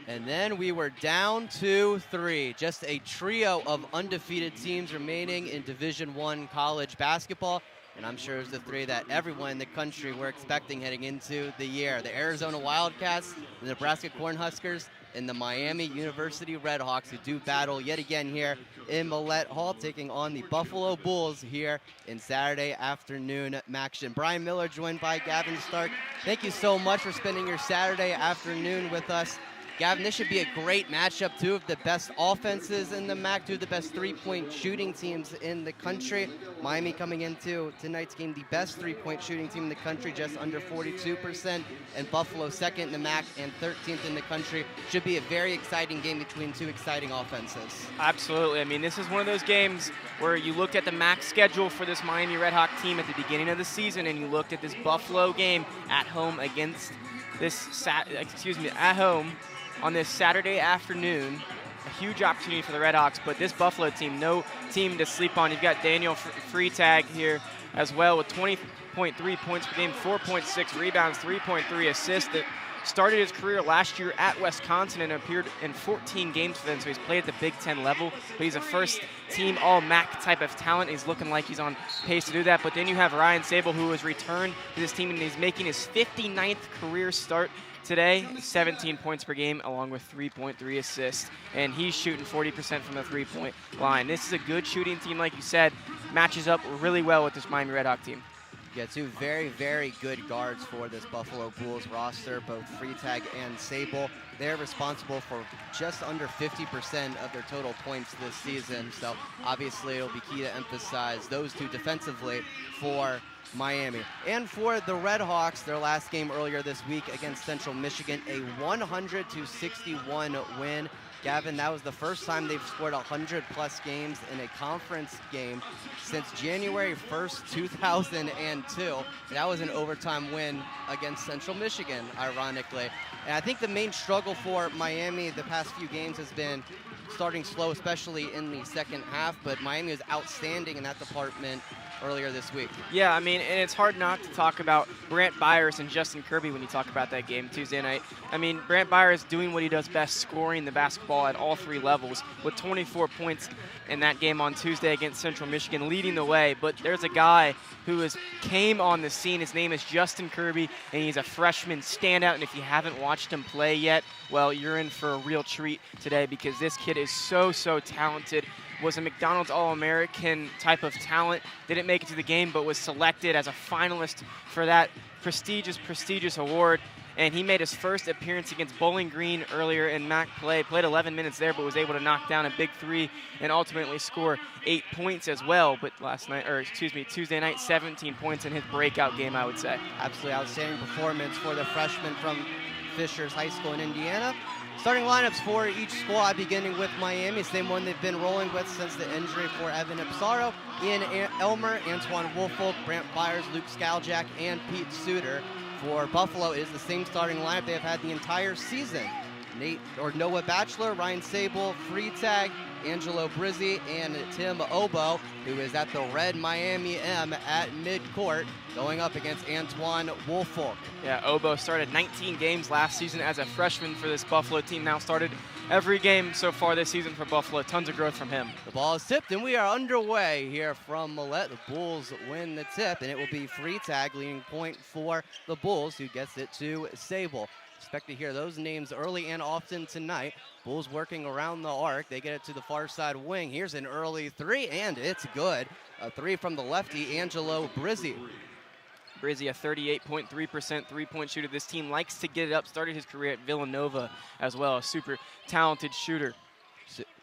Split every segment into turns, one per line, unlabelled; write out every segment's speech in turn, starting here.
And then we were down to 3. Just a trio of undefeated teams remaining in Division I college basketball. And I'm sure it's the 3 that everyone in the country were expecting heading into the year. The Arizona Wildcats, the Nebraska Cornhuskers, and the Miami University RedHawks, who do battle yet again here in Millett Hall, taking on the Buffalo Bulls here in Saturday afternoon action. Bryan Miller joined by Gavin Stark. Thank you so much for spending your Saturday afternoon with us. Gavin, this should be a great matchup. 2 of the best offenses in the MAC, 2 of the best three-point shooting teams in the country. Miami coming into tonight's game, the best three-point shooting team in the country, just under 42%, and Buffalo second in the MAC and 13th in the country. Should be a very exciting game between 2 exciting offenses.
Absolutely. I mean, this is one of those games where you looked at the MAC schedule for this Miami RedHawk team at the beginning of the season, and you looked at this Buffalo game at home against this, at home on this Saturday afternoon. A huge opportunity for the RedHawks, but this Buffalo team, no team to sleep on. You've got Daniel Freitag here as well with 20.3 points per game, 4.6 rebounds, 3.3 assists. That started his career last year at Wisconsin and appeared in 14 games for them, so he's played at the Big Ten level, but he's a first-team All-MAC type of talent. He's looking like he's on pace to do that. But then you have Ryan Sable, who has returned to this team, and he's making his 59th career start today, 17 points per game, along with 3.3 assists, and he's shooting 40% from the three-point line. This is a good shooting team, like you said, matches up really well with this Miami RedHawk team.
Yeah, 2 very, very good guards for this Buffalo Bulls roster, both Freitag and Sable. They're responsible for just under 50% of their total points this season, so obviously it'll be key to emphasize those 2 defensively for Miami. And for the RedHawks, their last game earlier this week against Central Michigan, a 100-61 win. Gavin, that was the first time they've scored 100-plus games in a conference game since January 1st, 2002. That was an overtime win against Central Michigan, ironically. And I think the main struggle for Miami the past few games has been starting slow, especially in the second half, but Miami was outstanding in that department earlier this week.
Yeah, I mean, and it's hard not to talk about Brant Byers and Justin Kirby when you talk about that game Tuesday night. I mean, Brant Byers doing what he does best, scoring the basketball at all 3 levels with 24 points in that game on Tuesday against Central Michigan, leading the way. But there's a guy who came on the scene. His name is Justin Kirby, and he's a freshman standout. And if you haven't watched him play yet, well, you're in for a real treat today, because this kid is so talented. Was a McDonald's All-American type of talent. Didn't make it to the game, but was selected as a finalist for that prestigious award. And he made his first appearance against Bowling Green earlier in MAC play. Played 11 minutes there, but was able to knock down a big 3 and ultimately score 8 points as well. But Tuesday night, 17 points in his breakout game, I would say.
Absolutely outstanding performance for the freshman from Fishers High School in Indiana. Starting lineups for each squad, beginning with Miami, same one they've been rolling with since the injury for Evan Ipsaro. Ian Elmer, Antoine Woolfolk, Brant Byers, Luke Skaljak, and Pete Suter. For Buffalo, it is the same starting lineup they have had the entire season. Noah Batchelor, Ryan Sable, Freitag, Angelo Brizzi, and Tim Obo, who is at the Red Miami M at midcourt, going up against Antoine Woolfolk.
Yeah, Obo started 19 games last season as a freshman for this Buffalo team. Now started every game so far this season for Buffalo. Tons of growth from him.
The ball is tipped, and we are underway here from Millett. The Bulls win the tip, and it will be Freitag leading point for the Bulls, who gets it to Sable. Expect to hear those names early and often tonight. Bulls working around the arc. They get it to the far side wing. Here's an early 3, and it's good. A 3 from the lefty, Angelo Brizzi.
Brizzi, a 38.3% three-point shooter. This team likes to get it up. Started his career at Villanova as well. A super talented shooter.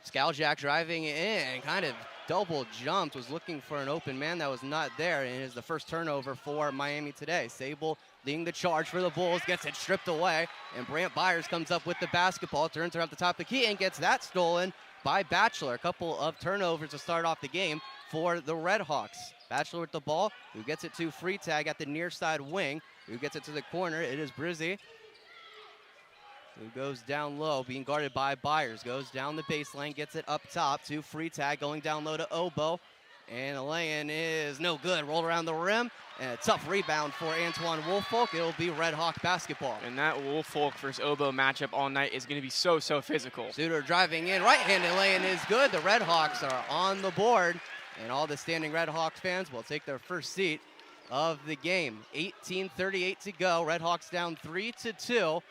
Skaljak driving in, kind of double jumped, was looking for an open man that was not there, and it is the first turnover for Miami today. Sable leading the charge for the Bulls, gets it stripped away, and Brant Byers comes up with the basketball, turns around the top of the key, and gets that stolen by Batchelor. A couple of turnovers to start off the game for the RedHawks. Batchelor with the ball, who gets it to Freitag at the near side wing, who gets it to the corner. It is Brizzi, who goes down low, being guarded by Byers. Goes down the baseline, gets it up top to Freitag, going down low to Obo. And the lay-in is no good. Rolled around the rim. And a tough rebound for Antoine Woolfolk. It'll be RedHawk basketball.
And that Woolfolk versus Oboe matchup all night is going to be so physical.
Suter driving in. Right-handed lay-in is good. The RedHawks are on the board. And all the standing RedHawks fans will take their first seat of the game. 18:38 to go. RedHawks down 3-2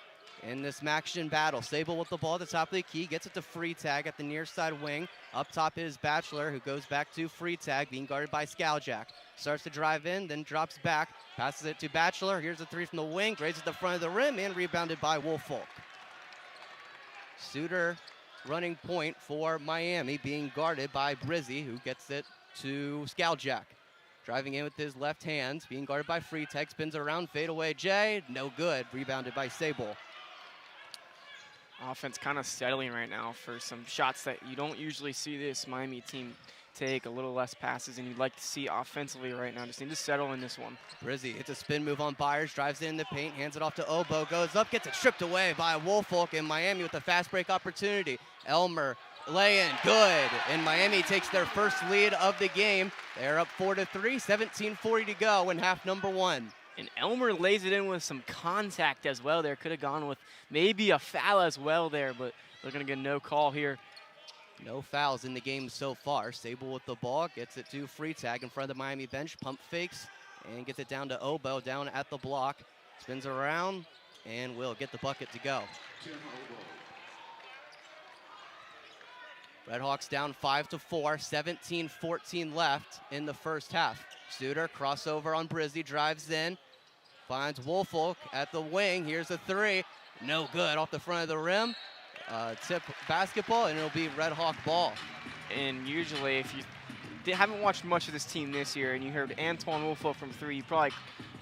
in this Maxion battle. Sable with the ball at the top of the key. Gets it to Freitag at the near side wing. Up top is Batchelor, who goes back to Freitag, being guarded by Scaljak. Starts to drive in, then drops back. Passes it to Batchelor. Here's a three from the wing. Raises the front of the rim and rebounded by Woolfolk. Suter running point for Miami, being guarded by Brizzy, who gets it to Scaljak. Driving in with his left hand, being guarded by Freitag. Spins around, fadeaway Jay. No good. Rebounded by Sable.
Offense kind of settling right now for some shots that you don't usually see this Miami team take. A little less passes, and you'd like to see offensively right now. Just need to settle in this one.
Brizzy hits a spin move on Byers, drives in the paint, hands it off to Oboe, goes up, gets it stripped away by Woolfolk, and Miami with a fast break opportunity. Elmer lay-in, good, and Miami takes their first lead of the game. They're up 4-3, 17:40 to go in half number one.
And Elmer lays it in with some contact as well there. Could have gone with maybe a foul as well there, but they're going to get no call here.
No fouls in the game so far. Sable with the ball, gets it to Freitag in front of the Miami bench, pump fakes, and gets it down to Oboe down at the block. Spins around, and will get the bucket to go. RedHawks down 5-4, 17-14 left in the first half. Suter, crossover on Brizzy, drives in. Finds Woolfolk at the wing. Here's a three. No good off the front of the rim. Tip basketball, and it'll be RedHawk ball.
And usually, if you haven't watched much of this team this year and you heard Antoine Woolfolk from three, you probably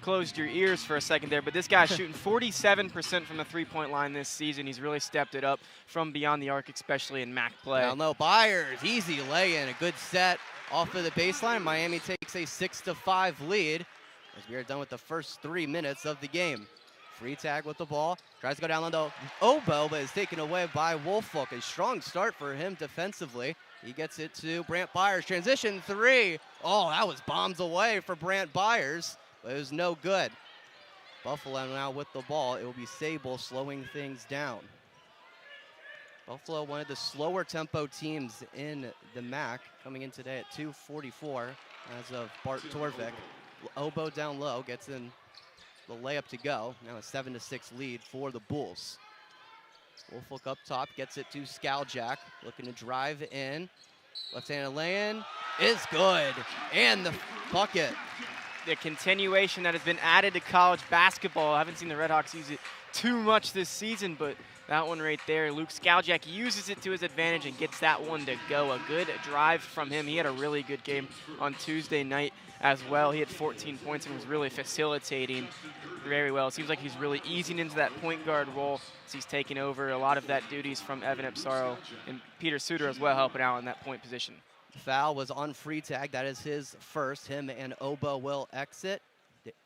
closed your ears for a second there. But this guy's shooting 47% from the three-point line this season. He's really stepped it up from beyond the arc, especially in MAC play.
Down low, Byers, easy lay-in, a good set off of the baseline. Miami takes a 6-5 lead as we are done with the first 3 minutes of the game. Freitag with the ball, tries to go down low. Oboe, but is taken away by Woolfolk. A strong start for him defensively. He gets it to Brant Byers. Transition three. Oh, that was bombs away for Brant Byers, but it was no good. Buffalo now with the ball. It will be Sable slowing things down. Buffalo, one of the slower tempo teams in the MAC, coming in today at 2:44 as of Bart Torvik. Oboe down low, gets in the layup to go. Now a 7-6 lead for the Bulls. Woolfolk up top, gets it to Scaljak, looking to drive in. Left-handed lay-in is good, and the bucket.
The continuation that has been added to college basketball. I haven't seen the RedHawks use it too much this season, but that one right there, Luke Scaljak uses it to his advantage and gets that one to go. A good drive from him. He had a really good game on Tuesday night as well. He had 14 points and was really facilitating very well. It seems like he's really easing into that point guard role as he's taking over a lot of that duties from Evan Epsaro, and Peter Suter as well helping out in that point position.
Foul was on Freitag. That is his first. Him and Oboe will exit.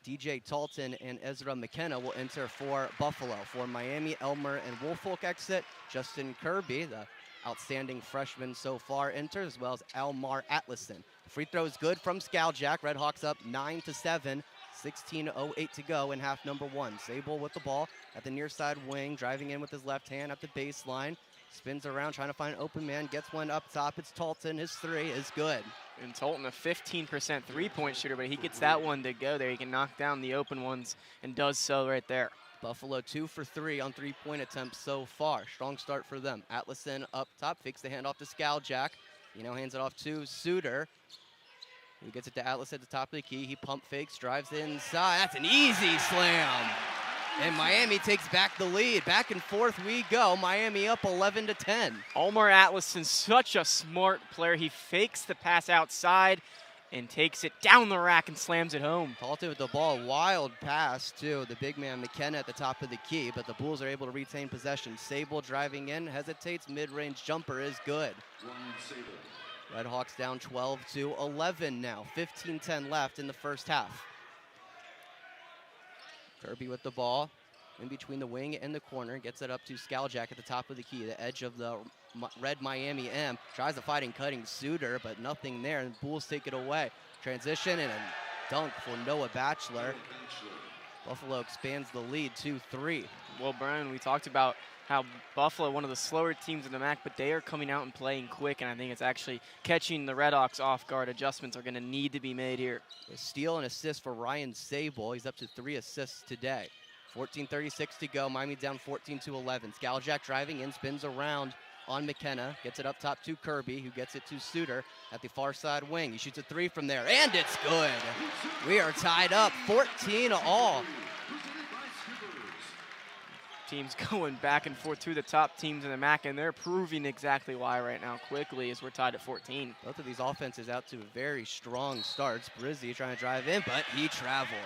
DJ Talton and Ezra McKenna will enter for Buffalo. For Miami, Elmer and Woolfolk exit. Justin Kirby, the outstanding freshman so far, enters, as well as Elmar Atlason. Free throw is good from Scaljak. RedHawks up 9-7. 16:08 to go in half number one. Sable with the ball at the near side wing, driving in with his left hand at the baseline. Spins around, trying to find an open man, gets one up top. It's Talton. His three is good.
And Talton, a 15% three-point shooter, but he gets that one to go there. He can knock down the open ones and does so right there.
Buffalo 2 for 3 on three-point attempts so far. Strong start for them. Atlason up top, fakes the handoff to Scaljak. He now hands it off to Suter. He gets it to Atlas at the top of the key. He pump fakes, drives inside. That's an easy slam. And Miami takes back the lead. Back and forth we go. Miami up 11-10.
Elmar Atlason, such a smart player. He fakes the pass outside and takes it down the rack and slams it home.
Talton with the ball. Wild pass to the big man McKenna at the top of the key, but the Bulls are able to retain possession. Sable driving in, hesitates. Mid-range jumper is good. RedHawks down 12-11 now. 15-10 left in the first half. Kirby with the ball. in between the wing and the corner. Gets it up to Skaljack at the top of the key, the edge of the red Miami M. Tries the fighting, cutting Suter, but nothing there, and Bulls take it away. Transition and a dunk for Noah Batchelor. Buffalo expands the lead 2-3.
Well, Bryan, we talked about how Buffalo, one of the slower teams in the MAC, but they are coming out and playing quick, and I think it's actually catching the RedHawks off guard. Adjustments are going to need to be made here.
A steal and assist for Ryan Sable. He's up to 3 assists today. 14:36 to go. Miami down 14-11. Skaljack driving in, spins around on McKenna, gets it up top to Kirby, who gets it to Suter at the far side wing. He shoots a 3 from there, and it's good. We are tied up, 14-all.
Teams going back and forth, to the top teams in the MAC, and they're proving exactly why right now quickly as we're tied at 14.
Both of these offenses out to very strong starts. Brizzi trying to drive in, but he traveled.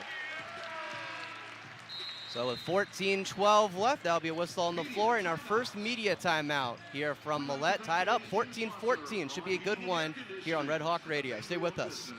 So with 14-12 left, that'll be a whistle on the floor, and our first media timeout here from Millett, tied up 14-14. Should be a good one here on Red Hawk Radio. Stay with us.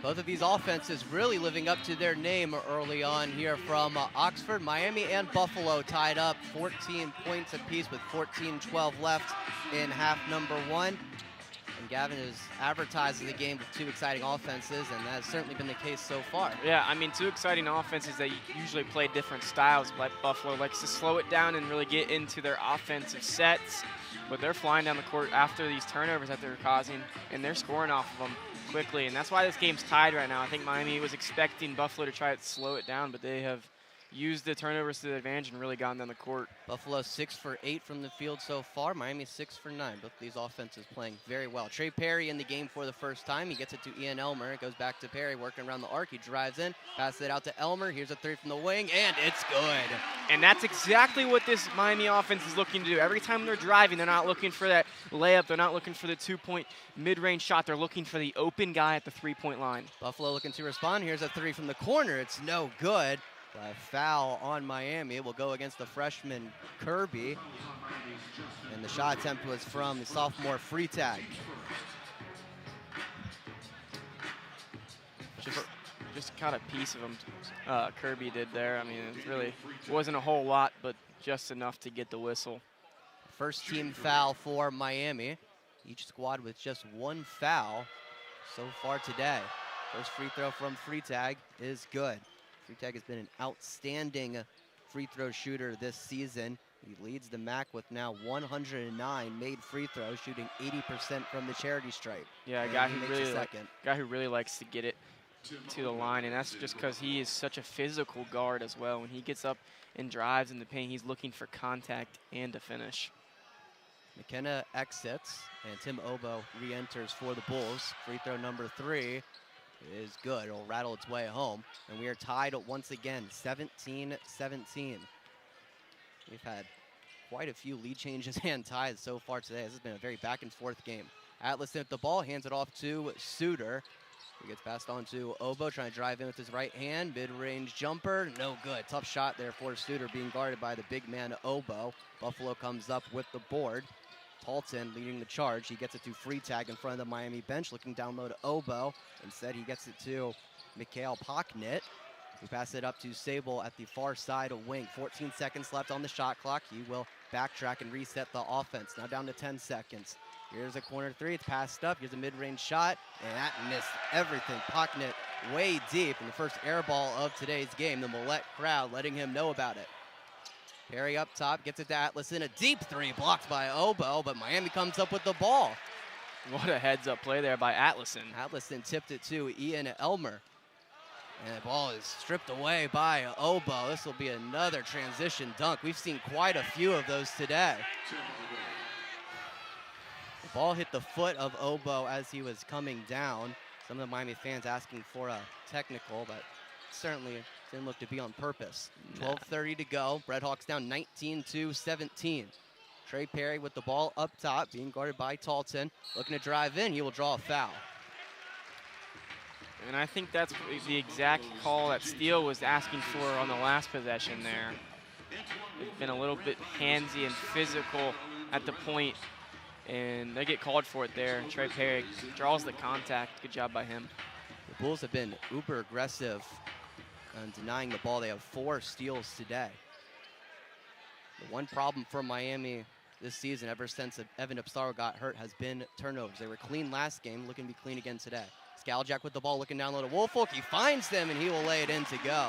Both of these offenses really living up to their name early on here from Oxford. Miami and Buffalo tied up 14 points apiece with 14-12 left in half number 1. And Gavin is advertising the game with 2 exciting offenses, and that has certainly been the case so far.
Yeah, I mean, 2 exciting offenses that usually play different styles, but Buffalo likes to slow it down and really get into their offensive sets. But they're flying down the court after these turnovers that they're causing, and they're scoring off of them quickly. And that's why this game's tied right now. I think Miami was expecting Buffalo to try to slow it down, but they have used the turnovers to their advantage and really gotten down the court.
Buffalo 6 for 8 from the field so far. Miami 6 for 9. Both these offenses playing very well. Trey Perry in the game for the first time. He gets it to Ian Elmer. It goes back to Perry working around the arc. He drives in, passes it out to Elmer. Here's a 3 from the wing, and it's good.
And that's exactly what this Miami offense is looking to do. Every time they're driving, they're not looking for that layup. They're not looking for the 2-point mid-range shot. They're looking for the open guy at the 3-point line.
Buffalo looking to respond. Here's a 3 from the corner. It's no good. A foul on Miami. It will go against the freshman Kirby. And the shot attempt was from the sophomore Freitag.
Just caught a piece of him, Kirby did there. I mean, it really wasn't a whole lot, but just enough to get the whistle.
First team foul for Miami. Each squad with just 1 foul so far today. First free throw from Freitag is good. Freitag has been an outstanding free throw shooter this season. He leads the MAC with now 109 made free throws, shooting 80% from the charity stripe.
Yeah, a guy who really likes to get it to the line, and that's just because he is such a physical guard as well. When he gets up and drives in the paint, he's looking for contact and a finish.
McKenna exits, and Tim Obo re-enters for the Bulls. Free throw number 3 is good. It'll rattle its way home. And we are tied once again, 17-17. We've had quite a few lead changes and ties so far today. This has been a very back and forth game. Atlas at the ball, hands it off to Suter. He gets passed on to Obo, trying to drive in with his right hand. Mid-range jumper, no good. Tough shot there for Suter, being guarded by the big man Obo. Buffalo comes up with the board. Talton leading the charge. He gets it to free tag in front of the Miami bench, looking down low to Obo. Instead, he gets it to Mikhail Pocknit, who passes it up to Sable at the far side of wing. 14 seconds left on the shot clock. He will backtrack and reset the offense. Now down to 10 seconds. Here's a corner three. It's passed up. Here's a mid-range shot, and that missed everything. Pocknit way deep in the first air ball of today's game. The Millett crowd letting him know about it. Perry up top, gets it to Atlas in a deep three, blocked by Obo, but Miami comes up with the ball.
What a heads-up play there by Atlason.
Atlason tipped it to Ian Elmer. And the ball is stripped away by Obo. This will be another transition dunk. We've seen quite a few of those today. The ball hit the foot of Obo as he was coming down. Some of the Miami fans asking for a technical, but certainly didn't look to be on purpose. 12:30 to go. RedHawks down 19-17. Trey Perry with the ball up top, being guarded by Talton. Looking to drive in, he will draw a foul.
And I think that's the exact call that Steele was asking for on the last possession there. They've been a little bit handsy and physical at the point, and they get called for it there. Trey Perry draws the contact. Good job by him.
The Bulls have been uber aggressive on denying the ball. They have 4 steals today. The one problem for Miami this season, ever since Evan Upsaro got hurt, has been turnovers. They were clean last game, looking to be clean again today. Skaljak with the ball, looking down low to Woolfolk. He finds them, and he will lay it in to go.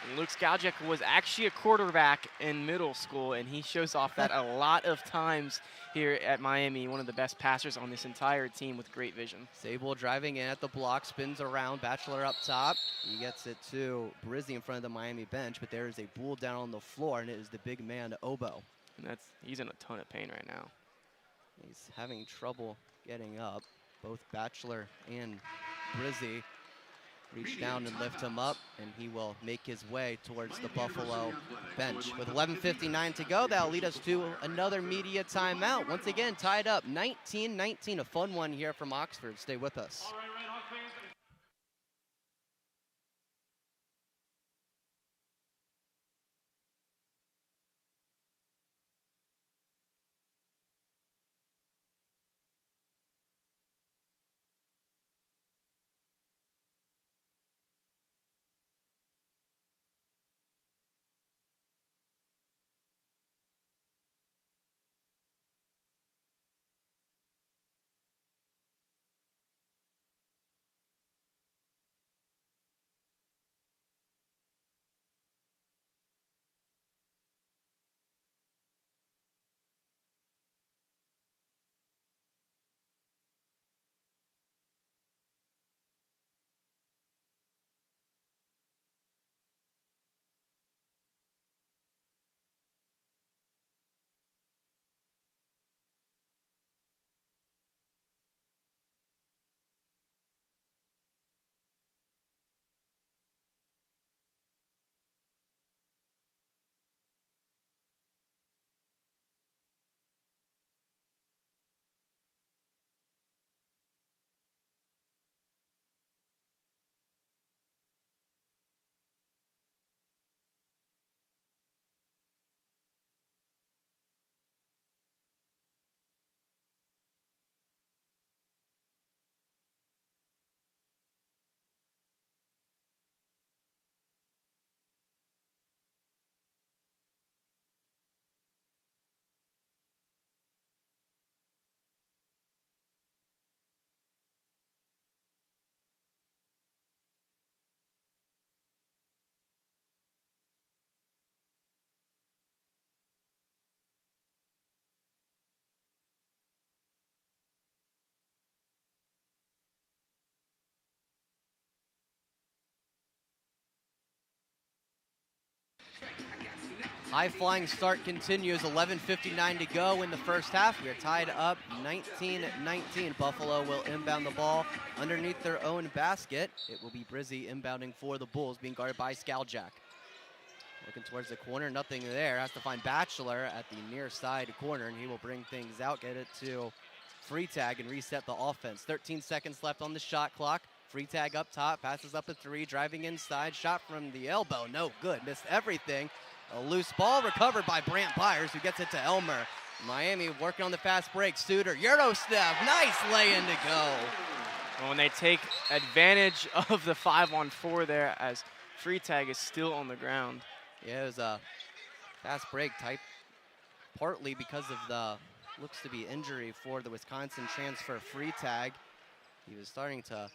And Luke Skaljak was actually a quarterback in middle school, and he shows off that a lot of times here at Miami. One of the best passers on this entire team with great vision.
Sable driving in at the block, spins around. Batchelor up top. He gets it to Brizzi in front of the Miami bench, but there is a bull down on the floor, and it is the big man, Obo.
And he's in a ton of pain right now.
He's having trouble getting up. Both Batchelor and Brizzi reach down and lift him up, and he will make his way towards the Buffalo bench. With 11:59 to go, that'll lead us to another media timeout. Once again, tied up 19-19, a fun one here from Oxford. Stay with us. High-flying start continues, 11:59 to go in the first half. We are tied up 19-19. Buffalo will inbound the ball underneath their own basket. It will be Brizzi inbounding for the Bulls, being guarded by Skaljak. Looking towards the corner, nothing there. Has to find Batchelor at the near side corner, and he will bring things out, get it to free tag and reset the offense. 13 seconds left on the shot clock. Free tag up top, passes up a three, driving inside, shot from the elbow, no good, missed everything. A loose ball recovered by Brant Byers, who gets it to Elmer. Miami working on the fast break. Suter, Euro step, nice lay-in to go.
Well, when they take advantage of the 5-on-4 there, as free tag is still on the ground.
Yeah, it was a fast break type, partly because of the looks to be injury for the Wisconsin transfer free tag. He was starting to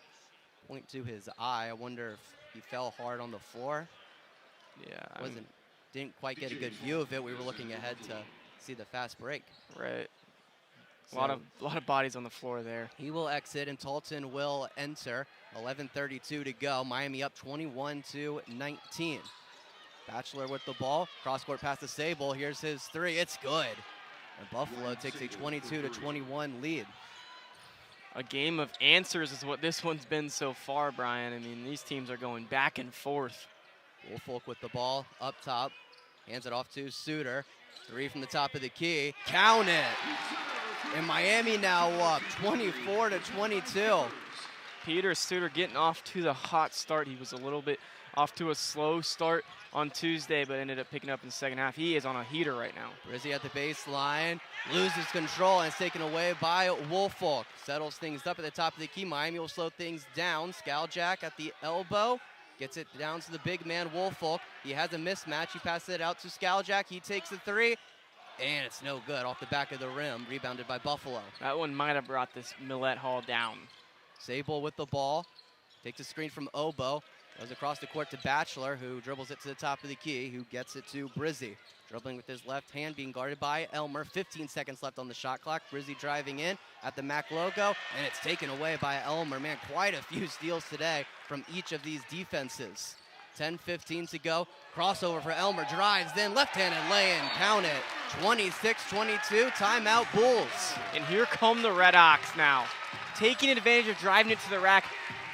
point to his eye. I wonder if he fell hard on the floor.
Yeah,
Didn't quite get a good view of it. We were looking ahead to see the fast break.
Right.
So
A lot of bodies on the floor there.
he will exit and Talton will enter. 11:32 to go. Miami up 21-19. Batchelor with the ball. Cross-court pass to Sable. Here's his three. It's good. And Buffalo takes a 22-21 lead.
A game of answers is what this one's been so far, Brian. I mean, these teams are going back and forth.
Woolfolk with the ball up top. Hands it off to Suter. Three from the top of the key. Count it. And Miami now up 24-22.
Peter Suter getting off to the hot start. He was a little bit off to a slow start on Tuesday, but ended up picking up in the second half. He is on a heater right now.
Brizzi at the baseline, loses control, and it's taken away by Woolfolk. Settles things up at the top of the key. Miami will slow things down. Skaljack at the elbow, gets it down to the big man, Woolfolk. He has a mismatch. He passes it out to Skaljack. He takes the three, and it's no good. Off the back of the rim, rebounded by Buffalo.
That one might have brought this Millett Hall down.
Sable with the ball, takes a screen from Obo. Goes across the court to Batchelor, who dribbles it to the top of the key, who gets it to Brizzi. Dribbling with his left hand, being guarded by Elmer. 15 seconds left on the shot clock. Brizzi driving in at the MAC logo, and it's taken away by Elmer. Man, quite a few steals today from each of these defenses. 10:15 to go. Crossover for Elmer, drives in, left-handed lay-in, count it. 26-22, timeout Bulls.
And here come the RedHawks now, taking advantage of driving it to the rack.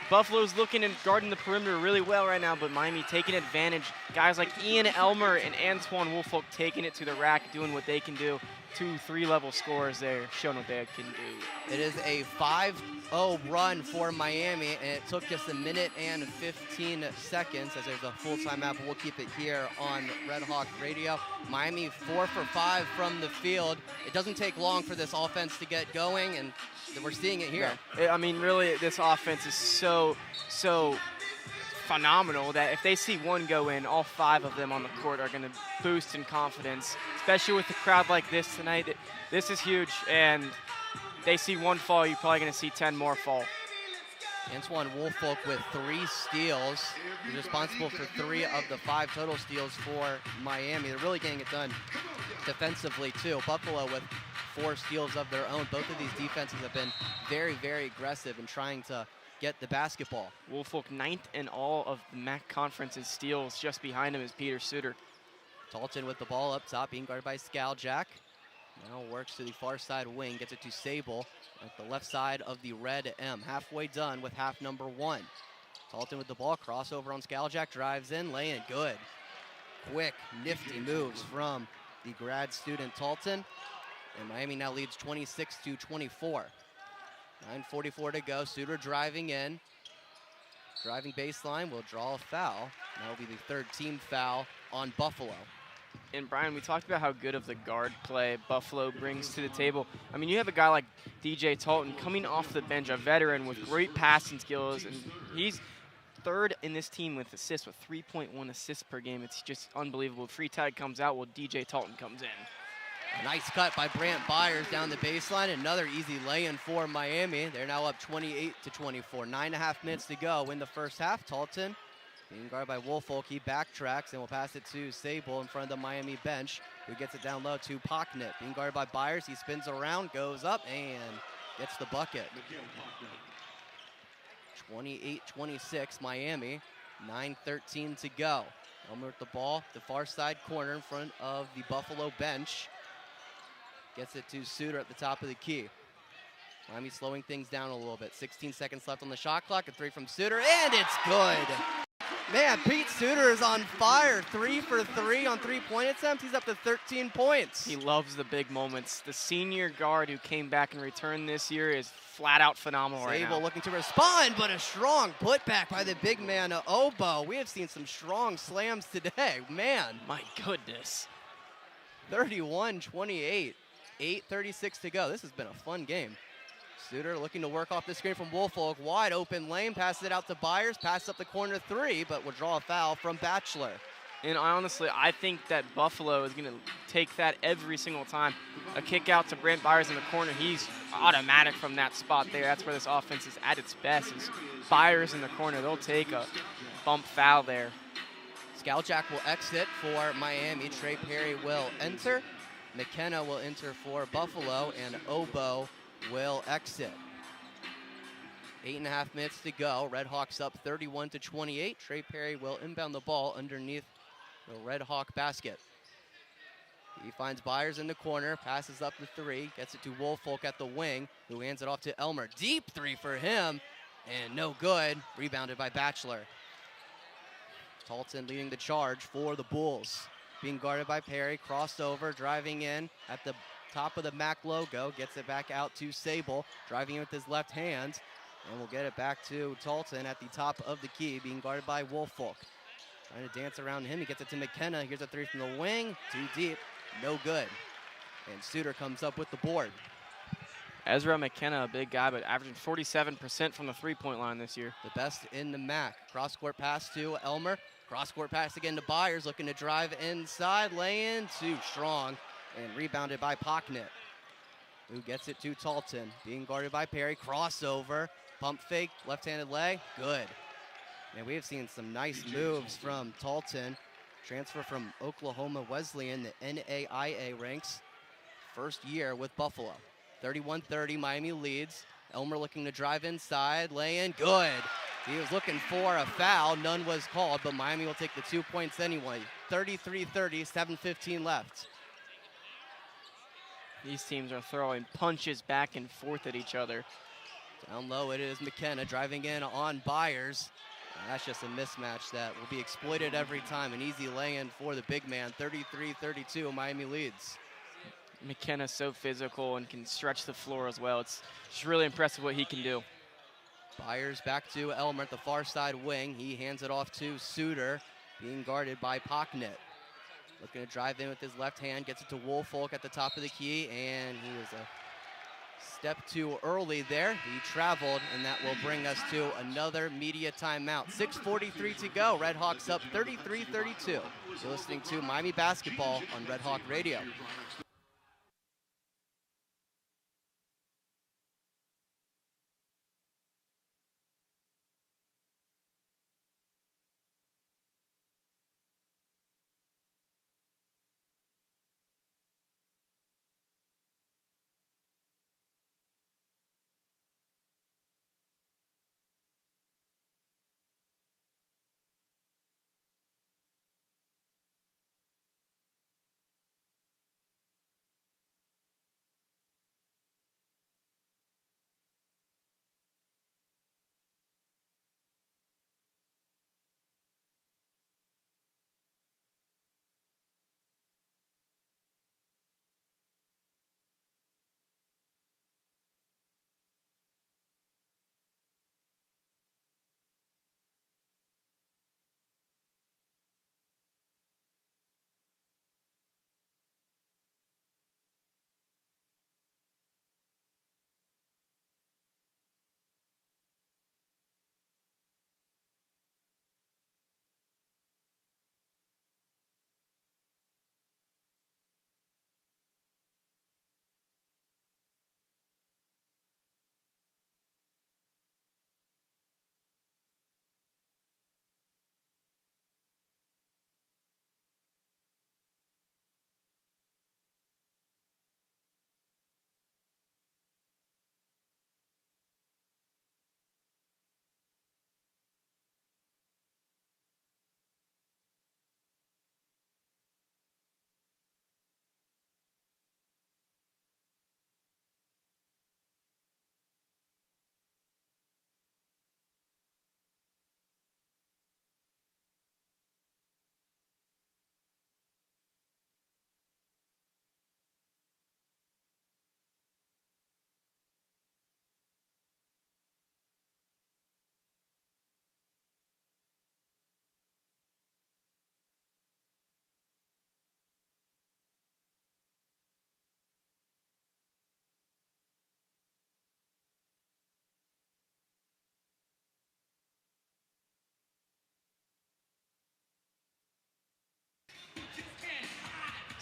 Buffalo's looking and guarding the perimeter really well right now, but Miami taking advantage. Guys like Ian Elmer and Antoine Woolfolk taking it to the rack, doing what they can do. 2-3 level scorers there, showing what they can do.
It is a 5-0 run for Miami, and it took just 1 minute and 15 seconds as there's a full timeout, but we'll keep it here on RedHawk Radio. Miami 4 for 5 from the field. It doesn't take long for this offense to get going, and we're seeing it here.
Yeah. I mean, really, this offense is so phenomenal that if they see one go in, all 5 of them on the court are going to boost in confidence, especially with a crowd like this tonight. This is huge, and they see one fall, you're probably going to see 10 more fall.
Antoine Woolfolk with 3 steals. He's responsible for 3 of the 5 total steals for Miami. They're really getting it done defensively, too. Buffalo with 4 steals of their own. Both of these defenses have been very, very aggressive in trying to get the basketball.
Woolfolk 9th in all of the MAC Conference's steals. Just behind him is Peter Suter.
Talton with the ball up top, being guarded by Skaljack. Now works to the far side wing, gets it to Sable at the left side of the red M. Halfway done with half number 1. Talton with the ball, crossover on Skaljack, drives in, laying good. Quick, nifty moves from the grad student Talton. And Miami now leads 26-24. 9:44 to go. Suter driving in. Driving baseline will draw a foul. That will be the 3rd team foul on Buffalo.
And Brian, we talked about how good of the guard play Buffalo brings to the table. I mean, you have a guy like DJ Talton coming off the bench, a veteran with great passing skills, and he's 3rd in this team with assists, with 3.1 assists per game. It's just unbelievable. Free tag comes out, well, DJ Talton comes in.
A nice cut by Brant Byers down the baseline. Another easy lay-in for Miami. They're now up 28-24. 9.5 minutes to go in the first half. Talton being guarded by Woolfolk. He backtracks and will pass it to Sable in front of the Miami bench, who gets it down low to Pocknett. Being guarded by Byers. He spins around, goes up, and gets the bucket. 28-26 Miami. 9:13 to go. Elmer with the ball, the far side corner in front of the Buffalo bench. Gets it to Suter at the top of the key. Miami slowing things down a little bit. 16 seconds left on the shot clock. A 3 from Suter, and it's good. Man, Pete Suter is on fire. 3 for 3 on three-point attempts. He's up to 13 points.
He loves the big moments. The senior guard who came back and returned this year is flat out phenomenal right now.
Sable looking to respond, but a strong putback by the big man, Obo. We have seen some strong slams today. Man.
My goodness.
31-28. 8:36 to go. This has been a fun game. Suter looking to work off the screen from Woolfolk. Wide open lane, passes it out to Byers, passes up the corner three, but will draw a foul from Batchelor.
And honestly, I think that Buffalo is going to take that every single time. A kick out to Brent Byers in the corner. He's automatic from that spot there. That's where this offense is at its best, is Byers in the corner. They'll take a bump foul there.
Scoutjack will exit for Miami. Trey Perry will enter. McKenna will enter for Buffalo, and Obo will exit. 8.5 minutes to go. RedHawks up 31-28. Trey Perry will inbound the ball underneath the RedHawk basket. He finds Byers in the corner, passes up the three, gets it to Woolfolk at the wing, who hands it off to Elmer. Deep three for him, and no good. Rebounded by Batchelor. Talton leading the charge for the Bulls. Being guarded by Perry, crossover, driving in at the top of the MAC logo, gets it back out to Sable, driving in with his left hand, and we'll get it back to Talton at the top of the key, being guarded by Woolfolk. Trying to dance around him, he gets it to McKenna. Here's a three from the wing, too deep, no good. And Suter comes up with the board.
Ezra McKenna, a big guy, but averaging 47% from the three-point line this year.
The best in the MAC. Cross-court pass to Elmer. Cross-court pass again to Byers, looking to drive inside, lay in, too strong, and rebounded by Pocknett, who gets it to Talton, being guarded by Perry. Crossover, pump fake, left-handed lay, good. And we have seen some nice moves from Talton. Transfer from Oklahoma Wesleyan, the NAIA ranks. First year with Buffalo. 31-30, Miami leads. Elmer looking to drive inside, lay in, good. He was looking for a foul, none was called, but Miami will take the 2 points anyway. 33-30, 7:15 left.
These teams are throwing punches back and forth at each other.
Down low it is McKenna driving in on Byers. And that's just a mismatch that will be exploited every time. An easy lay-in for the big man. 33-32, Miami leads.
McKenna's so physical and can stretch the floor as well. It's just really impressive what he can do.
Byers back to Elmer at the far side wing. He hands it off to Suter, being guarded by Pocknett. Looking to drive in with his left hand, gets it to Woolfolk at the top of the key, and he was a step too early there. He traveled, and that will bring us to another media timeout. 6:43 to go. RedHawks up 33-32. You're listening to Miami Basketball on Red Hawk Radio.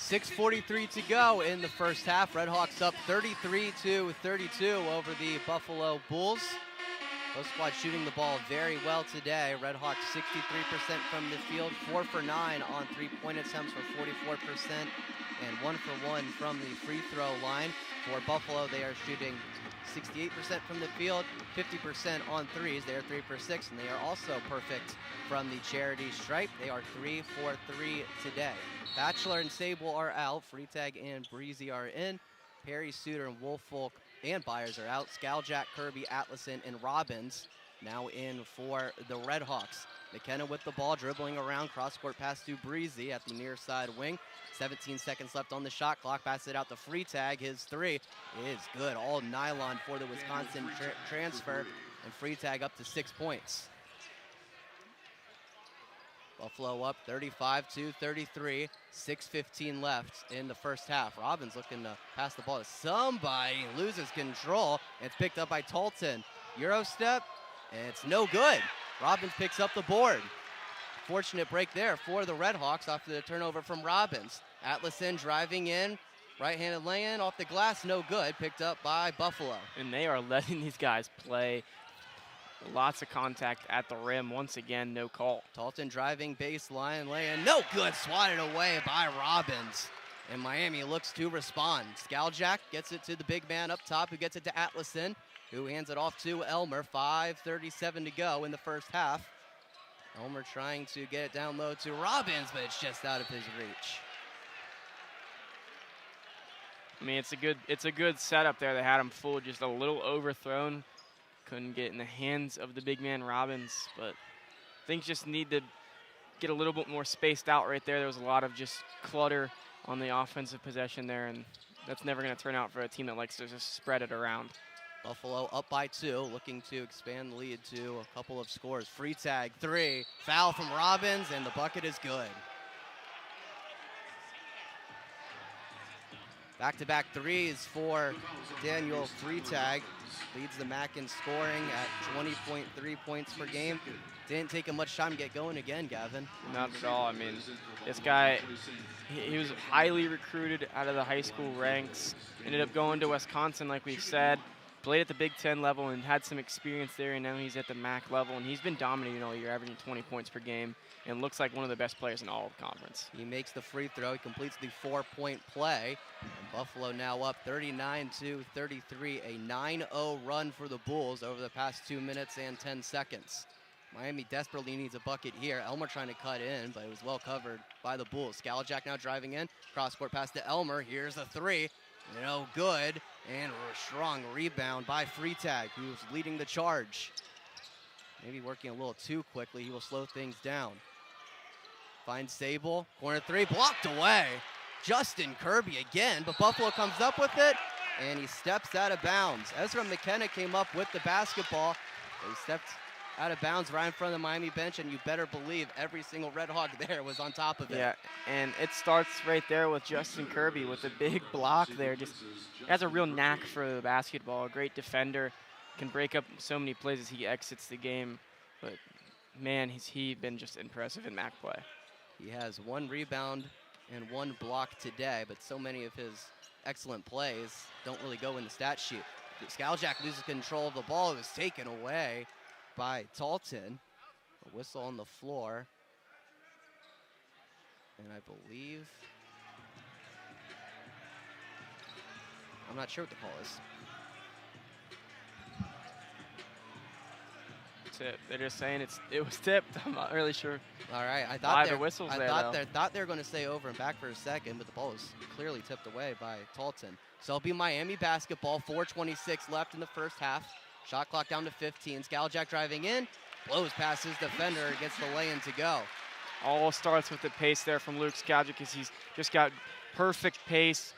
6:43 to go in the first half. RedHawks up 33-32 over the Buffalo Bulls. Both squads shooting the ball very well today. RedHawks 63% from the field, 4 for 9 on three-point attempts for 44%, and 1 for 1 from the free throw line. For Buffalo, they are shooting 68% from the field, 50% on threes. They are 3 for 6, and they are also perfect from the charity stripe. They are 3 for 3 today. Batchelor and Sable are out. Freitag and Breezy are in. Perry, Suter, and Wolfolk and Byers are out. Scaljak, Kirby, Atlason, and Robbins now in for the RedHawks. McKenna with the ball, dribbling around, cross-court pass to Breezy at the near side wing. 17 seconds left on the shot clock. Pass it out to Freitag. His three is good. All nylon for the Wisconsin transfer, and Freitag up to 6 points. Buffalo up 35-33, 6:15 left in the first half. Robbins looking to pass the ball to somebody, loses control. It's picked up by Tolton. Euro step, it's no good. Robbins picks up the board. Fortunate break there for the RedHawks after the turnover from Robbins. Atlason driving in, right-handed lay-in off the glass, no good. Picked up by Buffalo.
And they are letting these guys play. Lots of contact at the rim. Once again, no call.
Tolton driving baseline, lay-in, no good. Swatted away by Robbins. And Miami looks to respond. Scaljak gets it to the big man up top, who gets it to Atlason, who hands it off to Elmer. 5:37 to go in the first half. Elmer trying to get it down low to Robbins, but it's just out of his reach.
I mean, it's a good setup there. They had him full, just a little overthrown. Couldn't get in the hands of the big man Robbins, but things just need to get a little bit more spaced out right there. There was a lot of just clutter on the offensive possession there, and that's never going to turn out for a team that likes to just spread it around.
Buffalo up by 2, looking to expand the lead to a couple of scores. Freitag, 3, foul from Robbins, and the bucket is good. Back-to-back threes for Daniel Freitag. Leads the MAC in scoring at 20.3 points per game. Didn't take him much time to get going again, Gavin.
Not at all. I mean, this guy, he was highly recruited out of the high school ranks. Ended up going to Wisconsin, like we've said. Played at the Big Ten level and had some experience there, and now he's at the MAC level, and he's been dominating all year, averaging 20 points per game, and looks like one of the best players in all of the conference.
He makes the free throw. He completes the 4-point play. And Buffalo now up 39-33, a 9-0 run for the Bulls over the past 2 minutes and 10 seconds. Miami desperately needs a bucket here. Elmer trying to cut in, but it was well covered by the Bulls. Scaljak now driving in. Cross-court pass to Elmer. Here's a three. No good. And a strong rebound by Freitag, who's leading the charge. Maybe working a little too quickly. He will slow things down. Finds Sable. Corner three. Blocked away. Justin Kirby again, but Buffalo comes up with it, and he steps out of bounds. Ezra McKenna came up with the basketball. He stepped out of bounds right in front of the Miami bench, and you better believe every single Red Hawk there was on top of it.
Yeah, and it starts right there with Justin Kirby with a big block there. Just has a real knack for the basketball. A great defender, can break up so many plays as he exits the game. But man, he's been just impressive in MAC play.
He has 1 rebound and 1 block today, but so many of his excellent plays don't really go in the stat sheet. Scaljak loses control of the ball. It was taken away by Tolton. A whistle on the floor. And I believe, I'm not sure what the call is.
Tip. They're just saying it was tipped. I'm not really sure.
All right, I
thought the whistles there,
thought they were going to say over and back for a second, but the ball was clearly tipped away by Tolton. So it'll be Miami basketball. 4:26 left in the first half. Shot clock down to 15. Scaljak driving in, blows past his defender, gets the lay-in to go.
All starts with the pace there from Luke Scaljak, because he's just got perfect pace,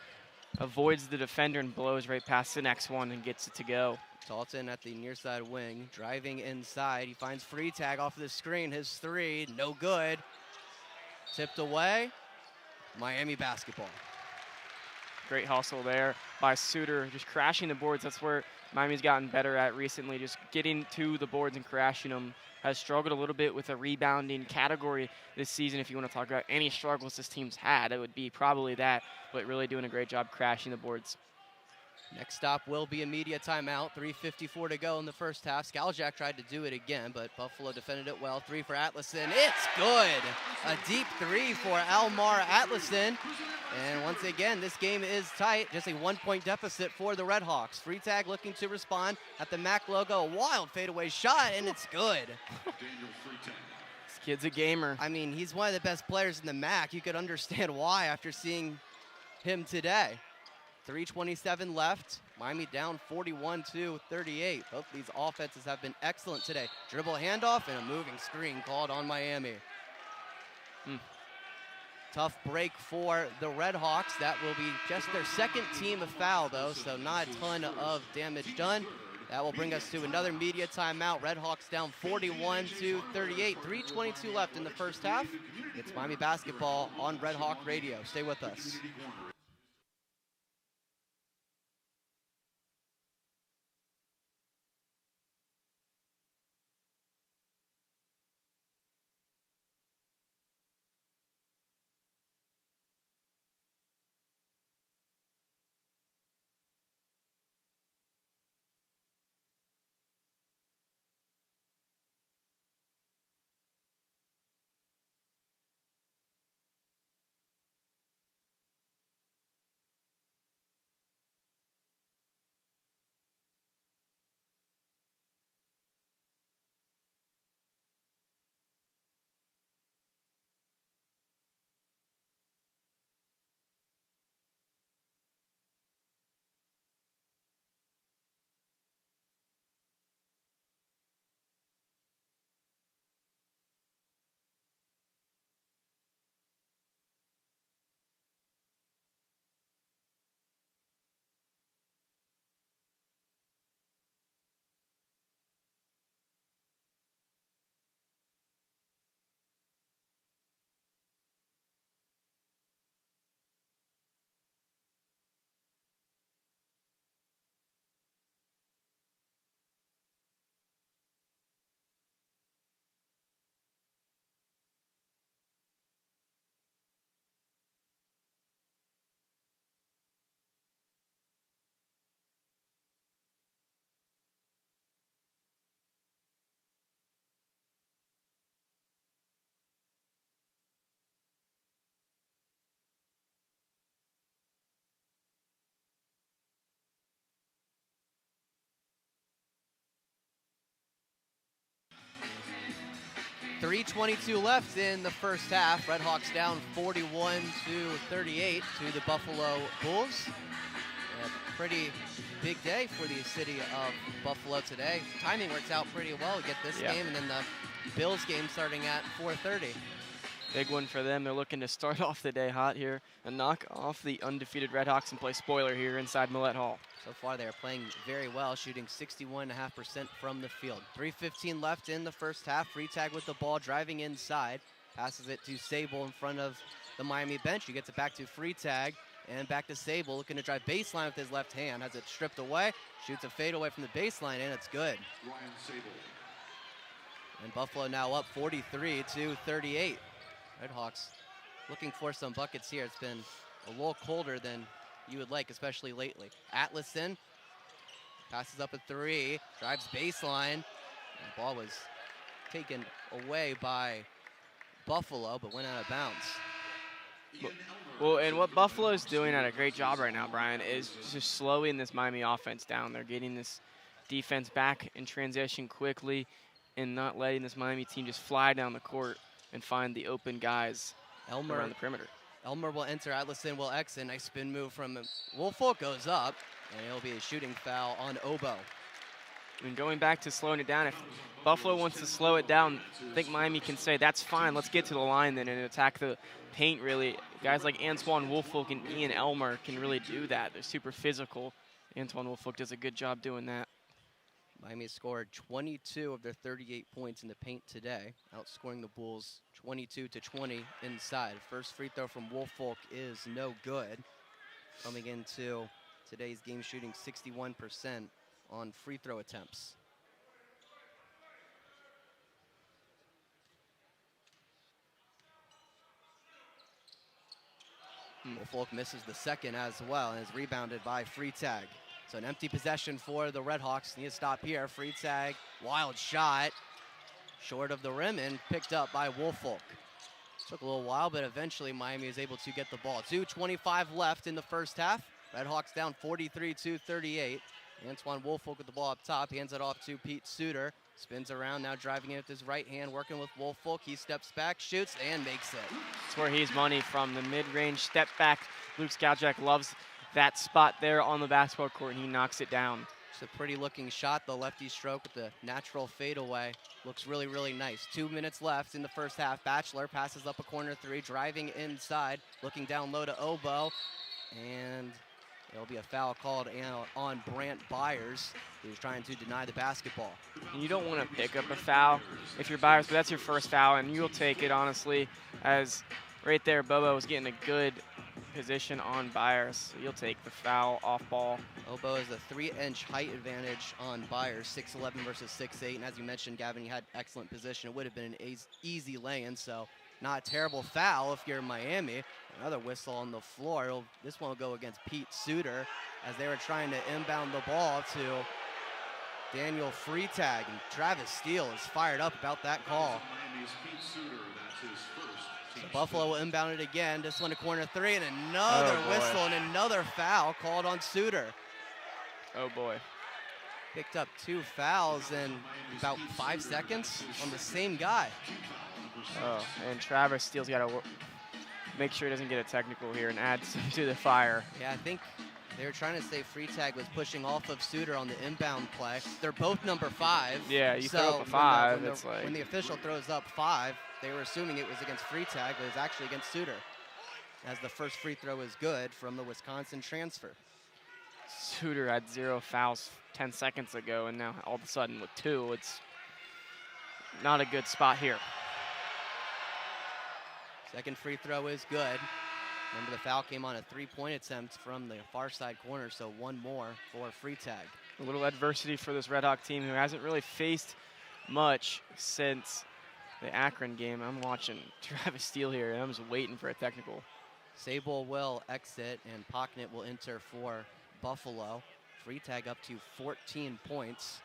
avoids the defender and blows right past the next one and gets it to go.
Tolton at the near side wing, driving inside. He finds Freitag off the screen. His three, no good. Tipped away. Miami basketball.
Great hustle there by Suter, just crashing the boards. That's where Miami's gotten better at recently, just getting to the boards and crashing them. Has struggled a little bit with a rebounding category this season. If you want to talk about any struggles this team's had, it would be probably that, but really doing a great job crashing the boards.
Next stop will be a media timeout. 3:54 to go in the first half. Skaljack tried to do it again, but Buffalo defended it well. 3 for Atlason. It's good. A deep 3 for Elmar Atlason. And once again, this game is tight. Just a 1-point deficit for the RedHawks. Freitag looking to respond at the MAC logo. A wild fadeaway shot, and it's good.
This kid's a gamer.
I mean, he's one of the best players in the MAC. You could understand why after seeing him today. 3:27 left. Miami down 41-38. Both these offenses have been excellent today. Dribble handoff and a moving screen called on Miami. Tough break for the RedHawks. That will be just their second team of foul, though, so not a ton of damage done. That will bring us to another media timeout. RedHawks down 41-38. 3:22 left in the first half. It's Miami basketball on RedHawk Radio. Stay with us. .322 left in the first half. RedHawks down 41-38 to the Buffalo Bulls. A pretty big day for the city of Buffalo today. Timing works out pretty well. We get this game and then the Bills game starting at 4:30.
Big one for them. They're looking to start off the day hot here and knock off the undefeated RedHawks and play spoiler here inside Millett Hall.
So far, they are playing very well, shooting 61.5% from the field. 3:15 left in the first half. Freitag with the ball, driving inside. Passes it to Sable in front of the Miami bench. He gets it back to Freitag and back to Sable, looking to drive baseline with his left hand. Has it stripped away, shoots a fadeaway from the baseline, and it's good. And Buffalo now up 43-38. RedHawks looking for some buckets here. It's been a little colder than you would like, especially lately. Atlason passes up a 3, drives baseline. The ball was taken away by Buffalo, but went out of bounds.
Well, and what Buffalo's doing at a great job right now, Brian, is just slowing this Miami offense down. They're getting this defense back in transition quickly and not letting this Miami team just fly down the court and find the open guys around the perimeter.
Elmer will enter, Atlason will exit. Nice spin move from Woolfolk, goes up, and it'll be a shooting foul on Obo.
And going back to slowing it down, if Buffalo wants to slow it down, I think Miami can say, that's fine, let's get to the line then and attack the paint, really. Guys like Antoine Woolfolk and Ian Elmer can really do that. They're super physical. Antoine Woolfolk does a good job doing that.
Miami scored 22 of their 38 points in the paint today, outscoring the Bulls 22-20 inside. First free throw from Woolfolk is no good. coming into today's game shooting 61% on free throw attempts. Wolfolk misses the second as well and is rebounded by Freitag. So an empty possession for the RedHawks. Need to stop here. Freitag, wild shot, short of the rim and picked up by Wolfolk. Took a little while, but eventually Miami is able to get the ball. 2:25 left in the first half. RedHawks down 43-38. Antoine Wolfolk with the ball up top, hands it off to Pete Suter. Spins around, now driving it with his right hand, working with Wolfolk. He steps back, shoots, and makes it.
That's where he's money from the mid-range step back. Luke Skaljak loves that spot there on the basketball court, and he knocks it down.
It's a pretty looking shot. The lefty stroke with the natural fadeaway looks really, really nice. 2 minutes left in the first half. Batchelor passes up a corner three, driving inside, looking down low to Oboe, and there'll be a foul called on Brant Byers, who's trying to deny the basketball.
And you don't want to pick up a foul if you're Byers, but that's your first foul, and you'll take it, honestly, as right there Bobo was getting a good position on Byers, so you'll take the foul off ball.
Oboe has a 3-inch height advantage on Byers, 6'11 versus 6'8, and as you mentioned, Gavin, he had excellent position. It would have been an easy lay-in, so not a terrible foul if you're Miami. Another whistle on the floor. This one will go against Pete Suter as they were trying to inbound the ball to Daniel Freitag. And Travis Steele is fired up about that call. So Buffalo will inbound it again. This one to corner three, and another whistle and another foul called on Suter.
Oh boy.
Picked up 2 fouls in about 5 seconds on the same guy.
Oh, and Travis Steele's got to make sure he doesn't get a technical here and add some to the fire.
Yeah, I think they were trying to say Freitag was pushing off of Suter on the inbound play. They're both number 5.
Yeah, you throw up a 5.
When the official throws up 5, they were assuming it was against Freitag, but it was actually against Suter, as the first free throw is good from the Wisconsin transfer.
Suter had 0 fouls 10 seconds ago, and now all of a sudden with 2, it's not a good spot here.
Second free throw is good. Remember, the foul came on a 3-point attempt from the far side corner, so 1 more for Freitag.
A little adversity for this RedHawk team, who hasn't really faced much since the Akron game. I'm watching Travis Steele here, and I'm just waiting for a technical.
Sable will exit, and Pocknett will enter for Buffalo. Freitag up to 14 points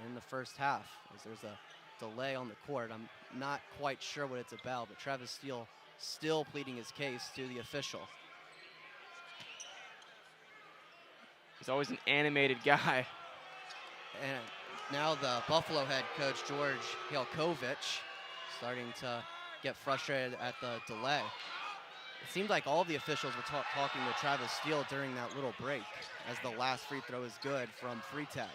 in the first half, as there's a delay on the court. I'm not quite sure what it's about, but Travis Steele still pleading his case to the official.
He's always an animated guy.
And now the Buffalo head coach, George Hilkovich, starting to get frustrated at the delay. It seemed like all the officials were talking to Travis Steele during that little break, as the last free throw is good from Freitag.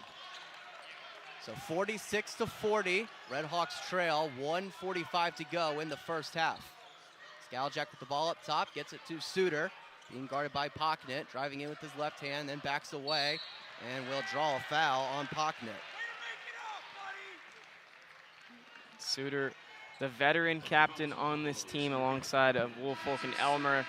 So 46-40, RedHawks trail, 1:45 to go in the first half. Skaljak with the ball up top, gets it to Suter, being guarded by Pocknett, driving in with his left hand, then backs away, and will draw a foul on Pocknett.
Suter, the veteran captain on this team alongside of Wolfolk and Elmer.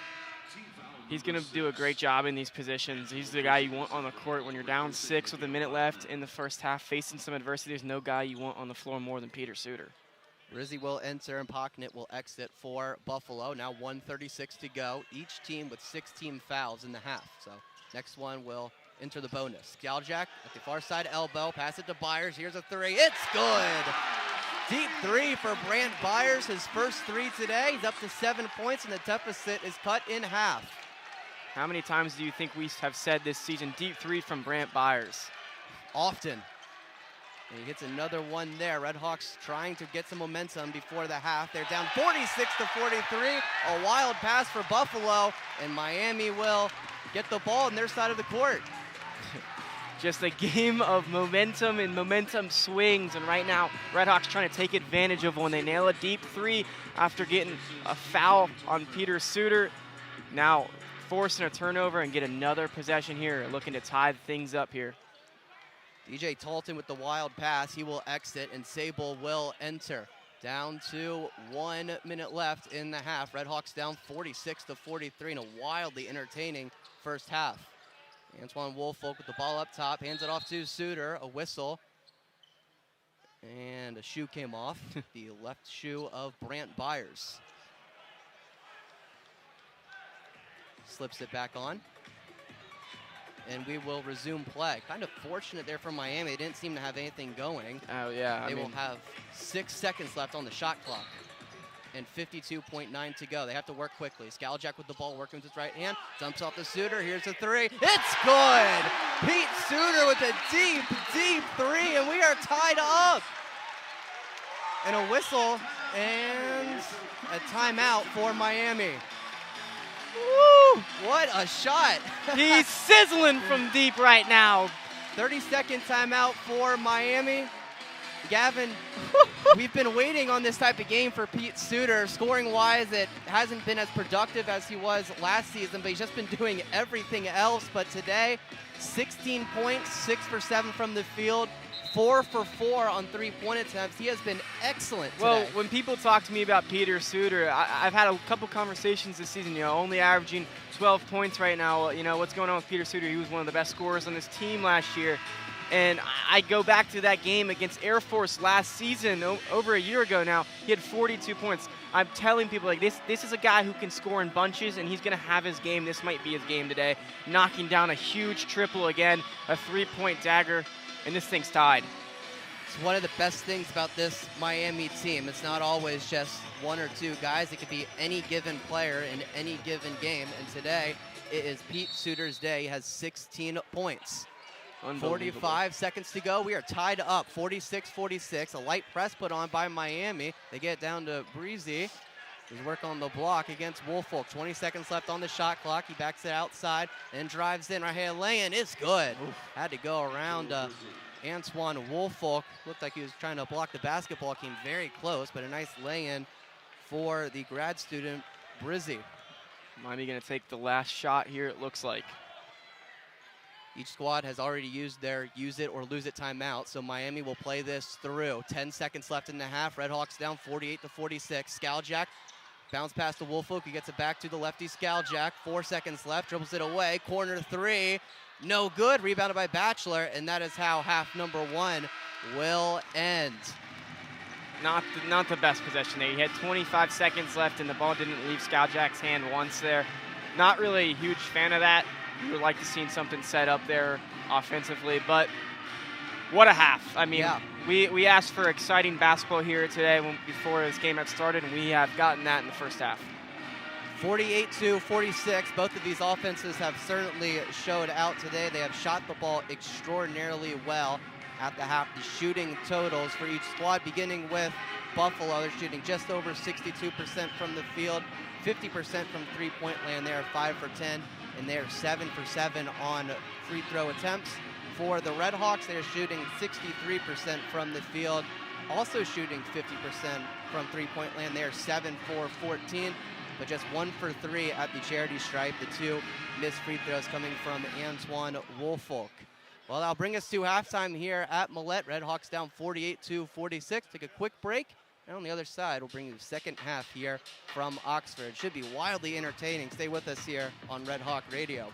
He's going to do a great job in these positions. He's the guy you want on the court when you're down 6 with a minute left in the first half, facing some adversity. There's no guy you want on the floor more than Peter Suter.
Rizzi will enter and Pocknett will exit for Buffalo. Now 1:36 to go. Each team with 16 fouls in the half. So next one will enter the bonus. Skaljak at the far side elbow. Pass it to Byers. Here's a 3. It's good. Deep 3 for Brant Byers. His first 3 today. He's up to 7 points, and the deficit is cut in half.
How many times do you think we have said this season, deep 3 from Brant Byers?
Often. And he hits another one there. RedHawks trying to get some momentum before the half. They're down 46-43. A wild pass for Buffalo, and Miami will get the ball on their side of the court.
Just a game of momentum and momentum swings, and right now RedHawks trying to take advantage of when they nail a deep 3 after getting a foul on Peter Suter. Now forcing a turnover and get another possession here, looking to tie things up here.
DJ Talton with the wild pass. He will exit, and Sable will enter. Down to 1 minute left in the half. RedHawks down 46-43 in a wildly entertaining first half. Antoine Woolfolk with the ball up top, hands it off to Suter, a whistle. And a shoe came off, the left shoe of Brant Byers. Slips it back on. And we will resume play. Kind of fortunate there for Miami. They didn't seem to have anything going.
Oh, yeah.
They will have 6 seconds left on the shot clock. And 52.9 to go. They have to work quickly. Skaljak with the ball, working with his right hand. Dumps off to Suter. Here's a three. It's good! Pete Suter with a deep, deep three, and we are tied up. And a whistle and a timeout for Miami. Woo! What a shot!
He's sizzling from deep right now.
30-second timeout for Miami. Gavin, we've been waiting on this type of game for Pete Suter. Scoring-wise, it hasn't been as productive as he was last season, but he's just been doing everything else. But today, 16 points, 6 for 7 from the field, 4 for 4 on three-point attempts. He has been excellent today.
Well, when people talk to me about Peter Suter, I've had a couple conversations this season, only averaging 12 points right now. What's going on with Peter Suter? He was one of the best scorers on this team last year. And I go back to that game against Air Force last season, over a year ago now. He had 42 points. I'm telling people, this is a guy who can score in bunches, and he's going to have his game. This might be his game today. Knocking down a huge triple again, a three-point dagger, and this thing's tied.
It's one of the best things about this Miami team. It's not always just one or two guys. It could be any given player in any given game. And today, it is Pete Suter's day. He has 16 points. 45 seconds to go. We are tied up, 46-46. A light press put on by Miami. They get down to Breezy. He's working on the block against Woolfolk. 20 seconds left on the shot clock. He backs it outside and drives in. Right here, lay-in. It's good. Oof. Had to go around Antoine Woolfolk. Looked like he was trying to block the basketball. Came very close, but a nice lay-in for the grad student, Breezy.
Miami going to take the last shot here, it looks like.
Each squad has already used their use it or lose it timeout, so Miami will play this through. 10 seconds left in the half. RedHawks down 48-46. Skaljak bounce pass to Woolfolk. He gets it back to the lefty Skaljak. 4 seconds left. Dribbles it away. Corner three. No good. Rebounded by Batchelor, and that is how half number one will end.
Not the best possession there. He had 25 seconds left, and the ball didn't leave Skaljak's hand once there. Not really a huge fan of that. We would like to see something set up there offensively, but what a half. I mean, we asked for exciting basketball here today before this game had started, and we have gotten that in the first half.
48-46. Both of these offenses have certainly showed out today. They have shot the ball extraordinarily well at the half. The shooting totals for each squad, beginning with Buffalo, they're shooting just over 62% from the field, 50% from three-point land. They are 5 for 10. And they're 7 for 7 on free throw attempts. For the RedHawks, they're shooting 63% from the field, also shooting 50% from three-point land. They're 7 for 14, but just 1 for 3 at the charity stripe. The 2 missed free throws coming from Antoine Woolfolk. Well, that'll bring us to halftime here at Millett. RedHawks down 48-46. Take a quick break. And on the other side, we'll bring you the second half here from Oxford. Should be wildly entertaining. Stay with us here on Red Hawk Radio.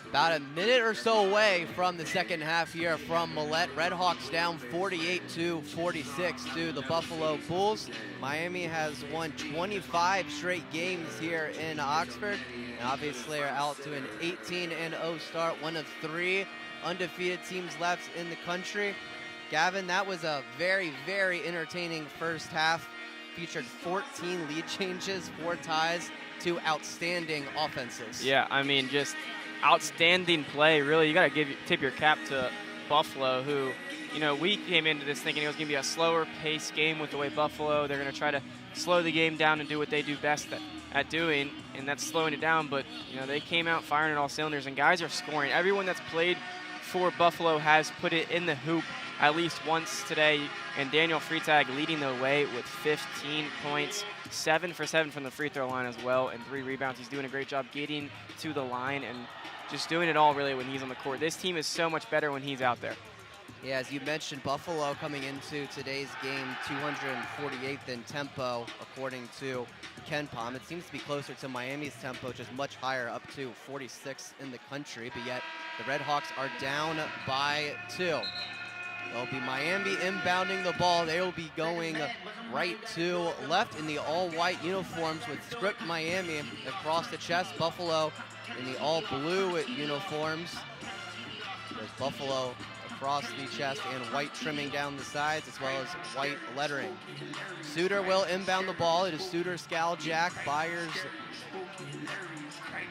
About a minute or so away from the second half here from Millett. RedHawks down 48-46 to the Buffalo Bulls. Miami has won 25 straight games here in Oxford, and obviously are out to an 18-0 start, one of 3 undefeated teams left in the country. Gavin, that was a very, very entertaining first half. Featured 14 lead changes, 4 ties, 2 outstanding offenses.
Yeah, I mean, just outstanding play. Really, you got to tip your cap to Buffalo, who, you know, we came into this thinking it was going to be a slower pace game with the way Buffalo, they're going to try to slow the game down and do what they do best at doing, and that's slowing it down. But, you know, they came out firing at all cylinders, and guys are scoring. Everyone that's played for Buffalo has put it in the hoop at least once today, and Daniel Freitag leading the way with 15 points, 7 for 7 from the free throw line as well, and 3 rebounds. He's doing a great job getting to the line and just doing it all really when he's on the court. This team is so much better when he's out there.
Yeah, as you mentioned, Buffalo coming into today's game 248th in tempo, according to KenPom. It seems to be closer to Miami's tempo, which is much higher, up to 46th in the country, but yet the RedHawks are down by 2. It'll be Miami inbounding the ball. They will be going right to left in the all-white uniforms with script Miami across the chest. Buffalo in the all-blue uniforms. There's Buffalo across the chest and white trimming down the sides, as well as white lettering. Suter will inbound the ball. It is Suter, Skaljak, Byers,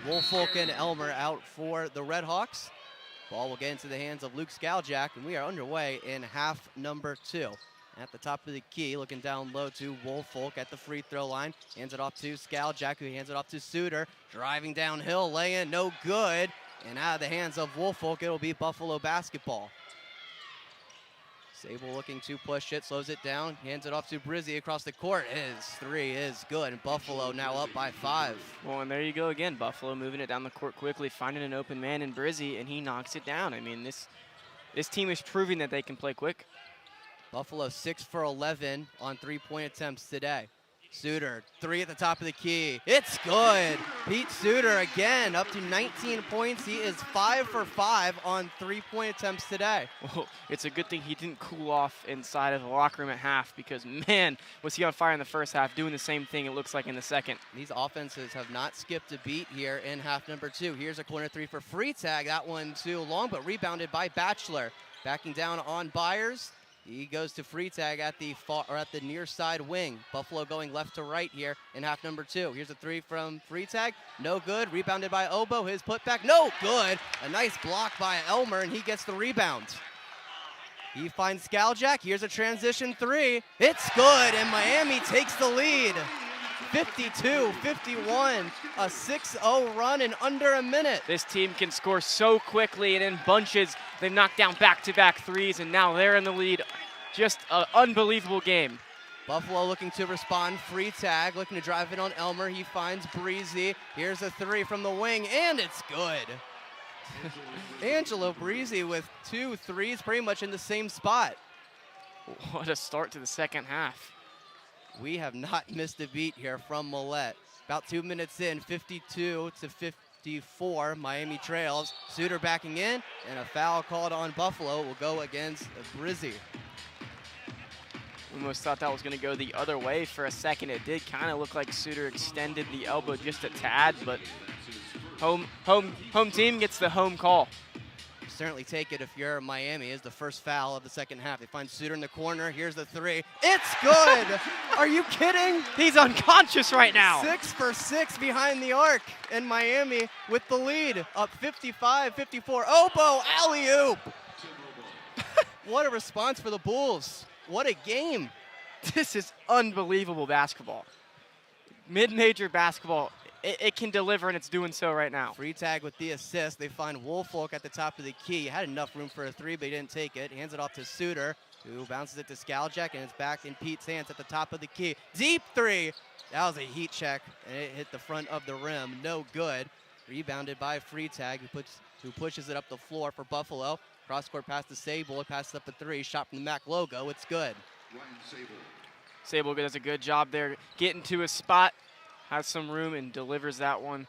Woolfolk, and Elmer out for the RedHawks. Ball will get into the hands of Luke Skaljak, and we are underway in half number 2. At the top of the key, looking down low to Woolfolk at the free throw line. Hands it off to Skaljak, who hands it off to Suter. Driving downhill, lay-in, no good. And out of the hands of Woolfolk, it'll be Buffalo basketball. Sable looking to push it, slows it down, hands it off to Brizzi across the court. His 3 is good, and Buffalo now up by 5.
Well, and there you go again. Buffalo moving it down the court quickly, finding an open man in Brizzi, and he knocks it down. I mean, this team is proving that they can play quick.
Buffalo 6 for 11 on 3-point attempts today. Suter, 3 at the top of the key. It's good. Pete Suter again up to 19 points. He is 5 for 5 on 3-point attempts today.
Well, it's a good thing he didn't cool off inside of the locker room at half, because, man, was he on fire in the first half, doing the same thing it looks like in the second.
These offenses have not skipped a beat here in half number 2. Here's a corner 3 for Freitag. That one too long, but rebounded by Batchelor. Backing down on Byers. He goes to Freitag at the near side wing. Buffalo going left to right here in half number 2. Here's a 3 from Freitag. No good. Rebounded by Obo. His putback. No good. A nice block by Elmer, and he gets the rebound. He finds Skaljak. Here's a transition 3. It's good, and Miami takes the lead. 52-51. A 6-0 run in under a minute.
This team can score so quickly and in bunches. They've knocked down back-to-back 3s, and now they're in the lead. Just an unbelievable game.
Buffalo looking to respond. Freitag looking to drive it on Elmer. He finds Breezy. Here's a 3 from the wing, and it's good. Angelo Breezy with 2 threes pretty much in the same spot.
What a start to the second half.
We have not missed a beat here from Millett. About 2 minutes in, 52-54, Miami trails. Suter backing in, and a foul called on Buffalo will go against Brizzi.
Almost thought that was going to go the other way for a second. It did kind of look like Suter extended the elbow just a tad, but home team gets the home call.
Certainly take it if you're Miami. Is the first foul of the second half. They find Suter in the corner. Here's the 3. It's good. Are you kidding?
He's unconscious right now.
6 for 6 behind the arc, and Miami with the lead, up 55-54. Obo, alley-oop. What a response for the Bulls. What a game.
This is unbelievable basketball. Mid-major basketball. It can deliver, and it's doing so right now.
Freitag with the assist. They find Woolfolk at the top of the key. He had enough room for a 3, but he didn't take it. Hands it off to Suter, who bounces it to Skaljak, and it's back in Pete's hands at the top of the key. Deep 3. That was a heat check, and it hit the front of the rim. No good. Rebounded by Freitag, who pushes it up the floor for Buffalo. Cross-court pass to Sable. It passes up a 3. Shot from the MAC logo. It's good.
Sable does a good job there, getting to his spot. Has some room and delivers that one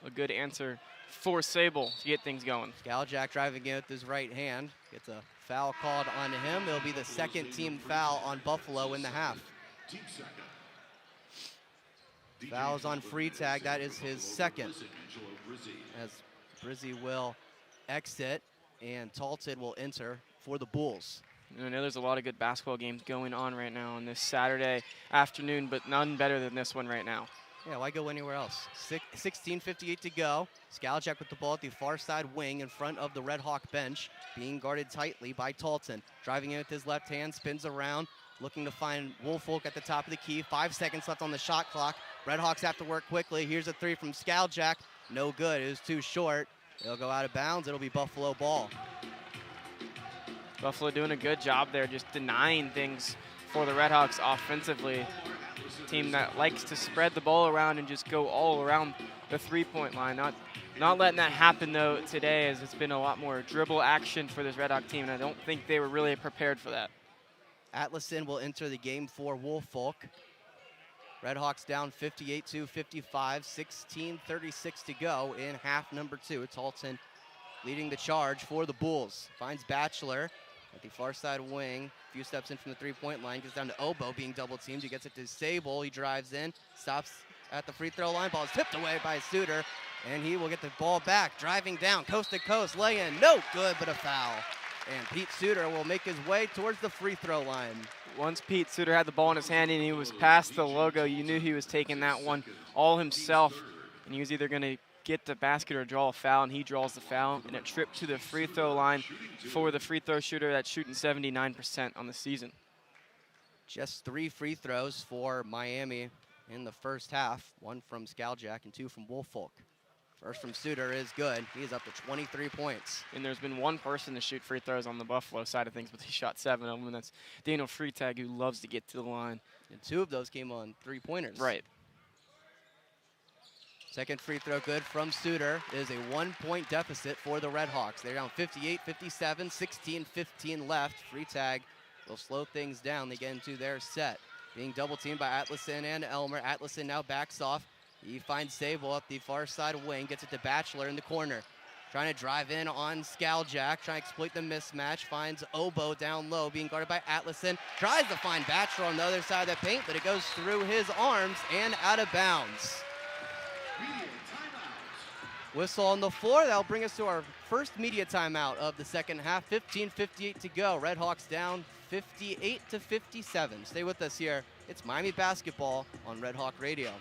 a good answer for Sable to get things going.
Skaljak driving in with his right hand. Gets a foul called on him. It'll be the second team foul on Buffalo in the half. Fouls on Freitag. That is his second. As Brizzy will exit and Talton will enter for the Bulls.
I know there's a lot of good basketball games going on right now on this Saturday afternoon, but none better than this one right now.
Yeah, why go anywhere else? 16:58 to go. Skaljak with the ball at the far side wing in front of the RedHawk bench, being guarded tightly by Talton. Driving in with his left hand, spins around, looking to find Woolfolk at the top of the key. 5 seconds left on the shot clock. RedHawks have to work quickly. Here's a three from Skaljak. No good. It was too short. It'll go out of bounds. It'll be Buffalo ball.
Buffalo doing a good job there, just denying things for the RedHawks offensively. Team that likes to spread the ball around and just go all around the three-point line. Not letting that happen, though, today, as it's been a lot more dribble action for this RedHawk team, and I don't think they were really prepared for that.
Atlason will enter the game for Woolfolk. RedHawks down 58-55, 16:36 to go in half number 2. Talton leading the charge for the Bulls. Finds Batchelor at the far side wing. A few steps in from the three-point line. Gets down to Obo being double-teamed. He gets it to Sable. He drives in. Stops at the free throw line. Ball is tipped away by Suter. And he will get the ball back. Driving down, coast to coast. Lay-in. No good, but a foul. And Pete Suter will make his way towards the free throw line.
Once Pete Suter had the ball in his hand and he was past the logo, you knew he was taking that one all himself. And he was either going to get the basket or draw a foul, and he draws the foul. And a trip to the free throw line for the free throw shooter that's shooting 79% on the season.
Just 3 free throws for Miami in the first half. 1 from Skaljak and 2 from Woolfolk. First from Suter is good. He is up to 23 points.
And there's been one person to shoot free throws on the Buffalo side of things, but he shot 7 of them, and that's Daniel Freitag, who loves to get to the line.
And 2 of those came on three-pointers.
Right.
Second free throw good from Suter. It is a 1-point deficit for the RedHawks. They're down 58-57, 16-15 left. Freitag will slow things down. They get into their set. Being double-teamed by Atlason and Elmer. Atlason now backs off. He finds Sable at the far side wing, gets it to Batchelor in the corner. Trying to drive in on Skaljak, trying to exploit the mismatch, finds Obo down low, being guarded by Atlason. Tries to find Batchelor on the other side of the paint, but it goes through his arms and out of bounds. Whistle on the floor. That'll bring us to our first media timeout of the second half. 15:58 to go. RedHawks down 58-57. Stay with us here. It's Miami basketball on RedHawk Radio.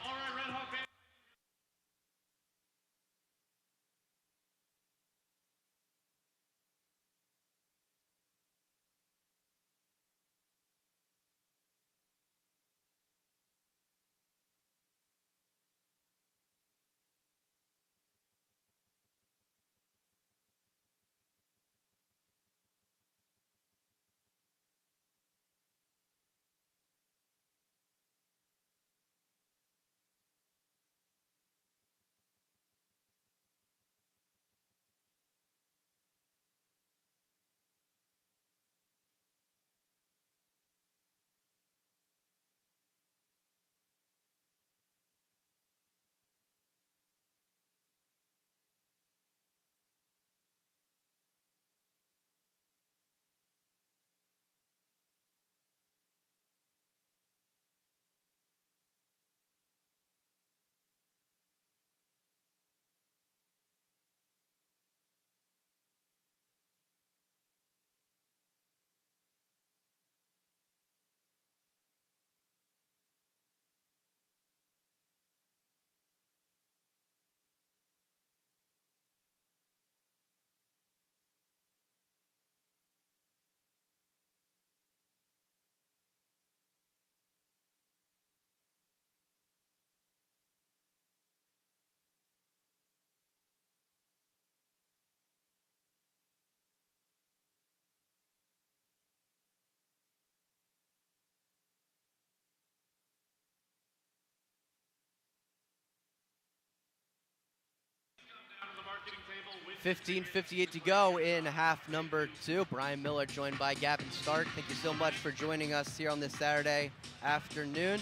$15:58 to go in half number 2. Bryan Millett joined by Gavin. Thank you so much for joining us here on this Saturday afternoon.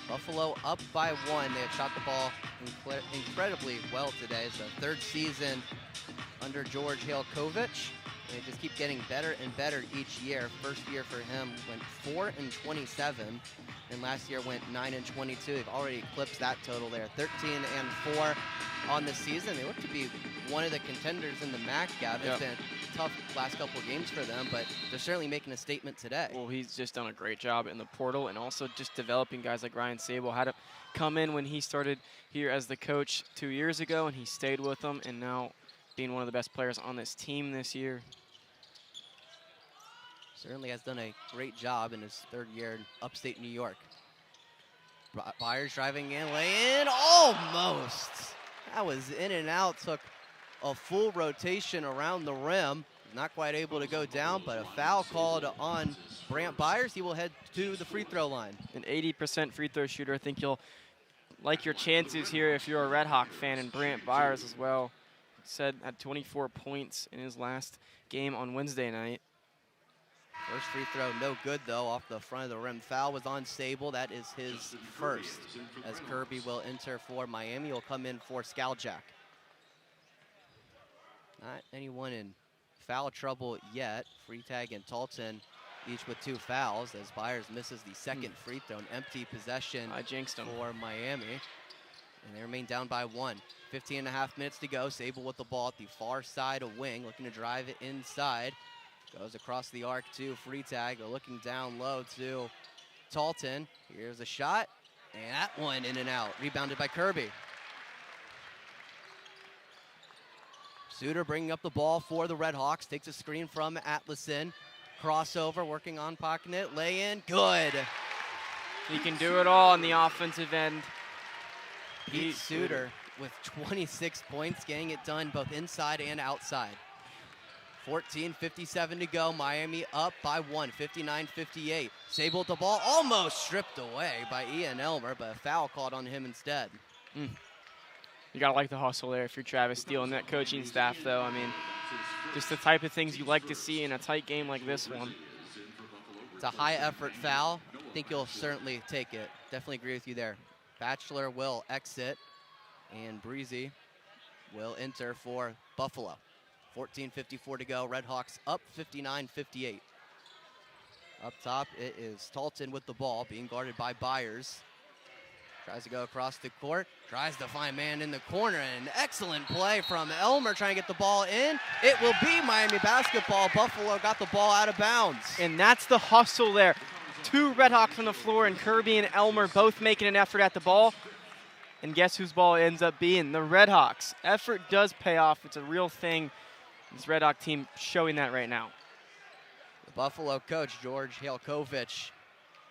Buffalo up by 1. They have shot the ball incredibly well today. It's the third season under George Halkovich. They just keep getting better and better each year. First year for him went 4-27, and last year went 9-22. They've already eclipsed that total there. 13-4 on the season. They look to be one of the contenders in the MAC, Gavin. It's been a tough last couple of games for them, but they're certainly making a statement today.
Well, he's just done a great job in the portal, and also just developing guys like Ryan Sable. Had to come in when he started here as the coach 2 years ago, and he stayed with them, and now being one of the best players on this team this year.
Certainly has done a great job in his third year in upstate New York. Byers driving in, lay in, almost. That was in and out, took a full rotation around the rim. Not quite able to go down, but a foul called on Brant Byers. He will head to the free throw line.
An 80% free throw shooter. I think you'll like your chances here if you're a RedHawk fan, and Brant Byers as well. Said had 24 points in his last game on Wednesday night.
First free throw, no good though, off the front of the rim. Foul was on Sable. That is his first, as Kirby will enter for Miami. Will come in for Skaljak. Not anyone in foul trouble yet. Freitag and Talton each with 2 fouls, as Byers misses the second free throw. An empty possession
I jinxed him.
for Miami. And they remain down by 1. 15.5 minutes to go. Sable with the ball at the far side of wing, looking to drive it inside. Goes across the arc to Freitag, looking down low to Talton. Here's a shot, and that one in and out. Rebounded by Kirby. Suter bringing up the ball for the RedHawks. Takes a screen from Atlason. Crossover, working on pocket, lay in, good.
He can do it all on the offensive end.
Pete Suter with 26 points, getting it done both inside and outside. 14:57 to go. Miami up by 1, 59-58. Sable with the ball, almost stripped away by Ian Elmer, but a foul called on him instead.
You gotta like the hustle there if you're Travis Steele and that coaching staff, though. I mean, just the type of things you like to see in a tight game like this one.
It's a high-effort foul. I think you'll certainly take it. Definitely agree with you there. Batchelor will exit, and Breezy will enter for Buffalo. 14:54 to go. RedHawks up 59-58. Up top, it is Talton with the ball, being guarded by Byers. Tries to go across the court, tries to find man in the corner, and an excellent play from Elmer trying to get the ball in. It will be Miami basketball. Buffalo got the ball out of bounds.
And that's the hustle there. 2 RedHawks on the floor, and Kirby and Elmer both making an effort at the ball. And guess whose ball ends up being? The RedHawks. Effort does pay off. It's a real thing. This RedHawk team showing that right now.
The Buffalo coach, George Halkovich,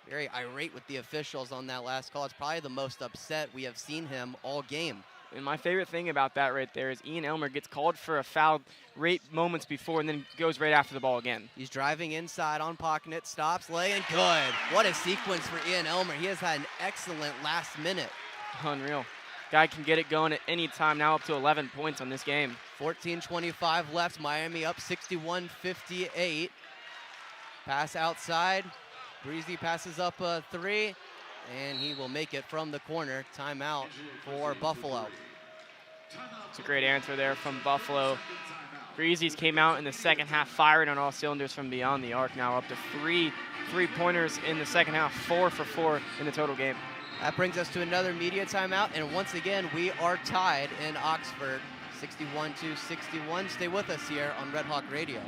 very irate with the officials on that last call. It's probably the most upset we have seen him all game.
And my favorite thing about that right there is Ian Elmer gets called for a foul right moments before and then goes right after the ball again.
He's driving inside on pocket, stops, laying, good. What a sequence for Ian Elmer. He has had an excellent last minute.
Unreal. Guy can get it going at any time, now up to 11 points on this game.
14:25 left, Miami up 61-58. Pass outside, Breezy passes up a 3, and he will make it from the corner. Timeout for Buffalo.
It's a great answer there from Buffalo. Breezy's came out in the second half firing on all cylinders from beyond the arc, now up to 3 3-pointers in the second half, 4 for 4 in the total game.
That brings us to another media timeout, and once again, we are tied in Oxford, 61-61. Stay with us here on Red Hawk Radio.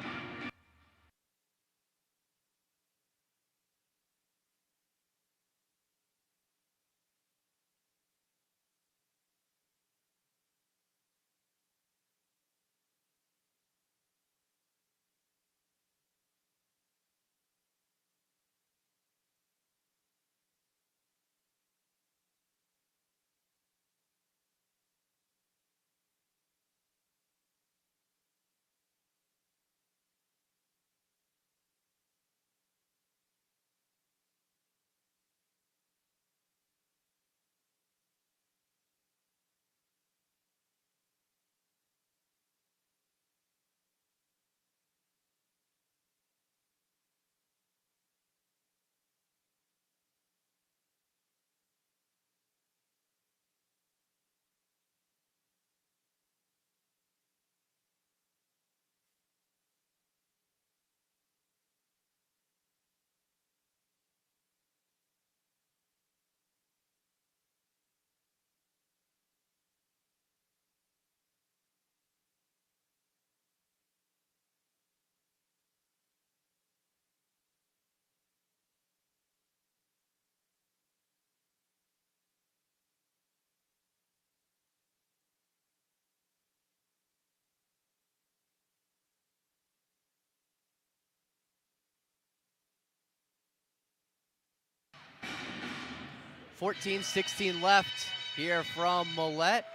14-16 left here from Millett.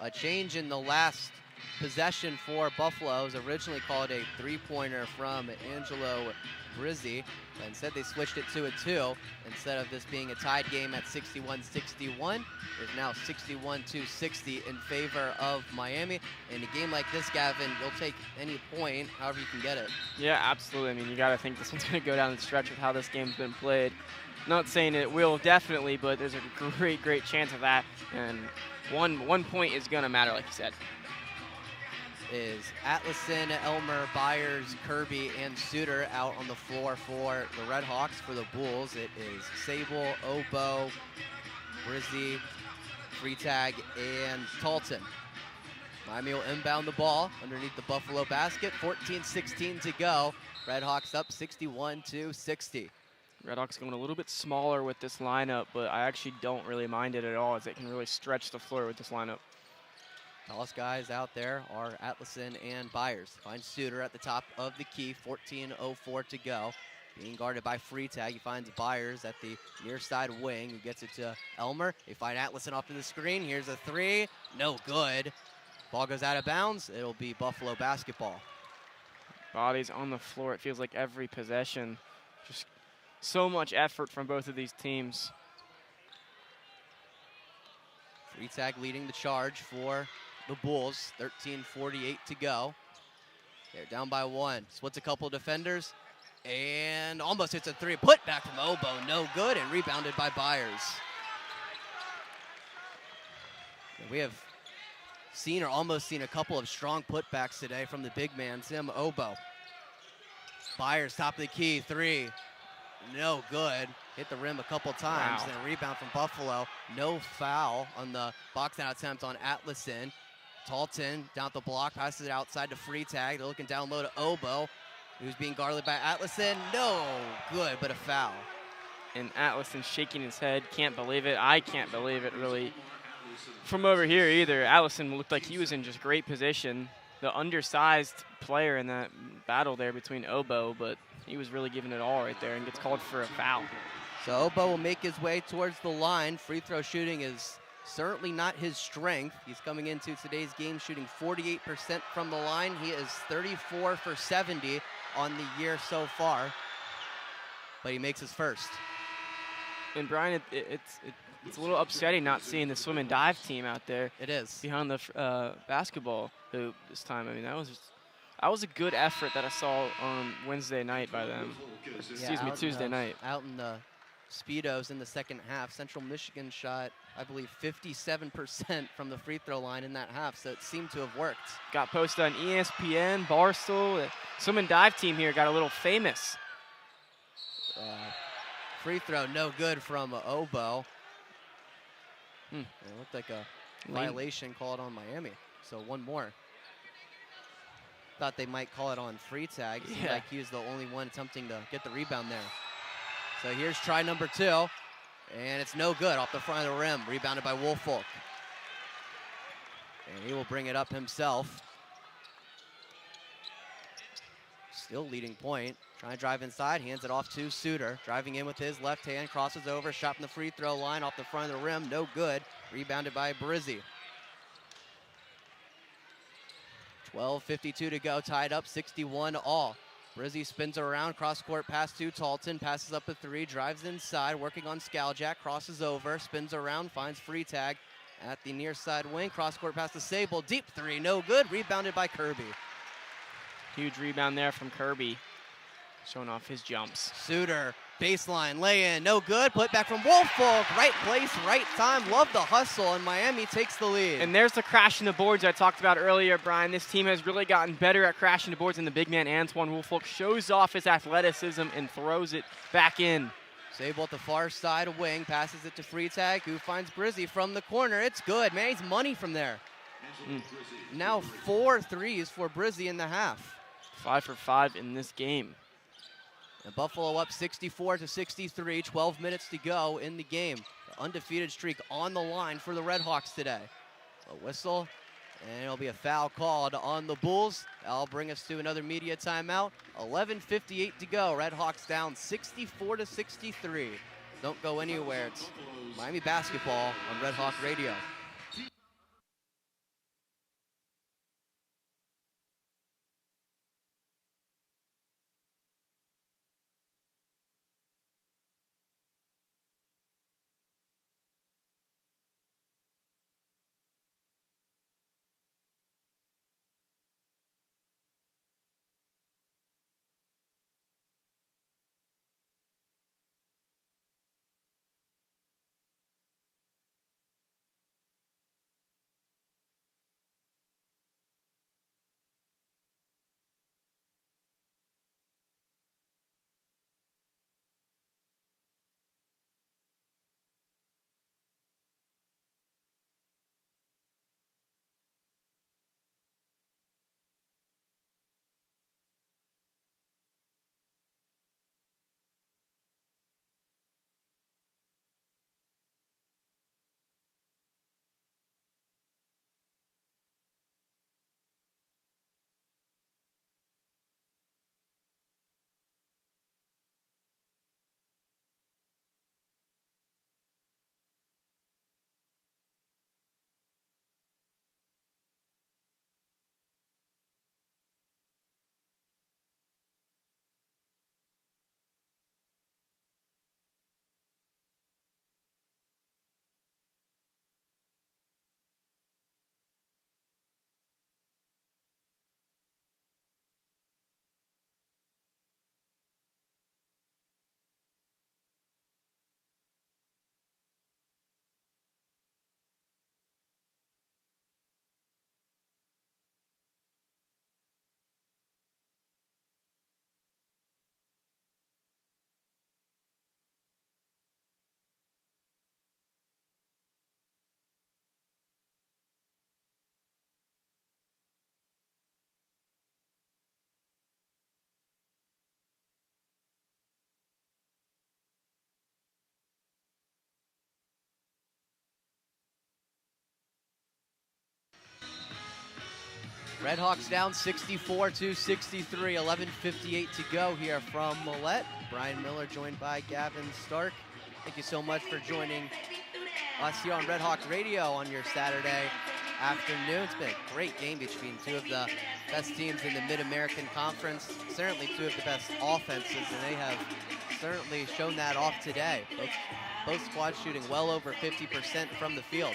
A change in the last possession for Buffalo. It was originally called a three-pointer from Angelo Brizzi, but instead they switched it to a 2. Instead of this being a tied game at 61-61, there's now 61-60 in favor of Miami. In a game like this, Gavin, you'll take any point, however you can get it.
Yeah, absolutely. I mean, you got to think this one's going to go down the stretch with how this game's been played. Not saying it will, definitely, but there's a great chance of that. And one point is going to matter, like you said.
Is Atlison, Elmer, Byers, Kirby, and Suter out on the floor for the RedHawks. For the Bulls, it is Sable, Obo, Brizzi, Freitag, and Talton. Miami will inbound the ball underneath the Buffalo basket. 14-16 to go. RedHawks up 61-60.
RedHawks going a little bit smaller with this lineup, but I actually don't really mind it at all, as they can really stretch the floor with this lineup.
Tallest guys out there are Atlison and Byers. Finds Suter at the top of the key, 14:04 to go. Being guarded by Freitag, he finds Byers at the near side wing, who gets it to Elmer. They find Atlison off to the screen. Here's a 3, no good. Ball goes out of bounds. It'll be Buffalo basketball.
Bodies on the floor, it feels like every possession. Just so much effort from both of these teams.
Freitag leading the charge for the Bulls, 13:48 to go. They're down by 1. Splits a couple defenders and almost hits a 3. Put back from Obo, no good, and rebounded by Byers. We have seen or almost seen a couple of strong putbacks today from the big man, Tim Obo. Byers, top of the key, 3. No good. Hit the rim a couple times.
Wow.
And a rebound from Buffalo. No foul on the box-out attempt on Atlison. Talton down at the block, passes it outside to Freitag. They're looking down low to Obo, who's being guarded by Atlison. No good, but a foul.
And Atlison shaking his head. Can't believe it. I can't believe it, really. From over here, either. Atlison looked like he was in just great position. The undersized player in that battle there between Obo, but he was really giving it all right there and gets called for a foul.
So Obo will make his way towards the line. Free throw shooting is certainly not his strength. He's coming into today's game shooting 48% from the line. He is 34 for 70 on the year so far, but he makes his first.
And Bryan, it's a little upsetting not seeing the swim and dive team out there.
It is.
Behind the basketball hoop this time. I mean, that was a good effort that I saw on Wednesday night by them. Tuesday night.
Out in the Speedos in the second half. Central Michigan shot, I believe, 57% from the free throw line in that half, so it seemed to have worked.
Got posted on ESPN, Barstool. The swim and dive team here got a little famous.
Free throw, no good from Obo. It looked like a violation called on Miami, so one more. Thought they might call it on Freitag. Seemed like he was the only one attempting to get the rebound there. So here's try number 2, and it's no good off the front of the rim. Rebounded by Woolfolk. And he will bring it up himself. Still leading point. Trying to drive inside, hands it off to Suter. Driving in with his left hand, crosses over, shot from the free throw line off the front of the rim, no good. Rebounded by Brizzi. 12:52 to go, tied up 61-all. Brizzi spins around, cross-court pass to Talton, passes up a 3, drives inside, working on Scaljak, crosses over, spins around, finds Freitag at the near side wing, cross-court pass to Sable, deep 3, no good, rebounded by Kirby.
Huge rebound there from Kirby, showing off his jumps.
Suter, baseline, lay-in, no good, put back from Woolfolk, right place, right time, love the hustle, and Miami takes the lead.
And there's the crashing the boards I talked about earlier, Bryan. This team has really gotten better at crashing the boards, and the big man, Antoine Woolfolk, shows off his athleticism and throws it back in.
Sable at the far side wing, passes it to Freitag, who finds Brizzi from the corner. It's good, man, he's money from there. Now 4 threes for Brizzi in the half.
5 for 5 in this game.
And Buffalo up 64-63, 12 minutes to go in the game. The undefeated streak on the line for the RedHawks today. A whistle, and it'll be a foul called on the Bulls. That'll bring us to another media timeout. 11:58 to go. RedHawks down 64-63. Don't go anywhere. It's Miami basketball on Red Hawk Radio. RedHawks down 64-63, 11:58 to go here from Millett. Bryan Miller joined by Gavin Stark. Thank you so much for joining us here on RedHawks Radio on your Saturday afternoon. It's been a great game between two of the best teams in the Mid-American Conference, certainly two of the best offenses, and they have certainly shown that off today. Both squads shooting well over 50% from the field.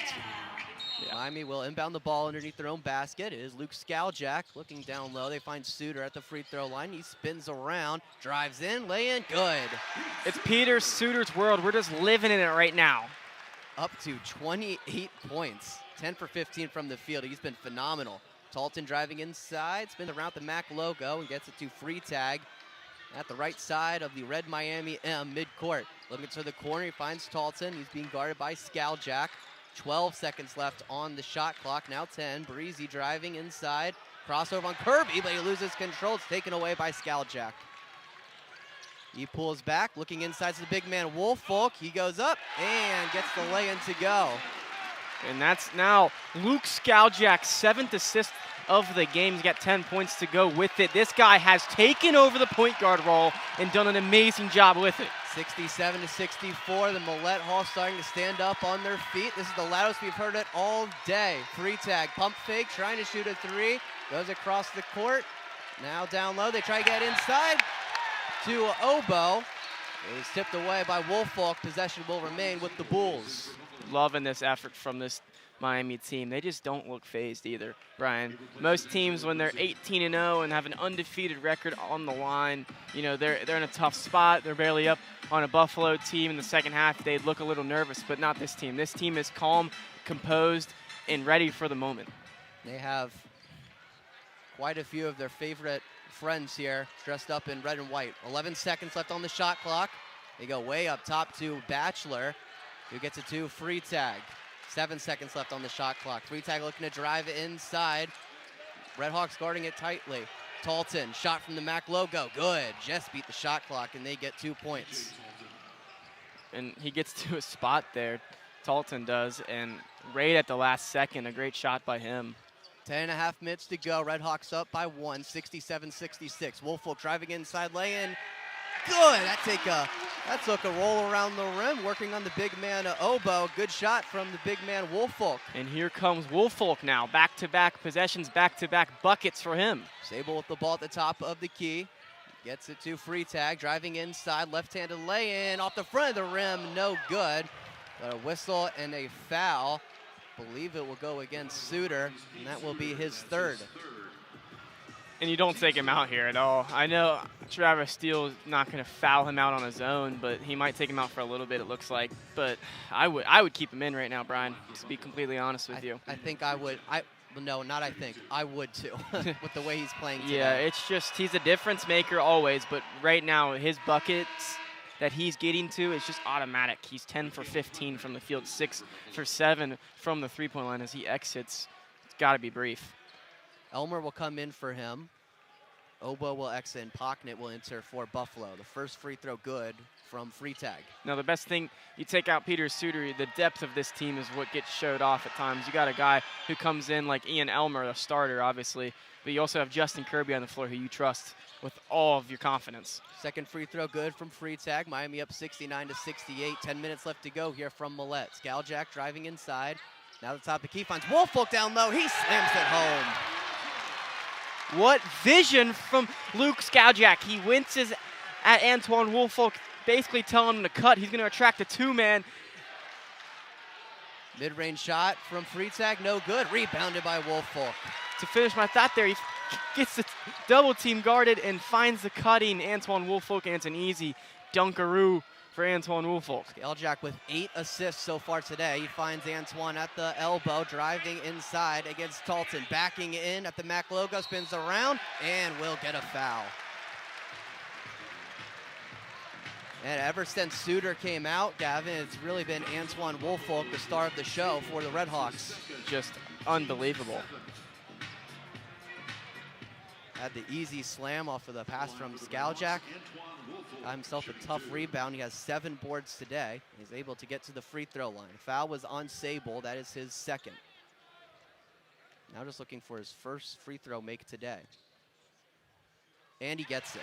Yeah. Miami will inbound the ball underneath their own basket. It is Luke Skaljak looking down low. They find Suter at the free throw line. He spins around, drives in, lay in, good.
It's Peter Suter's world. We're just living in it right now.
Up to 28 points, 10 for 15 from the field. He's been phenomenal. Talton driving inside, spins around the MAC logo and gets it to free tag at the right side of the Red Miami M midcourt. Looking to the corner, he finds Talton. He's being guarded by Skaljak. 12 seconds left on the shot clock, now 10. Breezy driving inside, crossover on Kirby, but he loses control. It's taken away by Skaljak. He pulls back, looking inside to the big man, Woolfolk. He goes up and gets the lay-in to go.
And that's now Luke Skaljak's 7th assist of the game. He's got 10 points to go with it. This guy has taken over the point guard role and done an amazing job with it.
67-64, the Millett Hawks starting to stand up on their feet. This is the loudest we've heard it all day. Free tag, pump fake, trying to shoot a three. Goes across the court. Now down low, they try to get inside to Oboe. It is tipped away by Woolfolk. Possession will remain with the Bulls.
Loving this effort from this Miami team. They just don't look phased either, Brian. Most teams, when they're 18-0 and have an undefeated record on the line, you know, they're in a tough spot. They're barely up on a Buffalo team in the second half. They'd look a little nervous, but not this team. This team is calm, composed, and ready for the moment.
They have quite a few of their favorite friends here dressed up in red and white. 11 seconds left on the shot clock. They go way up top to Batchelor, who gets it to free tag. 7 seconds left on the shot clock. Free tag looking to drive it inside. RedHawks guarding it tightly. Talton, shot from the MAC logo. Good. Just beat the shot clock, and they get 2 points.
And he gets to a spot there, Talton does, and right at the last second, a great shot by him.
10.5 minutes to go. RedHawks up by 1, 67-66. Woolfolk driving inside, lay-in. good. That took a roll around the rim, working on the big man Obo. Good shot from the big man Woolfolk.
And here comes Woolfolk now. Back-to-back possessions, back-to-back buckets for him.
Sable with the ball at the top of the key. Gets it to Freitag, driving inside, left-handed lay-in off the front of the rim, no good. Got a whistle and a foul. Believe it will go against Suter, and that will be his third.
And you don't take him out here at all. I know Travis Steele's not going to foul him out on his own, but he might take him out for a little bit, it looks like. But I would keep him in right now, Brian, to be completely honest with you.
I think I would. No, not I think. I would too, with the way he's playing today.
Yeah, it's just he's a difference maker always, but right now his buckets that he's getting to is just automatic. He's 10 for 15 from the field, 6 for 7 from the three-point line as he exits. It's got to be brief.
Elmer will come in for him. Obo will exit, and Pocknet will enter for Buffalo. The first free throw good from Freitag.
Now, the best thing, you take out Peter Suter, the depth of this team is what gets showed off at times. You got a guy who comes in like Ian Elmer, a starter, obviously, but you also have Justin Kirby on the floor who you trust with all of your confidence.
Second free throw good from Freitag. Miami up 69-68. 10 minutes left to go here from Millett. Skaljak driving inside. Now the top of the key finds Woolfolk down low. He slams it home.
What vision from Luke Skaljak. He winces at Antoine Woolfolk, basically telling him to cut. He's going to attract a two-man.
Mid-range shot from Freitag, no good. Rebounded by Woolfolk.
To finish my thought there, he gets the double team guarded and finds the cutting Antoine Woolfolk, and it's an easy dunkaroo for Antoine Woolfolk.
Skaljak with 8 assists so far today. He finds Antoine at the elbow, driving inside against Talton. Backing in at the MAC logo, spins around, and will get a foul. And ever since Suter came out, Gavin, it's really been Antoine Woolfolk, the star of the show for the RedHawks.
Just unbelievable.
Had the easy slam off of the pass from Skaljak. Got himself a tough rebound. He has 7 boards today. He's able to get to the free throw line. Foul was on Sable. That is his second. Now just looking for his first free throw make today. And he gets it.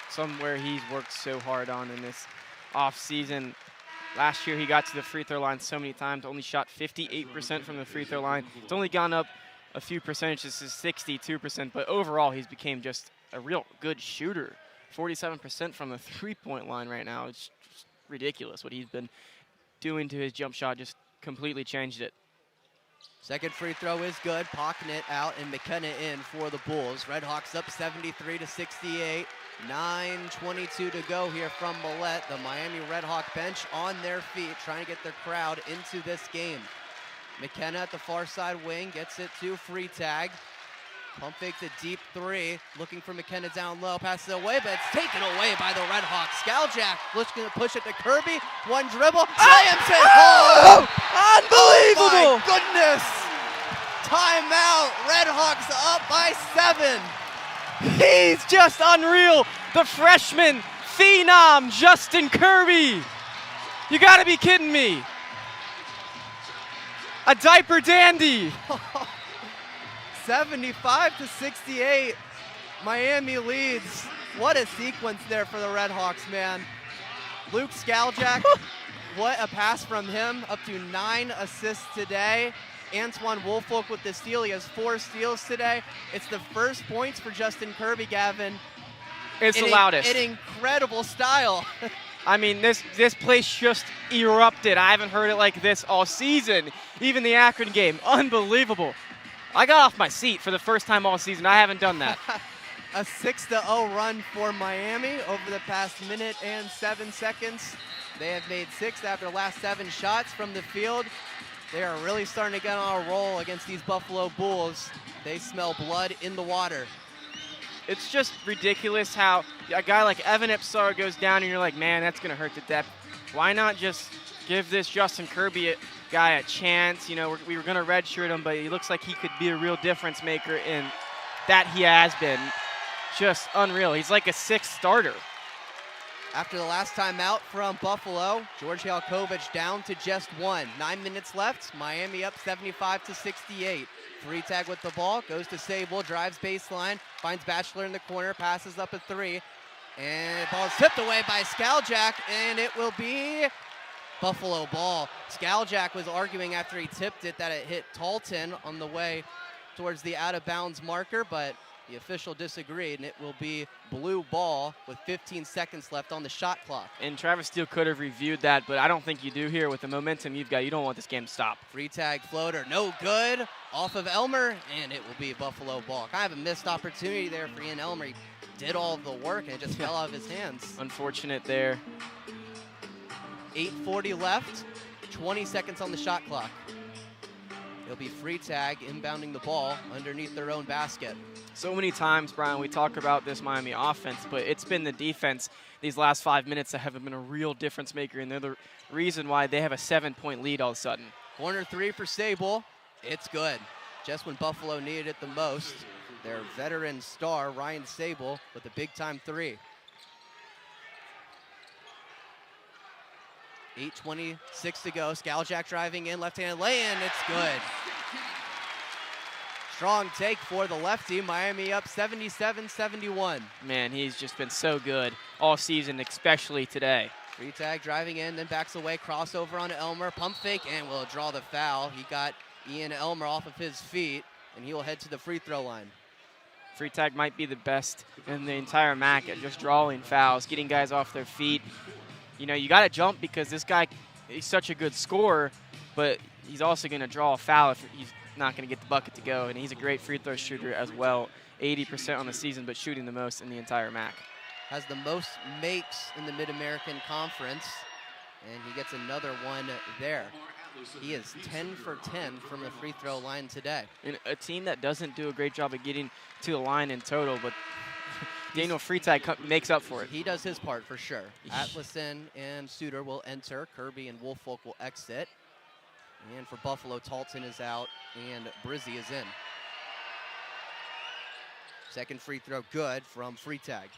Somewhere he's worked so hard on in this offseason. Last year he got to the free throw line so many times, only shot 58% from the free throw line. It's only gone up a few percentages to 62%, but overall he's became just a real good shooter. 47% from the three-point line right now. It's just ridiculous what he's been doing to his jump shot, just completely changed it.
Second free throw is good. Pocknet out and McKenna in for the Bulls. RedHawks up 73-68. 9:22 to go here from Millett. The Miami RedHawk bench on their feet, trying to get their crowd into this game. McKenna at the far side wing gets it to Freitag. Pump fakes a deep 3, looking for McKenna down low, passes it away, but it's taken away by the RedHawks. Skaljak looking to push it to Kirby, one dribble, slams it home!
Unbelievable!
Oh my goodness! Timeout, RedHawks up by 7.
He's just unreal. The freshman phenom, Justin Kirby. You gotta be kidding me. A diaper dandy.
75-68, Miami leads. What a sequence there for the RedHawks, man. Luke Skaljak, what a pass from him, up to 9 assists today. Antoine Woolfolk with the steal, he has 4 steals today. It's the first points for Justin Kirby, Gavin.
It's the loudest.
In incredible style.
I mean, this place just erupted. I haven't heard it like this all season. Even the Akron game, unbelievable. I got off my seat for the first time all season. I haven't done that.
A 6-0 run for Miami over the past minute and 7 seconds. They have made 6 after the last 7 shots from the field. They are really starting to get on a roll against these Buffalo Bulls. They smell blood in the water.
It's just ridiculous how a guy like Evan Ipsar goes down and you're like, man, that's going to hurt the depth. Why not just give this Justin Kirby guy a chance? You know, we were going to redshirt him, but he looks like he could be a real difference maker, and that he has been. Just unreal. He's like a 6th starter.
After the last time out from Buffalo, George Halkovich down to just 1. 9 minutes left. Miami up 75-68. Freitag with the ball, goes to Sable, drives baseline, finds Batchelor in the corner, passes up a 3. And ball is tipped away by Skaljack, and it will be Buffalo ball. Skaljack was arguing after he tipped it that it hit Talton on the way towards the out-of-bounds marker, but the official disagreed, and it will be blue ball with 15 seconds left on the shot clock.
And Travis Steele could have reviewed that, but I don't think you do here with the momentum you've got. You don't want this game to stop.
Free tag floater, no good, off of Elmer, and it will be Buffalo ball. Kind of a missed opportunity there for Ian Elmer. He did all of the work, and it just fell out of his hands.
Unfortunate there.
8:40 left, 20 seconds on the shot clock. It'll be free tag inbounding the ball underneath their own basket.
So many times, Brian, we talk about this Miami offense, but it's been the defense these last 5 minutes that have been a real difference maker, and they're the reason why they have a 7-point lead all of a sudden.
Corner three for Sable. It's good. Just when Buffalo needed it the most, their veteran star, Ryan Sable, with a big-time three. 8:26 to go. Skaljack driving in, left-handed lay-in. It's good. Strong take for the lefty. Miami up 77-71.
Man, he's just been so good all season, especially today.
Free tag driving in, then backs away, crossover on Elmer, pump fake, and will draw the foul. He got Ian Elmer off of his feet, and he will head to the free throw line.
Free tag might be the best in the entire MAC at just drawing fouls, getting guys off their feet. You know, you got to jump because this guy, he's such a good scorer, but he's also going to draw a foul if he's not going to get the bucket to go, and he's a great free throw shooter as well. 80% on the season, but shooting the most in the entire MAC.
Has the most makes in the Mid-American Conference, and he gets another one there. He is 10 for 10 from the free throw line today.
And a team that doesn't do a great job of getting to the line in total, but Daniel Freitag makes up for it.
He does his part for sure. Atlison and Suter will enter. Kirby and Woolfolk will exit. And for Buffalo, Talton is out and Brizzy is in. Second free throw good from Freitag.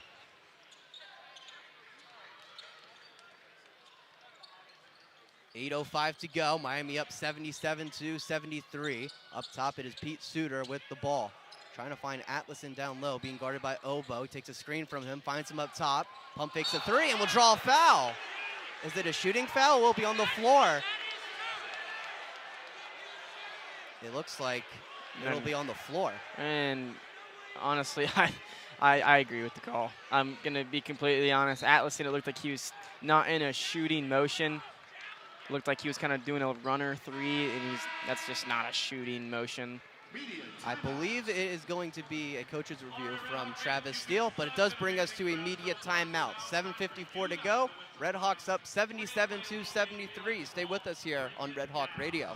.805 to go. Miami up 77-73. Up top, it is Pete Suter with the ball. Trying to find Atlison down low, being guarded by Obo. He takes a screen from him, finds him up top. Pump fakes a three and will draw a foul. Is it a shooting foul? Will be on the floor. It looks like it'll be on the floor.
And honestly, I agree with the call. I'm going to be completely honest. Atlison, it looked like he was not in a shooting motion. Looked like he was kind of doing a runner three, and that's just not a shooting motion.
I believe it is going to be a coach's review from Travis Steele, but it does bring us to immediate timeout. 7:54 to go. RedHawks up 77-73. Stay with us here on Red Hawk Radio.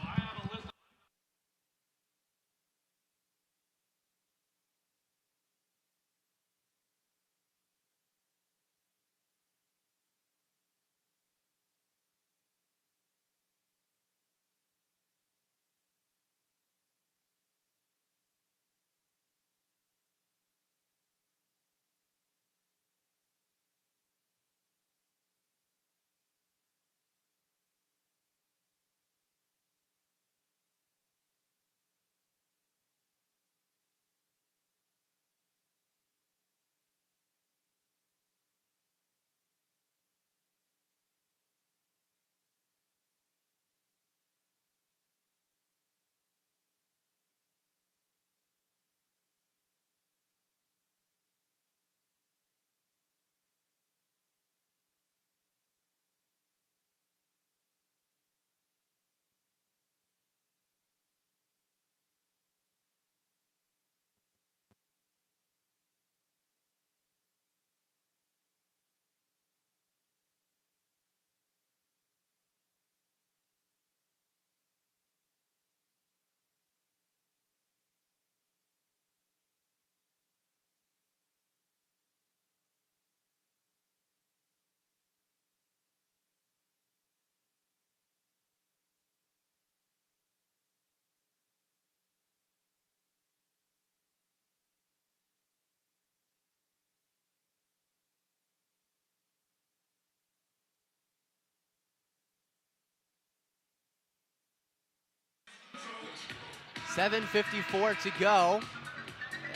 .754 to go.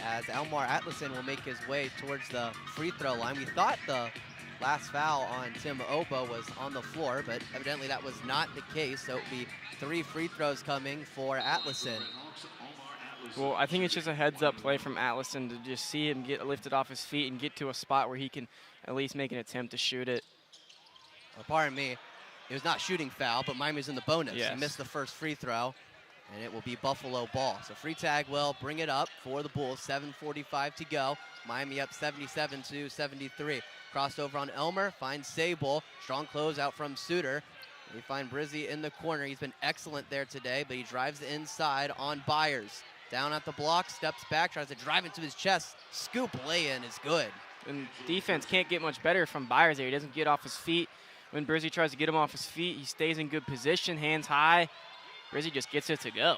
as Elmar Atlason will make his way towards the free throw line. We thought the last foul on Tim Obo was on the floor, but evidently that was not the case. So it will be 3 free throws coming for Atlason.
Well, I think it's just a heads-up play from Atlason to just see him get lifted off his feet and get to a spot where he can at least make an attempt to shoot it.
Well, pardon me, it was not shooting foul, but Miami's in the bonus.
Yes.
He missed the first free throw, and it will be Buffalo ball. So free tag will bring it up for the Bulls. 7:45 to go. Miami up 77-73. Crossover on Elmer, finds Sable. Strong close out from Suter. We find Brizzi in the corner. He's been excellent there today, but he drives inside on Byers. Down at the block, steps back, tries to drive into his chest. Scoop lay-in is good.
And defense can't get much better from Byers there. He doesn't get off his feet. When Brizzi tries to get him off his feet, he stays in good position, hands high. Brizzi just gets it to go.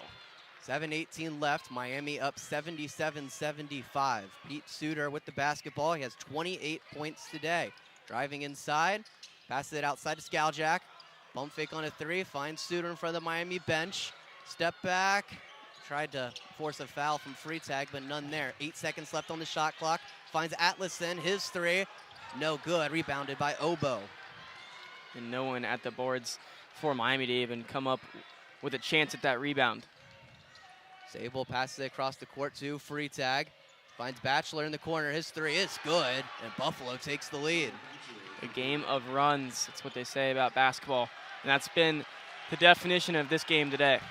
7:18 left, Miami up 77-75. Pete Suter with the basketball. He has 28 points today. Driving inside, passes it outside to Skaljak. Bump fake on a 3, finds Suter in front of the Miami bench. Step back, tried to force a foul from free tag, but none there. 8 seconds left on the shot clock. Finds Atlason, his 3, no good, rebounded by Obo.
And no one at the boards for Miami to even come up with a chance at that rebound.
Sable passes it across the court to free tag. Finds Batchelor in the corner. His 3 is good, and Buffalo takes the lead.
A game of runs. That's what they say about basketball. And that's been the definition of this game today.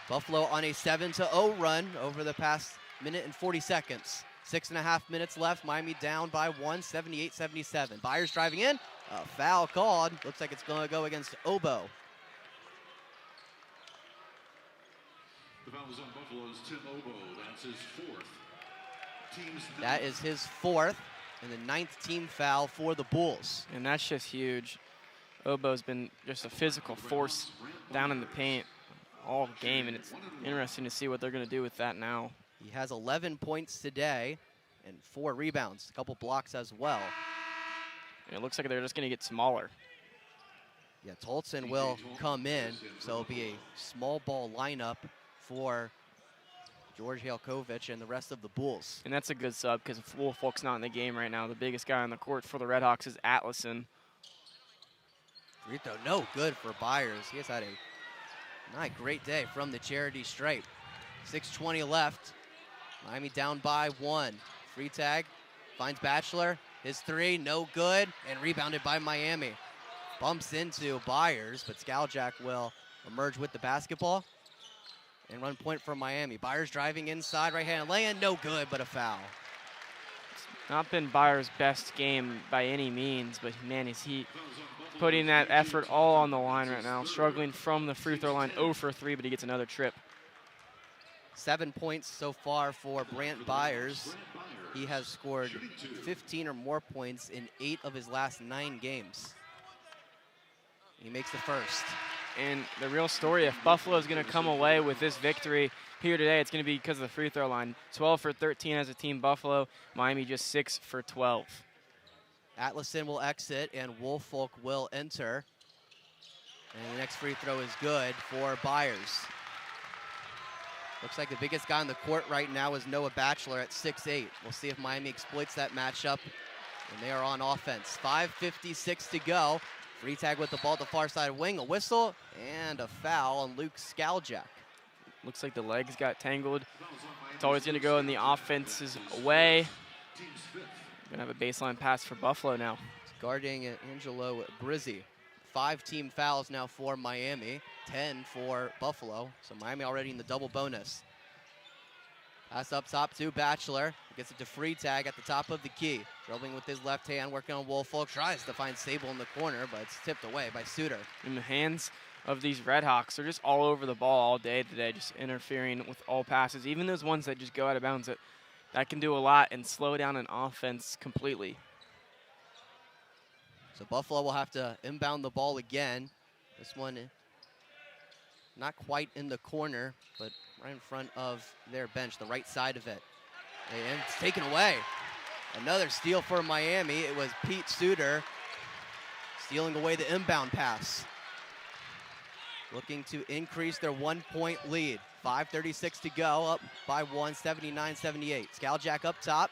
Buffalo on a 7-0 run over the past minute and 40 seconds. 6.5 minutes left. Miami down by 1, 78-77. Byers driving in. A foul called. Looks like it's going to go against Obo.
The foul is on Buffalo's Tim Obo. That's his 4th.
That is his 4th and the 9th team foul for the Bulls.
And that's just huge. Obo's been just a physical force down in the paint all game, and it's interesting to see what they're going to do with that now.
He has 11 points today and 4 rebounds, a couple blocks as well.
And it looks like they're just going to get smaller.
Yeah, Tolson will come in, so it'll be a small ball lineup for George Halkovich and the rest of the Bulls.
And that's a good sub because Woolfolk's not in the game right now. The biggest guy on the court for the RedHawks is Atlason.
Free throw, no good for Byers. He has had a not great day from the charity stripe. 6:20 left. Miami down by 1. Free tag, finds Batchelor. His 3, no good, and rebounded by Miami. Bumps into Byers, but Skaljak will emerge with the basketball. And run point for Miami. Byers driving inside, right hand lay-in, no good, but a foul.
It's not been Byers' best game by any means, but man, is he putting that effort all on the line right now. Struggling from the free throw line, 0 for 3, but he gets another trip.
7 points so far for Brant Byers. He has scored 15 or more points in 8 of his last 9 games. He makes the first.
And the real story, if Buffalo is going to come away with this victory here today, it's going to be because of the free throw line. 12 for 13 as a team Buffalo. Miami just 6 for 12.
Atlason will exit and Woolfolk will enter. And the next free throw is good for Byers. Looks like the biggest guy on the court right now is Noah Batchelor at 6'8". We'll see if Miami exploits that matchup. And they are on offense. 5:56 to go. Free tag with the ball at the far side wing, a whistle, and a foul on Luke Skaljak.
Looks like the legs got tangled. It's always going to go in the offense's way. Going to have a baseline pass for Buffalo now.
It's guarding Angelo Brizzi. 5 team fouls now for Miami, 10 for Buffalo. So Miami already in the double bonus. Pass up top to Batchelor. Gets it to free tag at the top of the key. Dribbling with his left hand, working on Woolfolk. Tries to find Sable in the corner, but it's tipped away by Suter.
In the hands of these RedHawks, they're just all over the ball all day today, just interfering with all passes. Even those ones that just go out of bounds, that can do a lot and slow down an offense completely.
So Buffalo will have to inbound the ball again. This one not quite in the corner, but right in front of their bench, the right side of it. And it's taken away. Another steal for Miami. It was Pete Suter stealing away the inbound pass. looking to increase their 1-point lead. 5:36 to go, up by 1, 79-78. Skaljack up top,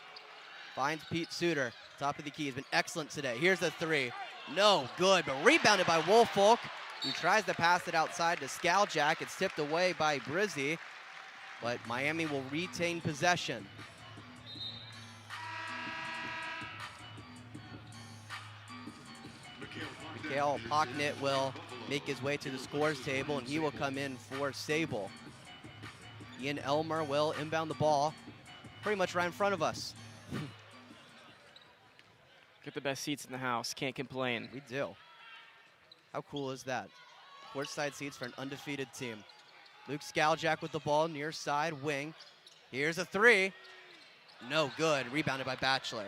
finds Pete Suter. Top of the key, has been excellent today. Here's a three. No good, but rebounded by Woolfolk. He tries to pass it outside to Skaljack. It's tipped away by Brizzi, but Miami will retain possession. Mikhail Pocknett will make his way to the scores table, and he will come in for Sable. Ian Elmer will inbound the ball pretty much right in front of us.
Get the best seats in the house. Can't complain.
We do. How cool is that? Courtside seats for an undefeated team. Luke Skaljack with the ball, near side wing. Here's a three. No good. Rebounded by Batchelor.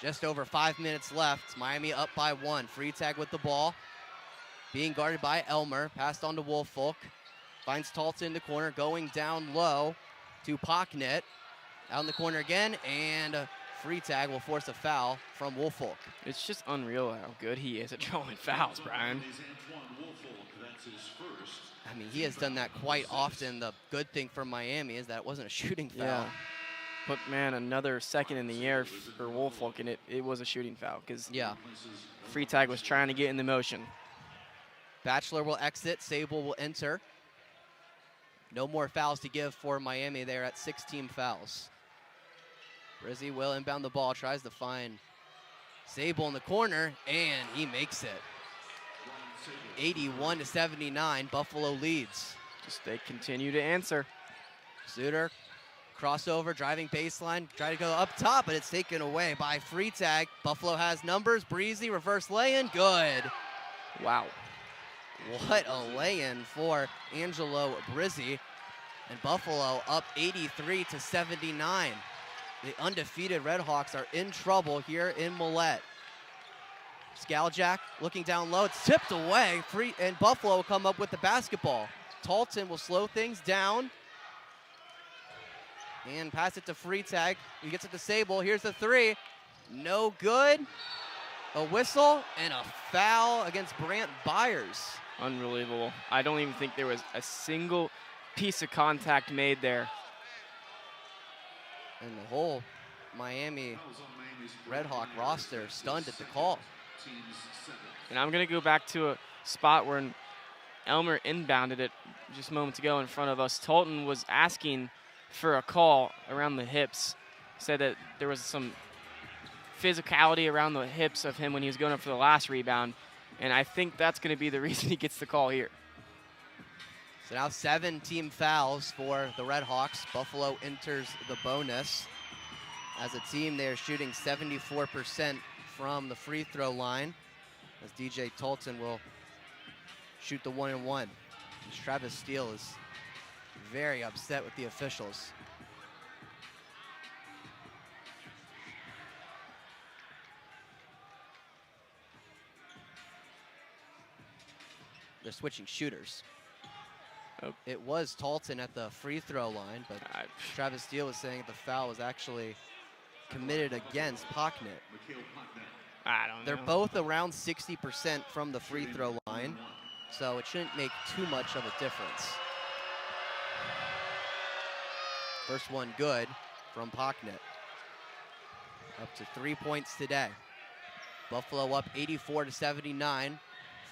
Just over 5 minutes left. Miami up by 1. Freitag with the ball. Being guarded by Elmer. Passed on to Woolfolk. Finds Talton in the corner. Going down low to Pocknett. Out in the corner again. And Freitag will force a foul from Woolfolk.
It's just unreal how good he is at drawing fouls, Bryan.
I mean, he has done that quite often. The good thing for Miami is that it wasn't a shooting foul.
Yeah. But, man, another second in the air for Woolfolk, and it was a shooting foul because Freitag was trying to get in the motion.
Batchelor will exit. Sable will enter. No more fouls to give for Miami. They're at 16 fouls. Brizzi will inbound the ball, tries to find Sable in the corner, and he makes it. 81-79, Buffalo leads.
Just they continue to answer.
Suter, crossover, driving baseline, try to go up top, but it's taken away by Freitag. Buffalo has numbers. Breezy, reverse lay-in, good.
Wow.
What a lay-in for Angelo Brizzi. And Buffalo up 83-79. The undefeated RedHawks are in trouble here in Millett. Skaljack looking down low. It's tipped away. And Buffalo will come up with the basketball. Talton will slow things down. And pass it to Freitag. He gets it to Sable. Here's the three. No good. A whistle and a foul against Brant Byers.
Unbelievable. I don't even think there was a single piece of contact made there.
And the whole Miami RedHawk roster stunned at the call.
And I'm going to go back to a spot where Elmer inbounded it just moments ago in front of us. Talton was asking for a call around the hips. Said that there was some physicality around the hips of him when he was going up for the last rebound. And I think that's going to be the reason he gets the call here.
So now 7 team fouls for the RedHawks. Buffalo enters the bonus. As a team, they're shooting 74% from the free throw line, as DJ Talton will shoot the 1-and-1. Travis Steele is very upset with the officials. They're switching shooters.
Oh.
It was Talton at the free throw line, but Travis Steele was saying the foul was actually committed against Pocknett.
I don't know.
They're both around 60% from the free throw line, so it shouldn't make too much of a difference. First one good from Pocknett. Up to 3 points today. Buffalo up 84-79.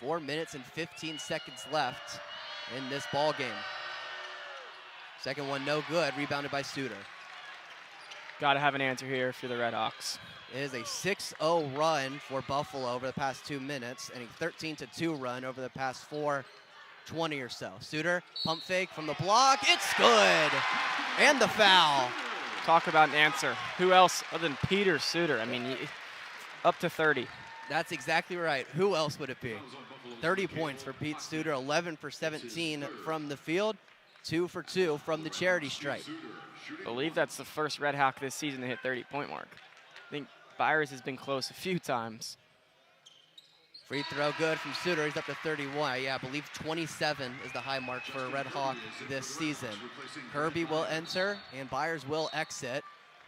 4 minutes and 15 seconds left in this ball game. Second one no good, rebounded by Suter.
Got to have an answer here for the RedHawks.
It is a 6-0 run for Buffalo over the past 2 minutes and a 13-2 run over the past 4:20 or so. Suter, pump fake from the block. It's good. And the foul.
Talk about an answer. Who else other than Peter Suter? I mean, up to 30.
That's exactly right. Who else would it be? 30 points for Pete Suter, 11 for 17 from the field, 2 for 2 from the charity stripe.
I believe that's the first RedHawk this season to hit 30-point mark. I think Byers has been close a few times.
Free throw good from Suter. He's up to 31. Yeah, I believe 27 is the high mark for a RedHawk this season. Kirby will enter, and Byers will exit.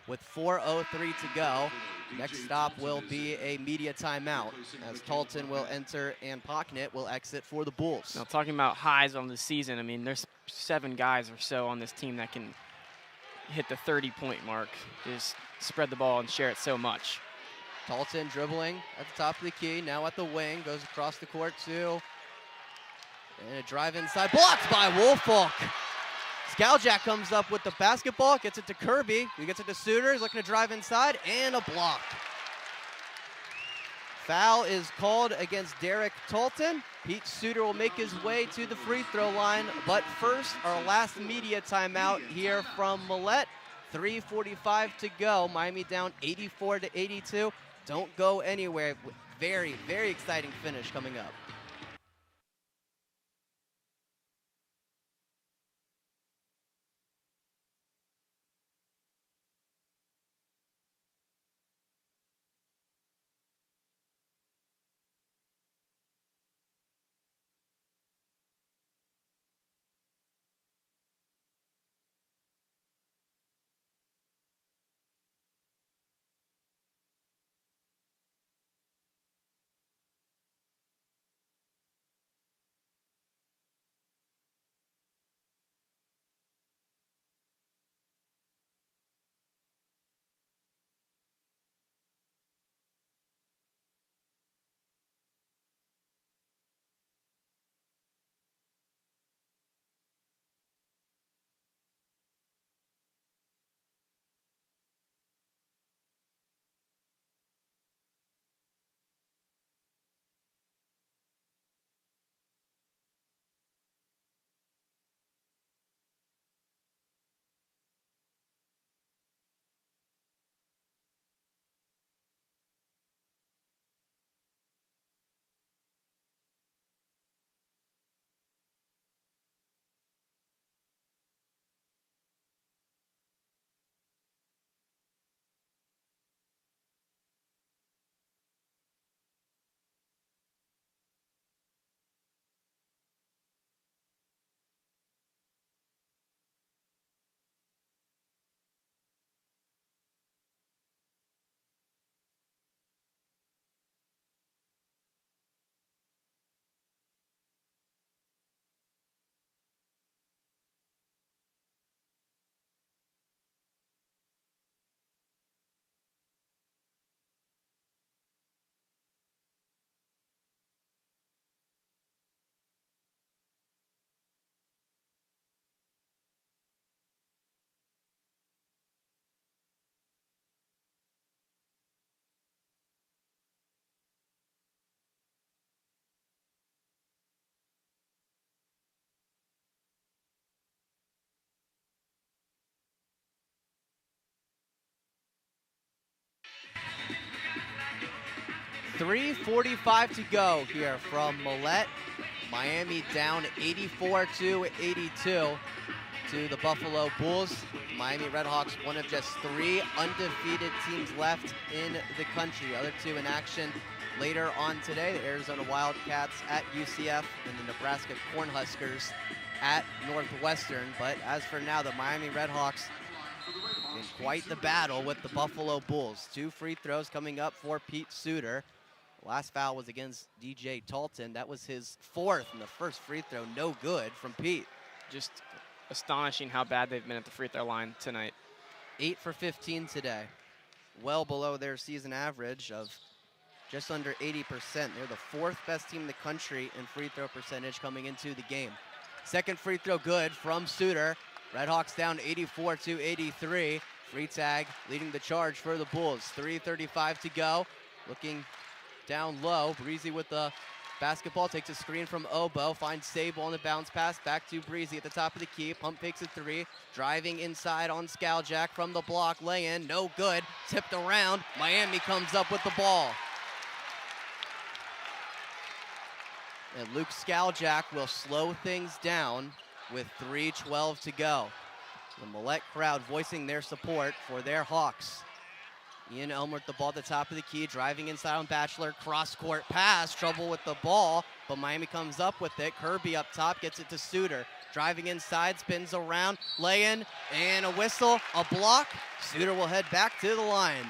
with 4:03 to go. Next stop will be a media timeout as Talton will enter and Pocknet will exit for the Bulls.
Now, talking about highs on the season, I mean, there's 7 guys or so on this team that can hit the 30-point mark. Just spread the ball and share it so much.
Talton dribbling at the top of the key, now at the wing, goes across the court too. And a drive inside, blocked by Woolfolk. Skaljak comes up with the basketball, gets it to Kirby. He gets it to Suter, he's looking to drive inside, and a block. Foul is called against Derek Talton. Pete Suter will make his way to the free throw line, but first, our last media timeout here from Millett. 3:45 to go, Miami down 84-82. Don't go anywhere. Very, very exciting finish coming up. .345 to go here from Millett. Miami down 84-82 to the Buffalo Bulls. Miami RedHawks, one of just 3 undefeated teams left in the country. Other 2 in action later on today. The Arizona Wildcats at UCF and the Nebraska Cornhuskers at Northwestern. But as for now, the Miami RedHawks in quite the battle with the Buffalo Bulls. 2 free throws coming up for Pete Suter. Last foul was against DJ Talton. That was his 4th, and the first free throw no good from Pete.
Just astonishing how bad they've been at the free throw line tonight.
8 for 15 today. Well below their season average of just under 80%. They're the 4th best team in the country in free throw percentage coming into the game. Second free throw good from Suter. RedHawks down 84-83. Free tag leading the charge for the Bulls. 3:35 to go. Looking down low, Breezy with the basketball, takes a screen from Obo, finds Sable on the bounce pass, back to Breezy at the top of the key, pump fakes a 3, driving inside on Skaljak from the block, lay-in, no good, tipped around, Miami comes up with the ball. And Luke Skaljak will slow things down with 3:12 to go. The Millett crowd voicing their support for their Hawks. Ian Elmer at the ball at the top of the key, driving inside on Batchelor, cross-court pass, trouble with the ball, but Miami comes up with it. Kirby up top, gets it to Suter, driving inside, spins around, lay-in, and a whistle, a block. Suter will head back to the line.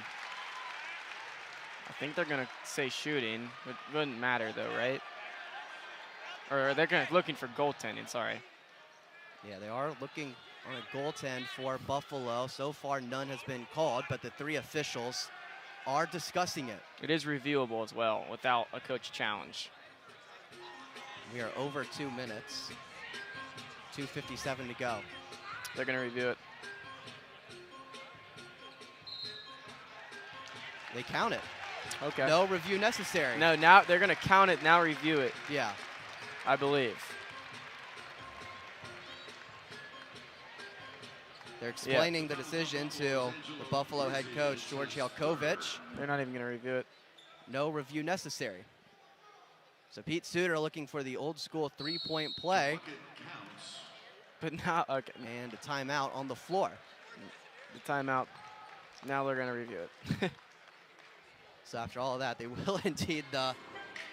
I think they're going to say shooting. It wouldn't matter, though, right? Or they're looking for goaltending, sorry.
Yeah, they are looking on a goaltend for Buffalo. So far, none has been called, but the 3 officials are discussing it.
It is reviewable as well without a coach challenge.
We are over 2 minutes. 2:57 to go.
They're going to review it.
They count it.
Okay.
No review necessary.
No, now they're going to count it, now review it.
Yeah.
I believe.
They're explaining the decision to the Buffalo head coach, George Jelkovic.
They're not even going to review it.
No review necessary. So Pete Suter looking for the old school 3-point play.
But now, okay.
And a timeout on the floor.
The timeout. Now they're going to review it.
So after all of that, they will indeed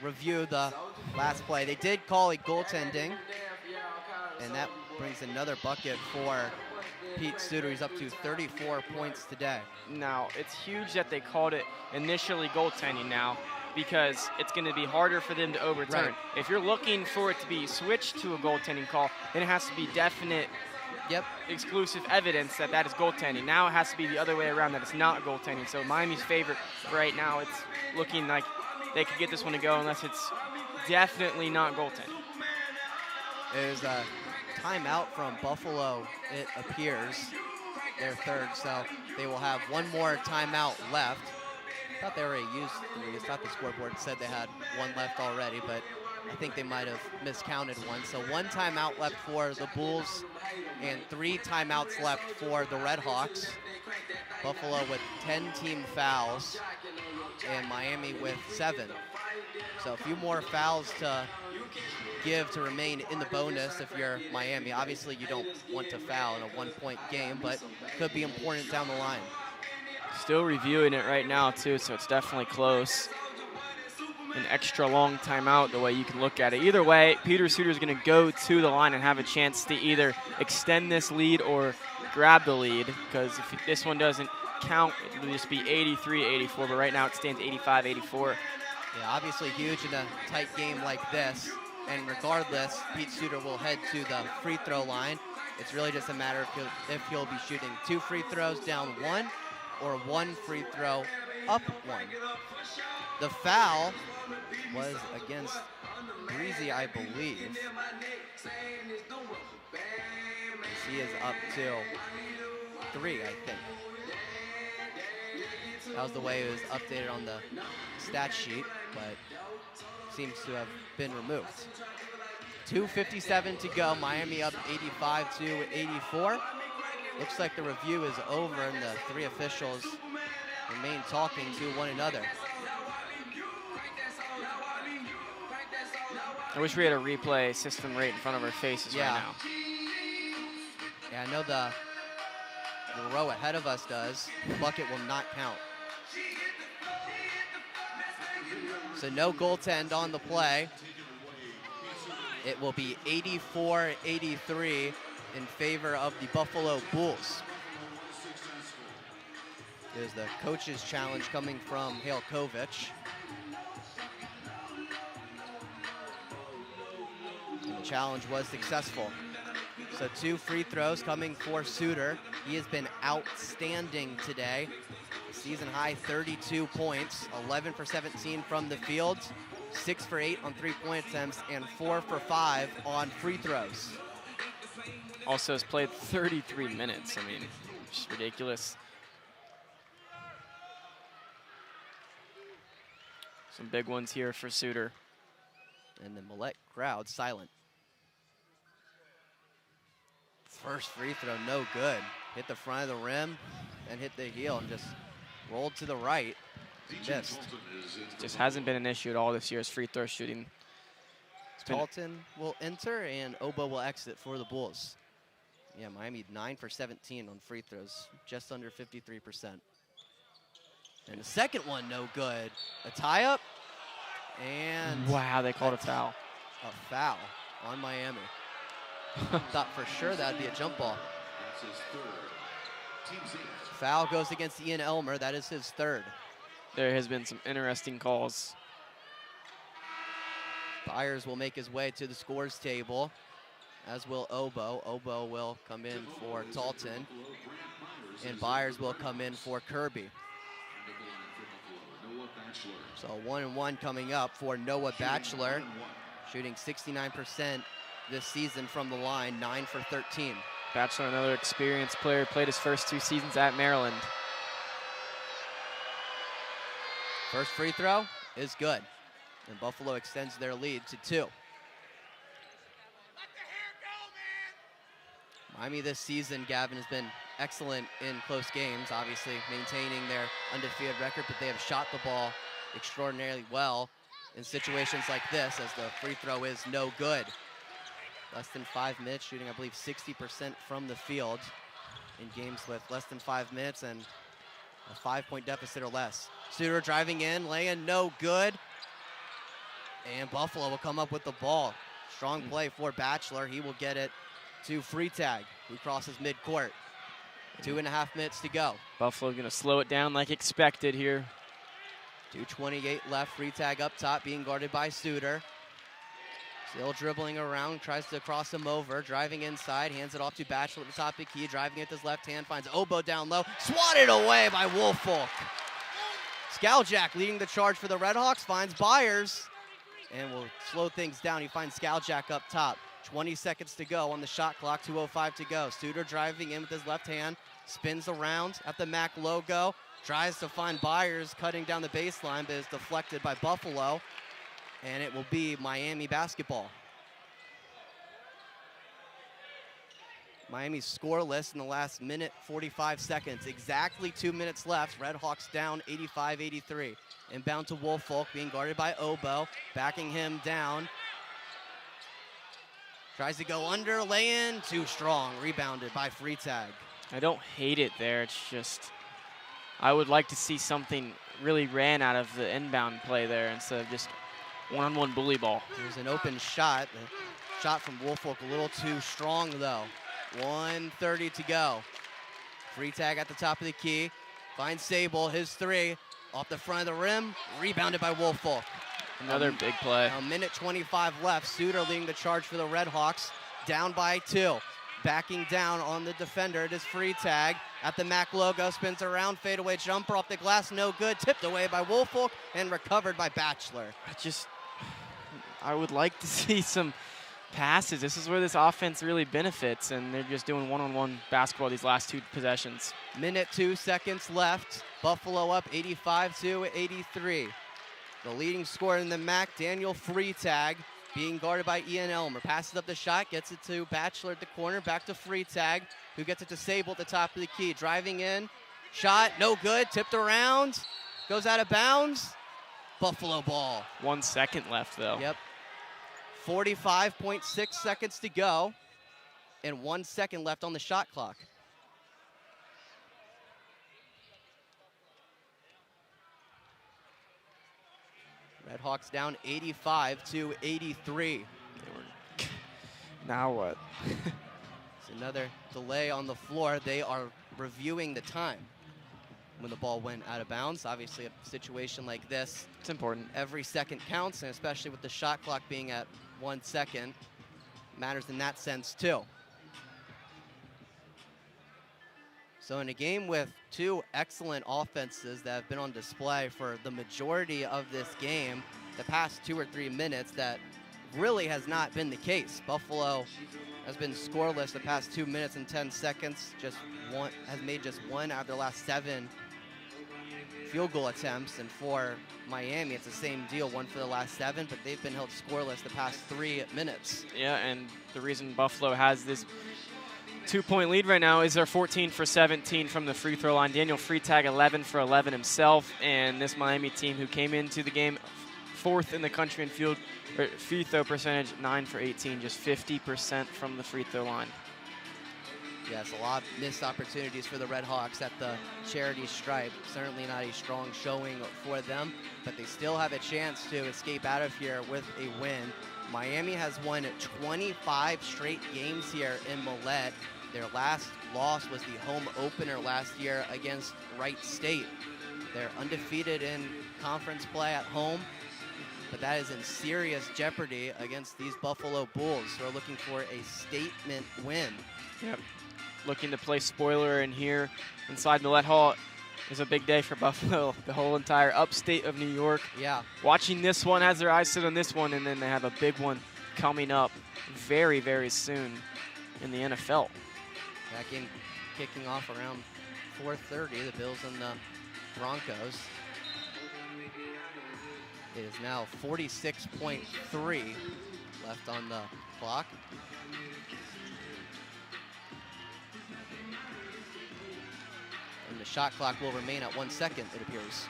review the last play. They did call it goaltending, and that brings another bucket for Pete Suter. He's up to 34 points today.
Now, it's huge that they called it initially goaltending now, because it's going to be harder for them to overturn.
Right.
If you're looking for it to be switched to a goaltending call, then it has to be definite, exclusive evidence that that is goaltending. Now it has to be the other way around, that it's not goaltending. So Miami's favorite right now, it's looking like they could get this one to go unless it's definitely not goaltending.
There's a timeout from Buffalo, it appears, their third. So they will have one more timeout left. I thought they already used 3. I thought the scoreboard said they had 1 left already, but I think they might have miscounted 1. So 1 timeout left for the Bulls and 3 timeouts left for the RedHawks. Buffalo with 10 team fouls and Miami with 7. So a few more fouls to give to remain in the bonus if you're Miami. Obviously you don't want to foul in a 1-point game, but could be important down the line.
Still reviewing it right now, too, so it's definitely close. An extra long timeout, the way you can look at it. Either way, Peter Suter's going to go to the line and have a chance to either extend this lead or grab the lead, because if this one doesn't count, it'll just be 83-84, but right now it stands 85-84.
Yeah, obviously huge in a tight game like this, and regardless, Pete Suter will head to the free throw line. It's really just a matter of if he'll be shooting 2 free throws down 1 or 1 free throw up 1. The foul was against Breezy, I believe. He is up to 3, I think. That was the way it was updated on the stat sheet, but seems to have been removed. 2:57 to go. Miami up 85-84. Looks like the review is over and the 3 officials remain talking to one another.
I wish we had a replay system right in front of our faces right now.
Yeah, I know the row ahead of us does. The bucket will not count. So no goaltend on the play. It will be 84-83 in favor of the Buffalo Bulls. There's the coach's challenge coming from Jelkovic. And the challenge was successful. So 2 free throws coming for Suter. He has been outstanding today. Season high 32 points, 11 for 17 from the field, 6 for 8 on 3-point attempts, and 4 for 5 on free throws.
Also has played 33 minutes. I mean, just ridiculous. Some big ones here for Suter.
And the Millett crowd silent. First free throw, no good. Hit the front of the rim and hit the heel and just rolled to the right. Missed.
Just hasn't been an issue at all this year's free throw shooting.
Talton will enter and Obo will exit for the Bulls. Yeah, Miami 9 for 17 on free throws, just under 53%. And the second one, no good. A tie-up, and
wow, they called a foul.
A foul on Miami. Thought for sure that'd be a jump ball.
That's his third. Team's eighth.
Foul goes against Ian Elmer. That is his third.
There has been some interesting calls.
Byers will make his way to the scores table, as will Obo. Obo will come in for Talton, and Byers will come in for Kirby. So 1-1 coming up for Noah Batchelor, shooting 69% this season from the line, 9 for 13.
Batchelor, another experienced player, played his first 2 seasons at Maryland.
First free throw is good, and Buffalo extends their lead to 2. Miami this season, Gavin, has been excellent in close games, obviously maintaining their undefeated record, but they have shot the ball extraordinarily well in situations like this, as the free throw is no good. Less than 5 minutes, shooting, I believe, 60% from the field in games with less than 5 minutes and a 5-point deficit or less. Suter driving in, laying no good. And Buffalo will come up with the ball. Strong play for Batchelor. He will get it to Freitag, who crosses midcourt. 2.5 minutes to go.
Buffalo going to slow it down like expected here.
2:28 left. Freitag up top, being guarded by Suter. Still dribbling around, tries to cross him over, driving inside, hands it off to Batchelor at the top of the key, driving it with his left hand, finds Obo down low, swatted away by Woolfolk. Skaljak leading the charge for the RedHawks, finds Byers, and will slow things down. He finds Skaljak up top. 20 seconds to go on the shot clock, 2:05 to go. Suter driving in with his left hand, spins around at the MAC logo, tries to find Byers cutting down the baseline, but is deflected by Buffalo, and it will be Miami basketball. Miami's scoreless in the last minute, 45 seconds. Exactly 2 minutes left. RedHawks down 85-83. Inbound to Woolfolk, being guarded by Obo, backing him down. Tries to go under, lay-in, too strong. Rebounded by Freitag.
I don't hate it there. It's just, I would like to see something really ran out of the inbound play there instead of just one-on-one bully ball.
There's an open shot. The shot from Woolfolk a little too strong, though. 1:30 to go. Freitag at the top of the key. Finds Sable, his three. Off the front of the rim, rebounded by Woolfolk.
Another big play.
A minute 25 left. Suter leading the charge for the RedHawks. Down by 2. Backing down on the defender, it is Freitag. At the MAC logo, spins around, fadeaway jumper off the glass, no good. Tipped away by Woolfolk and recovered by Batchelor.
I would like to see some passes. This is where this offense really benefits, and they're just doing one-on-one basketball these last 2 possessions.
Minute 2 seconds left. Buffalo up 85-83. The leading scorer in the MAC, Daniel Freitag, being guarded by Ian Elmer. Passes up the shot, gets it to Batchelor at the corner, back to Freitag, who gets it to Sable at the top of the key. Driving in, shot, no good, tipped around, goes out of bounds. Buffalo ball.
1 second left, though.
Yep. 45.6 seconds to go, and 1 second left on the shot clock. RedHawks down 85-83.
Now what?
It's another delay on the floor. They are reviewing the time when the ball went out of bounds. Obviously, a situation like this,
It's important.
every second counts, and especially with the shot clock being at 1 second, matters in that sense too. So in a game with 2 excellent offenses that have been on display for the majority of this game, the past 2 or 3 minutes, that really has not been the case. Buffalo has been scoreless the past 2 minutes and 10 seconds, has made just 1 out of their last 7 field goal attempts, and for Miami, it's the same deal, 1 for the last 7, but they've been held scoreless the past 3 minutes.
Yeah, and the reason Buffalo has this 2-point lead right now is they're 14 for 17 from the free throw line. Daniel Freitag 11 for 11 himself, and this Miami team who came into the game 4th in the country in free throw percentage, 9 for 18, just 50% from the free throw line.
Yes, a lot of missed opportunities for the RedHawks at the charity stripe. Certainly not a strong showing for them, but they still have a chance to escape out of here with a win. Miami has won 25 straight games here in Millett. Their last loss was the home opener last year against Wright State. They're undefeated in conference play at home, but that is in serious jeopardy against these Buffalo Bulls, who are looking for a statement win.
Yep. Looking to play spoiler in here inside Millett Hall is a big day for Buffalo. The whole entire upstate of New York.
Yeah.
Watching this one, has their eyes set on this one, and then they have a big one coming up very, very soon in the NFL.
That game kicking off around 4:30, the Bills and the Broncos. It is now 46.3 left on the clock. And the shot clock will remain at 1 second, it appears.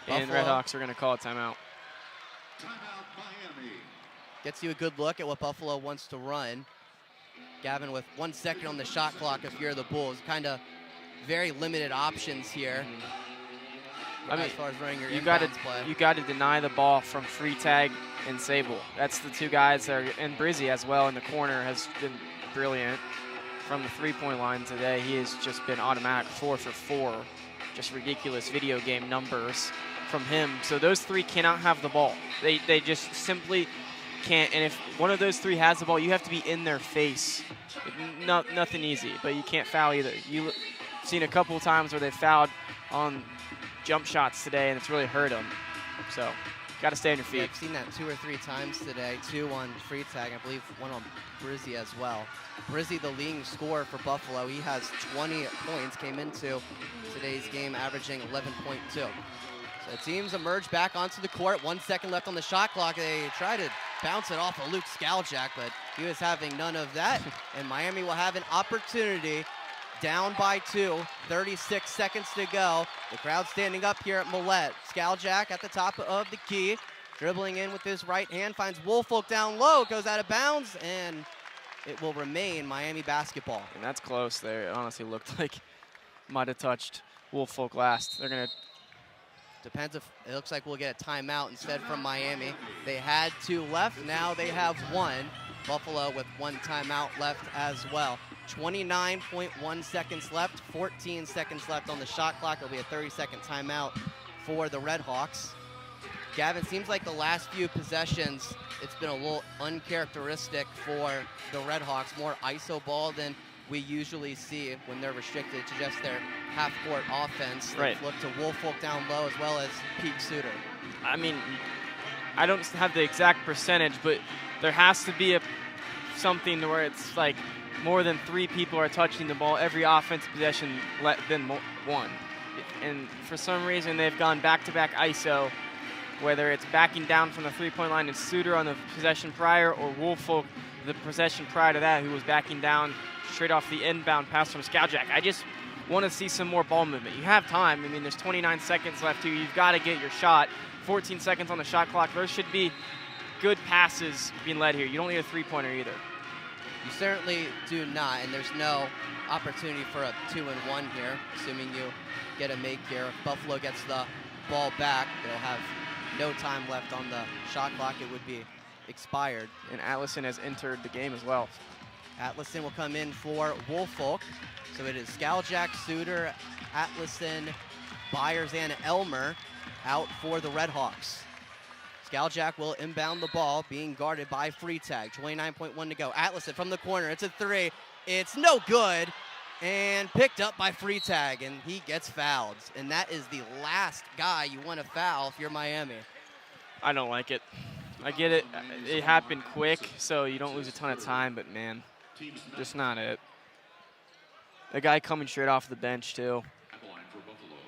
And RedHawks are going to call a timeout.
Timeout Miami.
Gets you a good look at what Buffalo wants to run. Gavin with 1 second on the shot clock if you're the Bulls. Kind of very limited options here.
I mean,
as far as running your
you got
inbounds
to deny the ball from Freitag and Sable. That's the two guys that are, and Brizzy as well in the corner has been brilliant from the three-point line today. He has just been automatic 4 for 4. Just ridiculous video game numbers from him. So those three cannot have the ball. They just simply can't. And if one of those three has the ball, you have to be in their face. Nothing easy, but you can't foul either. You've seen a couple of times where they fouled on jump shots today, and it's really hurt them. So, got to stay on your feet.
Yeah, I've seen that 2 or 3 times today. 2 on Freitag, I believe 1 on Brizzy as well. Brizzy, the leading scorer for Buffalo, he has 20 points. Came into today's game averaging 11.2. So the teams emerge back onto the court. 1 second left on the shot clock. They try to bounce it off of Luke Skaljak, but he was having none of that. And Miami will have an opportunity. Down by 2, 36 seconds to go. The crowd standing up here at Millett. Skaljak at the top of the key, dribbling in with his right hand, finds Woolfolk down low, goes out of bounds, and it will remain Miami basketball.
And that's close there. It honestly looked like might have touched Woolfolk last. They're going to...
Depends if it looks like we'll get a timeout instead from Miami. They had 2 left, now they have 1. Buffalo with 1 timeout left as well. 29.1 seconds left, 14 seconds left on the shot clock. It'll be a 30-second timeout for the RedHawks. Gavin, seems like the last few possessions, it's been a little uncharacteristic for the RedHawks, more ISO ball than we usually see when they're restricted to just their half-court offense.
Right.
They look to Woolfolk down low as well as Pete Suter.
I mean, I don't have the exact percentage, but there has to be something to where it's like more than 3 people are touching the ball every offensive possession than 1. And for some reason, they've gone back-to-back ISO, whether it's backing down from the three-point line and Suter on the possession prior, or Woolfolk the possession prior to that, who was backing down straight off the inbound pass from Skaljak. I just want to see some more ball movement. You have time. I mean, there's 29 seconds left here. You've got to get your shot. 14 seconds on the shot clock. There should be good passes being led here. You don't need a three-pointer either.
You certainly do not, and there's no opportunity for a 2-and-1 here, assuming you get a make here. If Buffalo gets the ball back, they'll have no time left on the shot clock. It would be expired.
And Allison has entered the game as well.
Atlason will come in for Woolfolk. So it is Skaljak, Suter, Atlason, Byers, and Elmer out for the RedHawks. Skaljak will inbound the ball, being guarded by Freitag. 29.1 to go. Atlason from the corner. It's a 3. It's no good. And picked up by Freitag, and he gets fouled. And that is the last guy you want to foul if you're Miami.
I don't like it. I get it. It happened quick, so you don't lose a ton of time, but, man, just not it. A guy coming straight off the bench, too.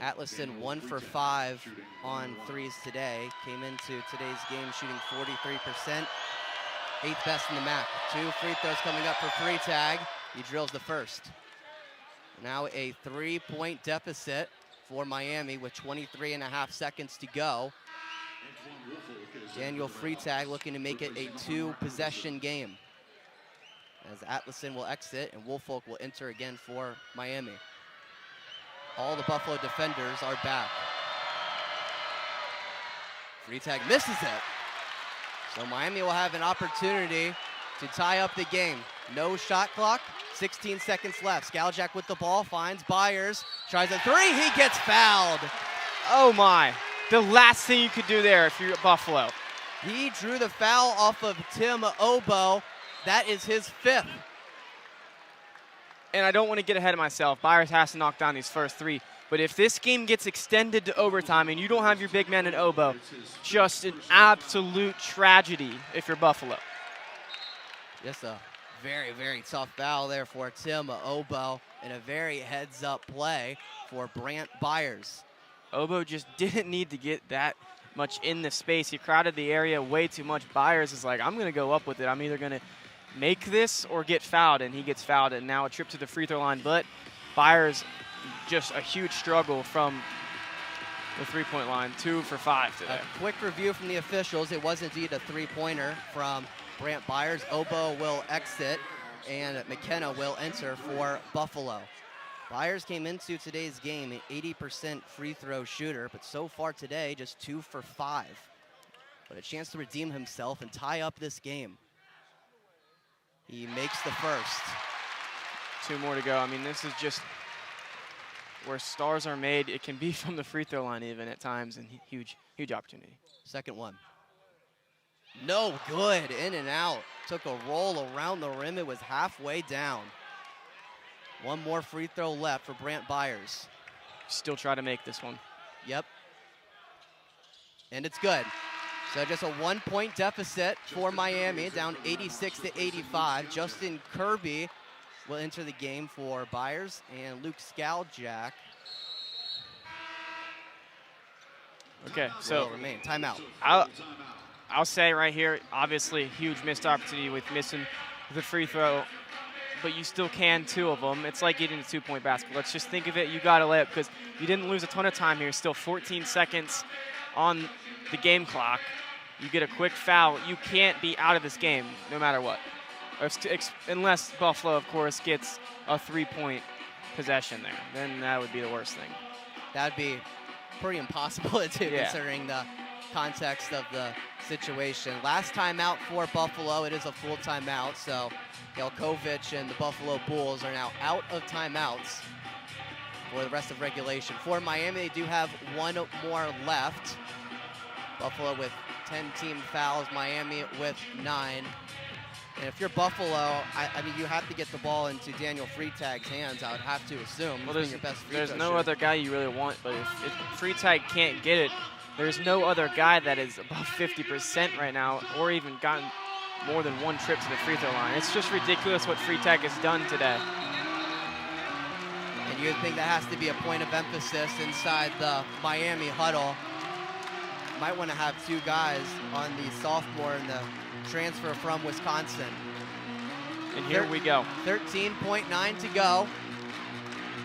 Atlason 1 for 5 on threes today. Came into today's game shooting 43%. 8th best in the MAC. 2 free throws coming up for Freitag. He drills the first. Now a 3-point deficit for Miami with 23.5 seconds to go. Daniel Freitag looking to make it a 2-possession game. as Atlason will exit and Woolfolk will enter again for Miami. All the Buffalo defenders are back. Freitag misses it. So Miami will have an opportunity to tie up the game. No shot clock, 16 seconds left. Skaljak with the ball, finds Byers, tries a three, he gets fouled.
Oh my, the last thing you could do there if you're Buffalo.
He drew the foul off of Tim Obo. That is his 5th.
And I don't want to get ahead of myself. Byers has to knock down these first 3. But if this game gets extended to overtime and you don't have your big man in Obo, just an absolute tragedy if you're Buffalo.
Just a very, very tough foul there for Tim Obo and a very heads-up play for Brant Byers.
Obo just didn't need to get that much in the space. He crowded the area way too much. Byers is like, I'm going to go up with it. I'm either going to make this or get fouled, and he gets fouled, and now a trip to the free throw line. But Byers, just a huge struggle from the three-point line, 2 for 5 today.
A quick review from the officials. It was indeed a three-pointer from Brant Byers. Obo will exit, and McKenna will enter for Buffalo. Byers came into today's game an 80% free throw shooter, but so far today, just 2 for 5. But a chance to redeem himself and tie up this game. He makes the first.
2 more to go. I mean, this is just where stars are made. It can be from the free throw line even at times, and huge, huge opportunity.
Second one. No good, in and out. Took a roll around the rim. It was halfway down. 1 more free throw left for Brant Byers.
Still try to make this one.
Yep. And it's good. So just a 1-point deficit for Miami, down 86-85. Justin Kirby will enter the game for Byers, and Luke Skaljak
Okay, so
will remain. Timeout.
I'll say right here, obviously huge missed opportunity with missing the free throw, but you still can 2 of them. It's like getting a 2-point basket. Let's just think of it, you got to lay up because you didn't lose a ton of time here. Still 14 seconds on the game clock. You get a quick foul. You can't be out of this game no matter what. Unless Buffalo, of course, gets a 3-point possession there. Then that would be the worst thing.
That'd be pretty impossible to do, considering the context of the situation. Last timeout for Buffalo. It is a full timeout, so Jelkovic and the Buffalo Bulls are now out of timeouts for the rest of regulation. For Miami, they do have 1 more left. Buffalo with 10 team fouls, Miami with 9. And if you're Buffalo, I mean, you have to get the ball into Daniel Freitag's hands, I would have to assume.
Well,
there's your best free
there's
throw
no
shooter.
other guy you really want, but if Freitag can't get it, there's no other guy that is above 50% right now or even gotten more than 1 trip to the free throw line. It's just ridiculous what Freitag has done today.
And you'd think that has to be a point of emphasis inside the Miami huddle. Might want to have 2 guys on the sophomore and the transfer from Wisconsin.
And here we go.
13.9 to go.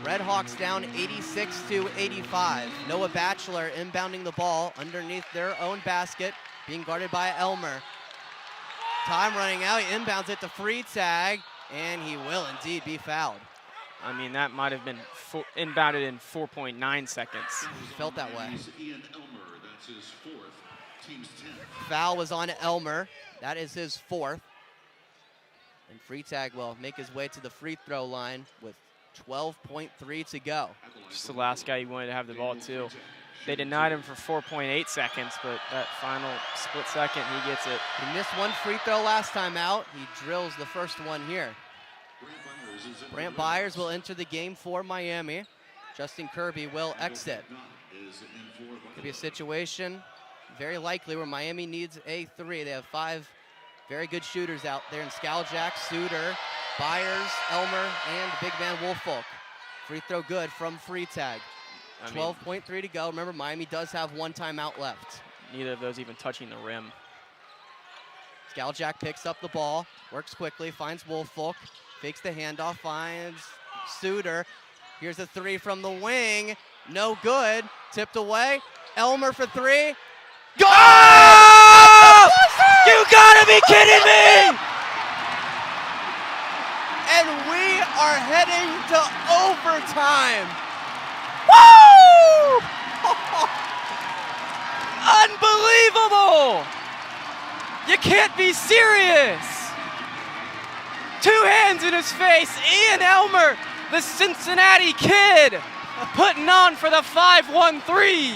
RedHawks down 86-85. Noah Batchelor inbounding the ball underneath their own basket, being guarded by Elmer. Time running out, he inbounds it to Freitag, and he will indeed be fouled.
I mean, that might have been inbounded in 4.9 seconds.
Felt that way.
Ian Elmer, that's his 4th, team's 10th.
Foul was on Elmer. That is his 4th. And Freitag will make his way to the free throw line with 12.3 to go.
Just the last guy you wanted to have the ball too. They denied him for 4.8 seconds, but that final split second, he gets it.
He missed 1 free throw last time out. He drills the first one here. Brant Byers will enter the game for Miami. Justin Kirby will exit. Could be a situation, very likely, where Miami needs a 3. They have 5 very good shooters out there in Skaljak, Suter, Byers, Elmer, and big man Woolfolk. Free throw good from Freitag. 12.3 to go. Remember, Miami does have 1 timeout left.
Neither of those even touching the rim.
Skaljak picks up the ball, works quickly, finds Woolfolk, fakes the handoff, finds Suter. Here's a 3 from the wing. No good. Tipped away. Elmer for 3. Go!
Oh! You gotta be kidding me!
And we are heading to overtime. Woo!
Unbelievable! You can't be serious! 2 hands in his face, Ian Elmer, the Cincinnati kid, putting on for the 5-1-3.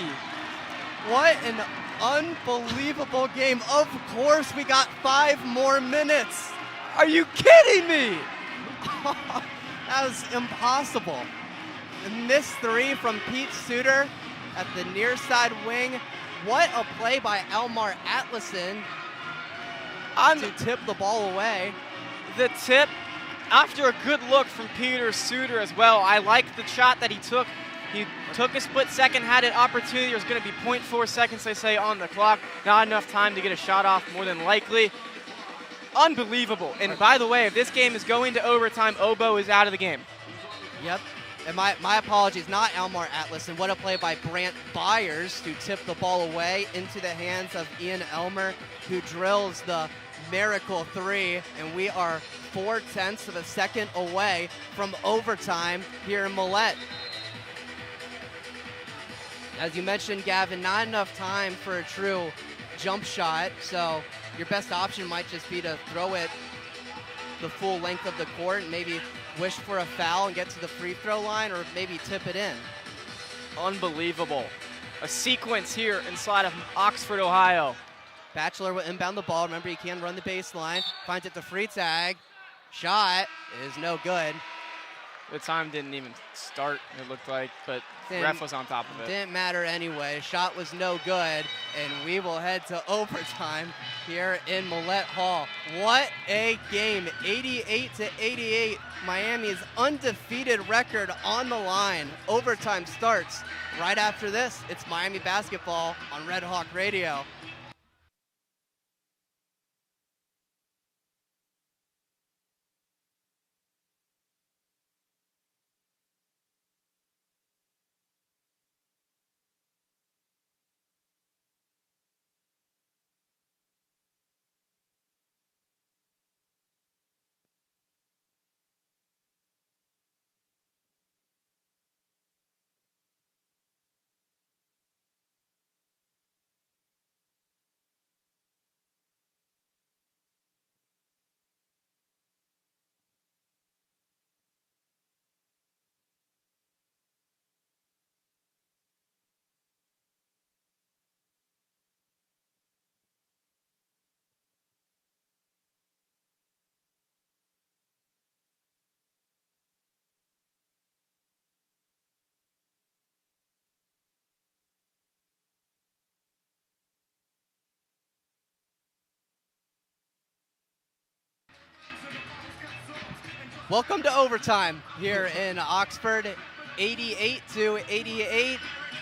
What an unbelievable game. Of course, we got 5 more minutes.
Are you kidding me?
That was impossible. A missed 3 from Pete Suter at the near side wing. What a play by Elmar Atlason to tip the ball away.
The tip, after a good look from Peter Suter as well. I liked the shot that he took. He took a split second, had an opportunity. There's going to be 0.4 seconds, they say, on the clock. Not enough time to get a shot off, more than likely. Unbelievable. And by the way, if this game is going to overtime, Obo is out of the game.
Yep. And my apologies, not Elmar Atlason. What a play by Brant Byers to tip the ball away into the hands of Ian Elmer, who drills the miracle 3. And we are 0.4 of a second away from overtime here in Millett. As you mentioned, Gavin, not enough time for a true jump shot, so your best option might just be to throw it the full length of the court and maybe wish for a foul and get to the free throw line, or maybe tip it in.
Unbelievable. A sequence here inside of Oxford, Ohio.
Batchelor will inbound the ball. Remember, he can run the baseline. Finds it to free tag. Shot is no good.
The time didn't even start, it looked like, but ref was on top of it.
Didn't matter anyway. Shot was no good, and we will head to overtime here in Millett Hall. What a game, 88-88. Miami's undefeated record on the line. Overtime starts right after this. It's Miami basketball on Red Hawk Radio. Welcome to overtime here in Oxford, 88-88.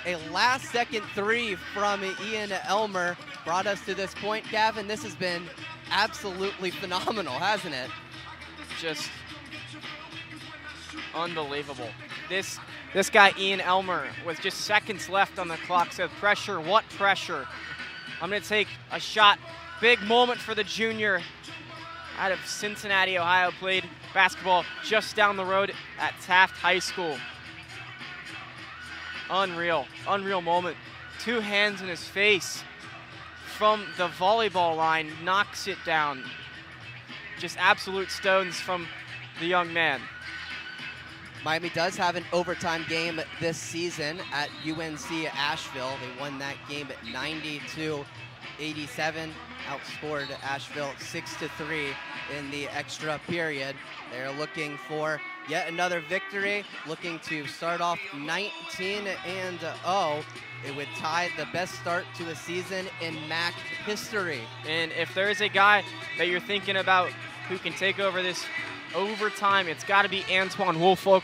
A last-second 3 from Ian Elmer brought us to this point. Gavin, this has been absolutely phenomenal, hasn't it?
Just unbelievable. This guy, Ian Elmer, with just seconds left on the clock, said, pressure, what pressure? I'm going to take a shot. Big moment for the junior out of Cincinnati, Ohio, played basketball just down the road at Taft High School. Unreal moment. 2 hands in his face from the volleyball line, knocks it down. Just absolute stones from the young man.
Miami does have an overtime game this season at UNC Asheville. They won that game at 92-87, outscored Asheville 6-3 in the extra period. They're looking for yet another victory, looking to start off 19-0. It would tie the best start to a season in MAC history.
And if there is a guy that you're thinking about who can take over this overtime, it's got to be Antoine Woolfolk.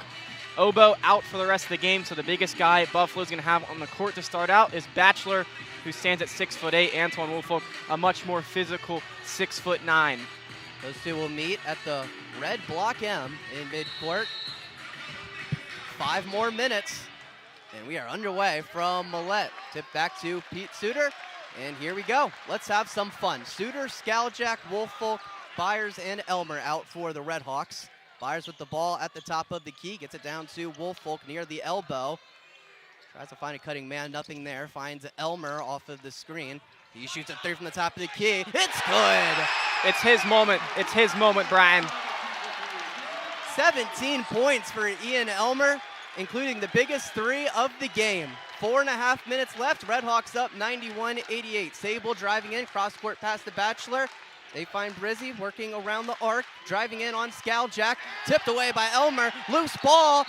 Obo out for the rest of the game, so the biggest guy Buffalo's going to have on the court to start out is Batchelor, who stands at 6'8". Antoine Woolfolk, a much more physical 6'9".
Those two will meet at the red block M in midcourt. 5 more minutes, and we are underway from Millett. Tip back to Pete Suter, and here we go. Let's have some fun. Suter, Skaljak, Woolfolk, Byers, and Elmer out for the RedHawks. Byers with the ball at the top of the key, gets it down to Woolfolk near the elbow. Tries to find a cutting man, nothing there. Finds Elmer off of the screen. He shoots a three from the top of the key. It's good!
It's his moment. It's his moment, Bryan.
17 points for Ian Elmer, including the biggest three of the game. 4.5 minutes left. RedHawks up 91-88. Sable driving in, cross-court pass to Bachelor. They find Brizzy working around the arc, driving in on Skaljack. Tipped away by Elmer. Loose ball,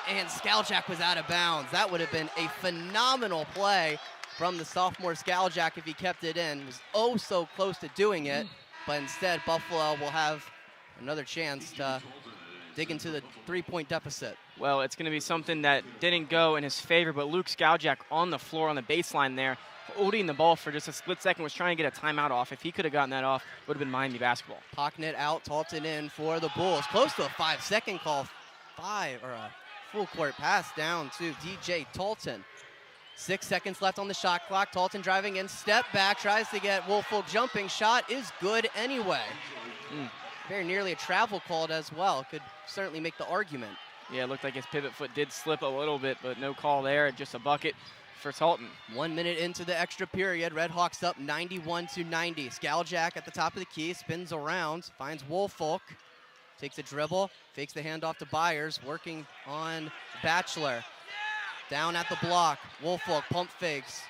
and Skaljack was out of bounds. That would have been a phenomenal play from the sophomore Skaljack if he kept it in. Was oh so close to doing it, but instead Buffalo will have another chance to dig into the three-point deficit.
Well, it's going to be something that didn't go in his favor, but Luke Skaljack on the floor on the baseline there, holding the ball for just a split second, was trying to get a timeout off. If he could have gotten that off, it would have been Miami basketball.
Pocknet out, Talton in for the Bulls. Close to a 5-second call. A full court pass down to DJ Talton. 6 seconds left on the shot clock. Talton driving in, step back, tries to get Woolfolk jumping. Shot is good anyway. Very nearly a travel called as well. Could certainly make the argument.
Yeah, it looked like his pivot foot did slip a little bit, but no call there. Just a bucket for Talton. 1
minute into the extra period. RedHawks up 91-90. Skaljack at the top of the key, spins around, finds Woolfolk. Takes a dribble, fakes the handoff to Byers, working on Bachelor. Down at the block, Woolfolk pump fakes.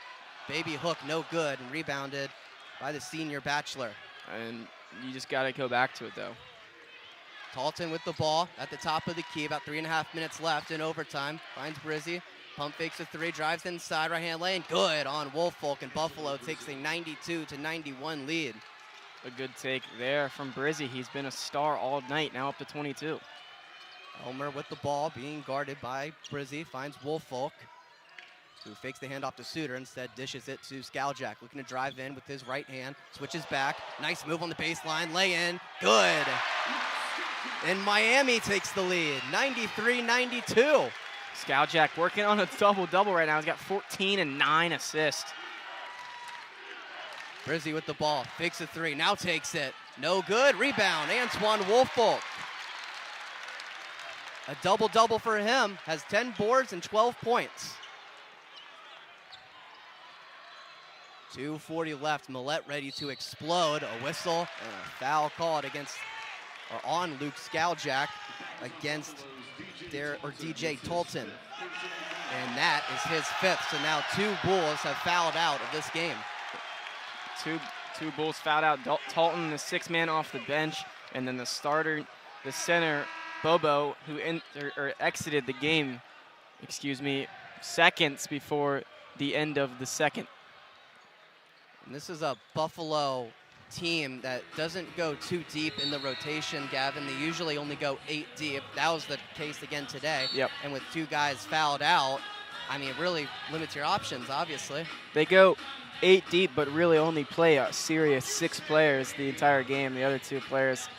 Baby hook, no good, and rebounded by the senior Bachelor.
And you just got to go back to it, though.
Talton with the ball at the top of the key, about 3.5 minutes left in overtime. Finds Brizzy, pump fakes a three, drives inside, right-hand lane, good on Woolfolk, and Buffalo takes a 92-91 lead.
A good take there from Brizzy. He's been a star all night, now up to 22.
Elmer with the ball, being guarded by Brizzy, finds Woolfolk, who fakes the handoff to Suter, instead dishes it to Skaljack, looking to drive in with his right hand, switches back, nice move on the baseline, lay in, good. And Miami takes the lead, 93-92.
Skaljack working on a double-double right now. He's got 14 and 9 assists.
Brizzy with the ball, fakes a three, now takes it. No good, rebound, Antoine Woolfolk. A double-double for him, has 10 boards and 12 points. 2:40 left, Millett ready to explode. A whistle and a foul called on Luke Skaljack against DJ Talton. And that is his fifth, so now two Bulls have fouled out of this game.
Two Bulls fouled out. Talton, the sixth man off the bench, and then the starter, the center, Bobo, who exited the game, seconds before the end of the second.
And this is a Buffalo team that doesn't go too deep in the rotation, Gavin. They usually only go 8 deep. That was the case again today.
Yep.
And with two guys fouled out, I mean, it really limits your options, obviously.
They go 8 deep, but really only play a serious 6 players the entire game. The other 2 players,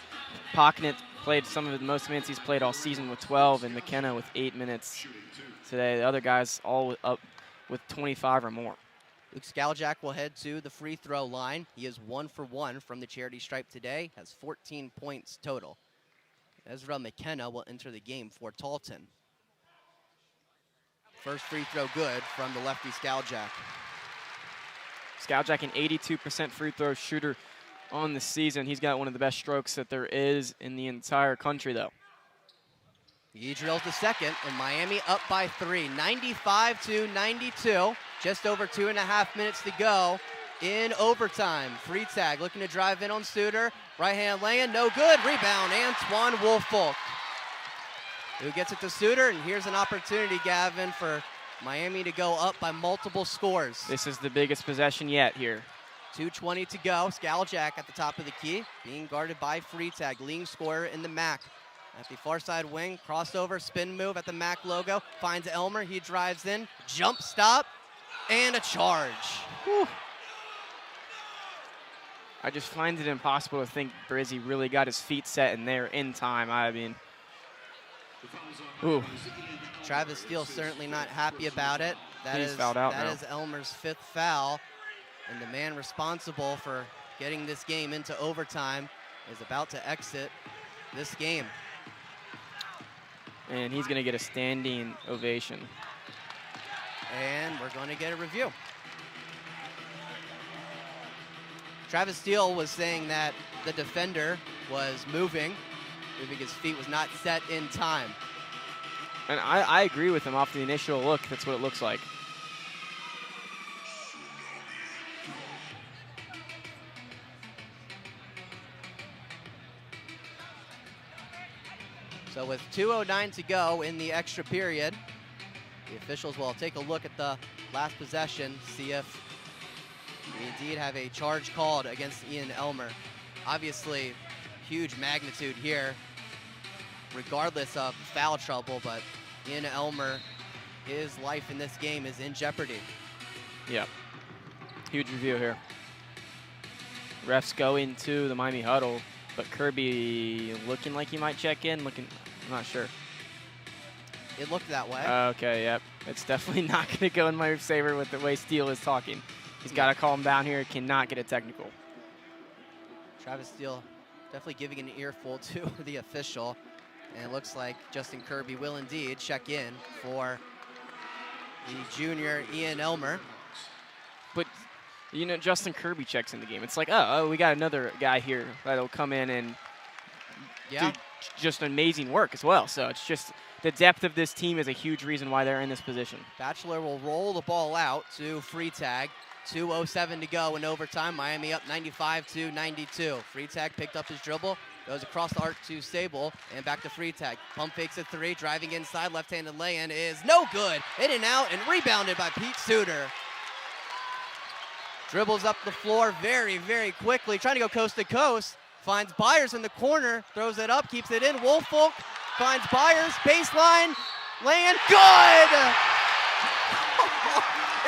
Pocknet played some of the most minutes he's played all season with 12, and McKenna with 8 minutes today. The other guys all up with 25 or more.
Luke Skaljack will head to the free throw line. He is 1 for 1 from the charity stripe today, has 14 points total. Ezra McKenna will enter the game for Talton. First free throw good from the lefty Skaljack.
Skaljack, an 82% free throw shooter on the season. He's got one of the best strokes that there is in the entire country, though.
He drills the second, and Miami up by 3, 95-92. Just over 2.5 minutes to go in overtime. Free tag, looking to drive in on Suter. Right-hand lane, no good. Rebound, Antoine Woolfolk, who gets it to Suter, and here's an opportunity, Gavin, for Miami to go up by multiple scores.
This is the biggest possession yet here.
2:20 to go. Skaljack at the top of the key, being guarded by Free tag, leading scorer in the MAC. At the far side wing, crossover, spin move at the MAC logo. Finds Elmer, he drives in, jump stop, and a charge.
Whew. I just find it impossible to think Brizzy really got his feet set in there in time. I mean, ooh.
Travis Steele certainly not happy about it.
He's fouled out now.
That is Elmer's 5th foul, and the man responsible for getting this game into overtime is about to exit this game.
And he's going to get a standing ovation.
And we're going to get a review. Travis Steele was saying that the defender was moving his feet, was not set in time.
And I agree with him off the initial look. That's what it looks like.
So with 2:09 to go in the extra period, the officials will take a look at the last possession, see if we indeed have a charge called against Ian Elmer. Obviously, huge magnitude here, regardless of foul trouble, but Ian Elmer, his life in this game is in jeopardy.
Yep. Huge review here. Refs go into the Miami huddle, but Kirby looking like he might check in, I'm not sure.
It looked that way.
Okay, yep. It's definitely not going to go in my favor with the way Steele is talking. He's got to calm down here. Cannot get a technical.
Travis Steele definitely giving an earful to the official. And it looks like Justin Kirby will indeed check in for the junior Ian Elmer.
But, you know, Justin Kirby checks in the game. It's like, oh, we got another guy here that'll come in and do just amazing work as well. So it's just the depth of this team is a huge reason why they're in this position.
Batchelor will roll the ball out to Freitag. 2:07 to go in overtime. Miami up 95-92. Freitag picked up his dribble, goes across the arc to Sable, and back to Freitag. Pump fakes a three, driving inside, left-handed lay-in is no good. In and out, and rebounded by Pete Suter. Dribbles up the floor very, very quickly, trying to go coast to coast. Finds Byers in the corner, throws it up, keeps it in. Woolfolk finds Byers, baseline, lay-in, good!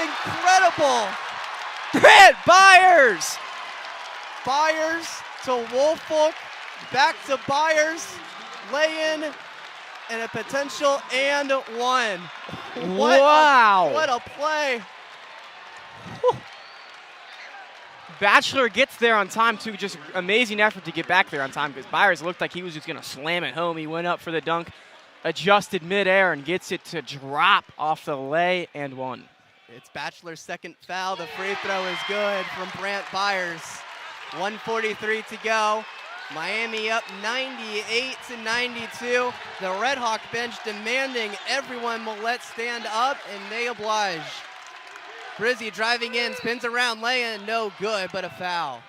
Incredible!
Grant Byers!
Byers to Woolfolk, back to Byers, lay-in, and a potential and one.
Wow!
What a play! Whew.
Batchelor gets there on time, too. Just amazing effort to get back there on time because Byers looked like he was just going to slam it home. He went up for the dunk, adjusted midair, and gets it to drop off the lay and one.
It's Batchelor's second foul. The free throw is good from Brant Byers. 1:43 to go. Miami up 98-92. The RedHawk bench demanding everyone Millett stand up, and they oblige. Brizzy driving in, spins around, lay-in, no good, but a foul.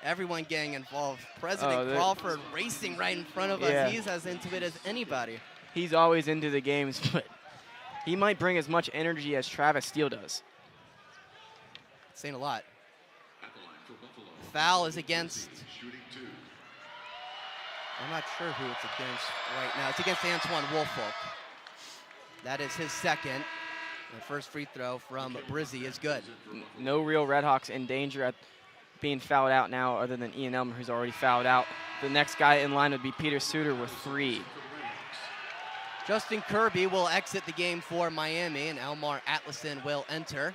Everyone getting involved. President Crawford racing right in front of us. He's as into it as anybody.
He's always into the games, but he might bring as much energy as Travis Steele does.
Saying a lot. Foul is against, I'm not sure who it's against right now. It's against Antoine Woolfolk. That is his second. The first free throw from Brizzy is good.
No real RedHawks in danger at being fouled out now other than Ian Elmer, who's already fouled out. The next guy in line would be Peter Suter with 3.
Justin Kirby will exit the game for Miami, and Elmar Atlason will enter.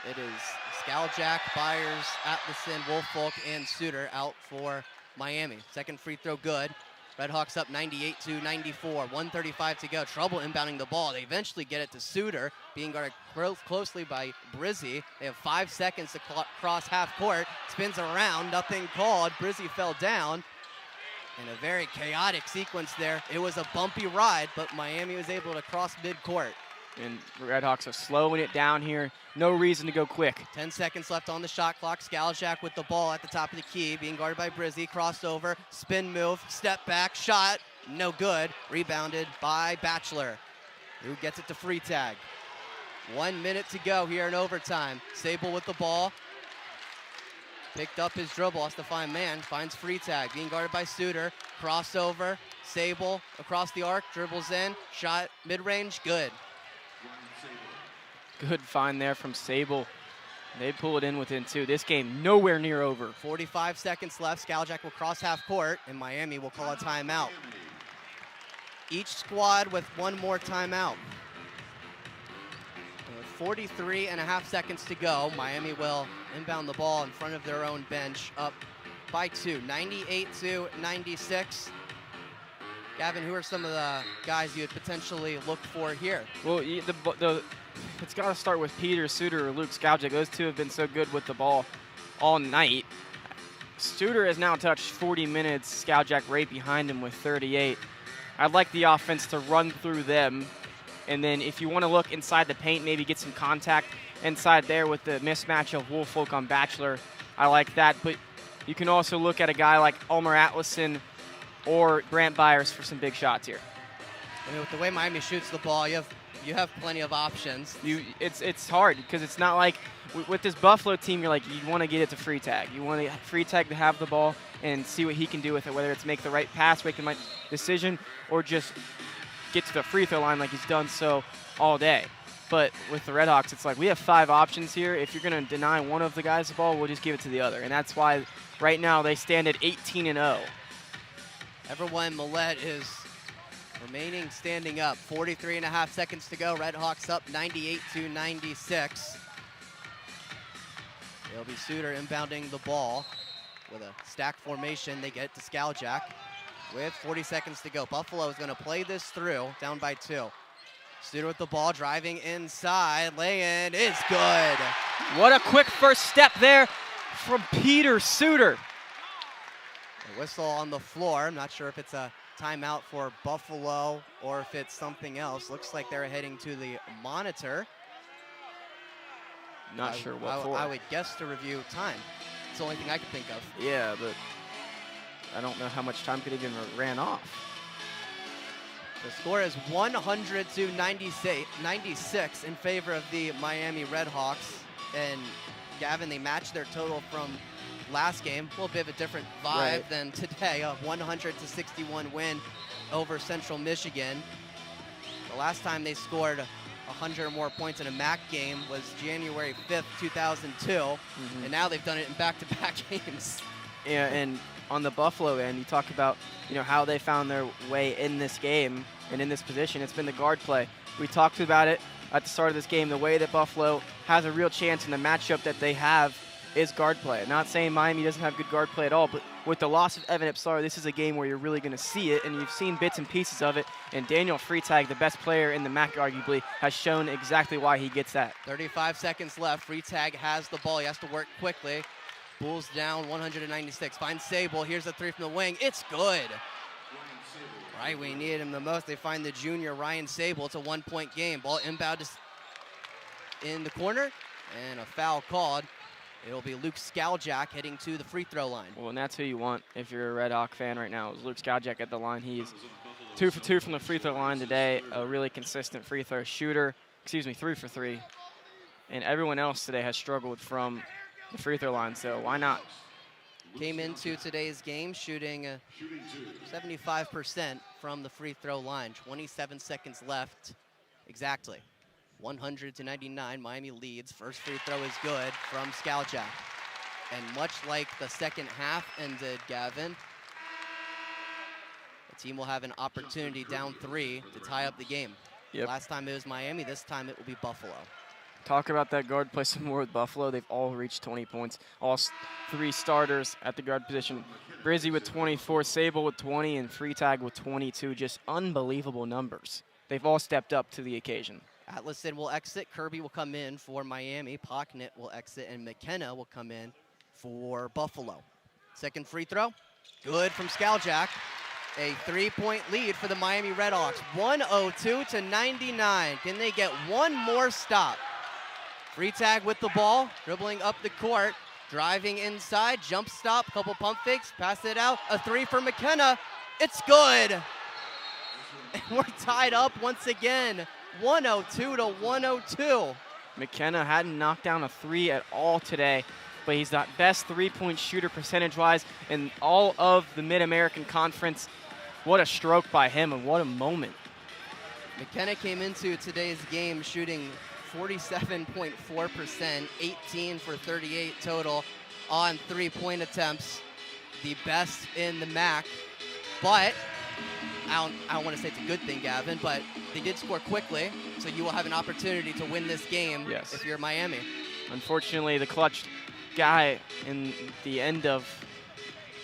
It is Skaljak, Byers, Atlason, Woolfolk, and Suter out for Miami. Second free throw good. RedHawks up 98-94, 1:35 to go. Trouble inbounding the ball. They eventually get it to Suter, being guarded closely by Brizzy. They have 5 seconds to cross half court. Spins around, nothing called. Brizzy fell down. In a very chaotic sequence there. It was a bumpy ride, but Miami was able to cross midcourt.
And RedHawks are slowing it down here. No reason to go quick.
10 seconds left on the shot clock. Skaljak with the ball at the top of the key, being guarded by Brizzy. Crossover, spin move, step back, shot, no good. Rebounded by Batchelor, who gets it to Freitag. 1 minute to go here in overtime. Sable with the ball. Picked up his dribble, has to find man, finds Freitag, being guarded by Suter. Crossover, Sable across the arc, dribbles in, shot mid-range, good.
Good find there from Sable. They pull it in within 2. This game nowhere near over.
45 seconds left. Skaljak will cross half court, and Miami will call a timeout. Each squad with one more timeout. 43 and a half seconds to go. Miami will inbound the ball in front of their own bench, up by 2, 98-96. Gavin, who are some of the guys you'd potentially look for here?
Well, it's got to start with Peter Suter or Luke Skowczyk. Those two have been so good with the ball all night. Suter has now touched 40 minutes, Skowczyk right behind him with 38. I'd like the offense to run through them, and then if you want to look inside the paint, maybe get some contact inside there with the mismatch of Woolfolk on Bachelor. I like that, but you can also look at a guy like Ulmer Atlason or Grant Byers for some big shots here.
I mean, with the way Miami shoots the ball, you have plenty of options.
It's hard because it's not like with this Buffalo team, you're like, you want to get it to free tag. You want free tag to have the ball and see what he can do with it, whether it's make the right pass, make the right decision, or just get to the free throw line like he's done so all day. But with the RedHawks, it's like we have 5 options here. If you're going to deny one of the guys the ball, we'll just give it to the other. And that's why right now they stand at 18-0.
Everyone, Millett is remaining standing up. 43.5 seconds to go. RedHawks up 98-96. It'll be Suter inbounding the ball with a stack formation. They get it to Skowczyk with 40 seconds to go. Buffalo is going to play this through, down by 2. Suter with the ball, driving inside. Lay-in is good.
What a quick first step there from Peter Suter.
A whistle on the floor. I'm not sure if it's a timeout for Buffalo or if it's something else. Looks like they're heading to the monitor.
Not sure what for.
I would guess to review time. It's the only thing I could think of.
Yeah, but I don't know how much time could even ran off.
The score is 100-96 in favor of the Miami RedHawks. And Gavin, they matched their total from last game. A little bit of a different vibe than today. A 100-61 win over Central Michigan. The last time they scored 100 or more points in a MAC game was January 5th, 2002. And now they've done it in back-to-back games.
Yeah, and on the Buffalo end, you talk about how they found their way in this game and in this position. It's been the guard play. We talked about it at the start of this game. The way that Buffalo has a real chance in the matchup that they have is guard play. Not saying Miami doesn't have good guard play at all, but with the loss of Evan Ipsar, this is a game where you're really going to see it, and you've seen bits and pieces of it. And Daniel Freitag, the best player in the MAC arguably, has shown exactly why he gets that.
35 seconds left. Freitag has the ball. He has to work quickly. Bulls down 196. Finds Sable. Here's the 3 from the wing. It's good. Right, we needed him the most. They find the junior Ryan Sable. It's a 1-point game. Ball inbound in the corner, and a foul called. It'll be Luke Skowczyk heading to the free throw line.
Well, and that's who you want if you're a Red Hawk fan right now, is Luke Skowczyk at the line. He's 2 for 2 from the free throw line today, a really consistent free throw shooter. 3 for 3. And everyone else today has struggled from the free throw line, so why not?
Came into today's game shooting 75% from the free throw line. 27 seconds left exactly. 100-99, Miami leads. First free throw is good from Skowczyk. And much like the second half ended, Gavin, the team will have an opportunity down 3 to tie up the game.
Yep.
Last time it was Miami, this time it will be Buffalo.
Talk about that guard play some more with Buffalo. They've all reached 20 points. All 3 starters at the guard position. Brizzy with 24, Sable with 20, and Freitag with 22. Just unbelievable numbers. They've all stepped up to the occasion.
Atlason will exit. Kirby will come in for Miami. Pocknet will exit, and McKenna will come in for Buffalo. Second free throw, good from Skowczyk. A 3-point lead for the Miami RedHawks. 102-99. Can they get one more stop? Freitag with the ball, dribbling up the court, driving inside, jump stop, couple pump fakes, pass it out. A 3 for McKenna. It's good. And we're tied up once again. 102-102.
McKenna hadn't knocked down a 3 at all today, but he's that best 3-point shooter percentage-wise in all of the Mid-American Conference. What a stroke by him, and what a moment.
McKenna came into today's game shooting 47.4%, 18 for 38 total on 3-point attempts. The best in the MAC, but I don't want to say it's a good thing, Gavin, but they did score quickly, so you will have an opportunity to win this game if you're Miami.
Unfortunately, the clutch guy in the end of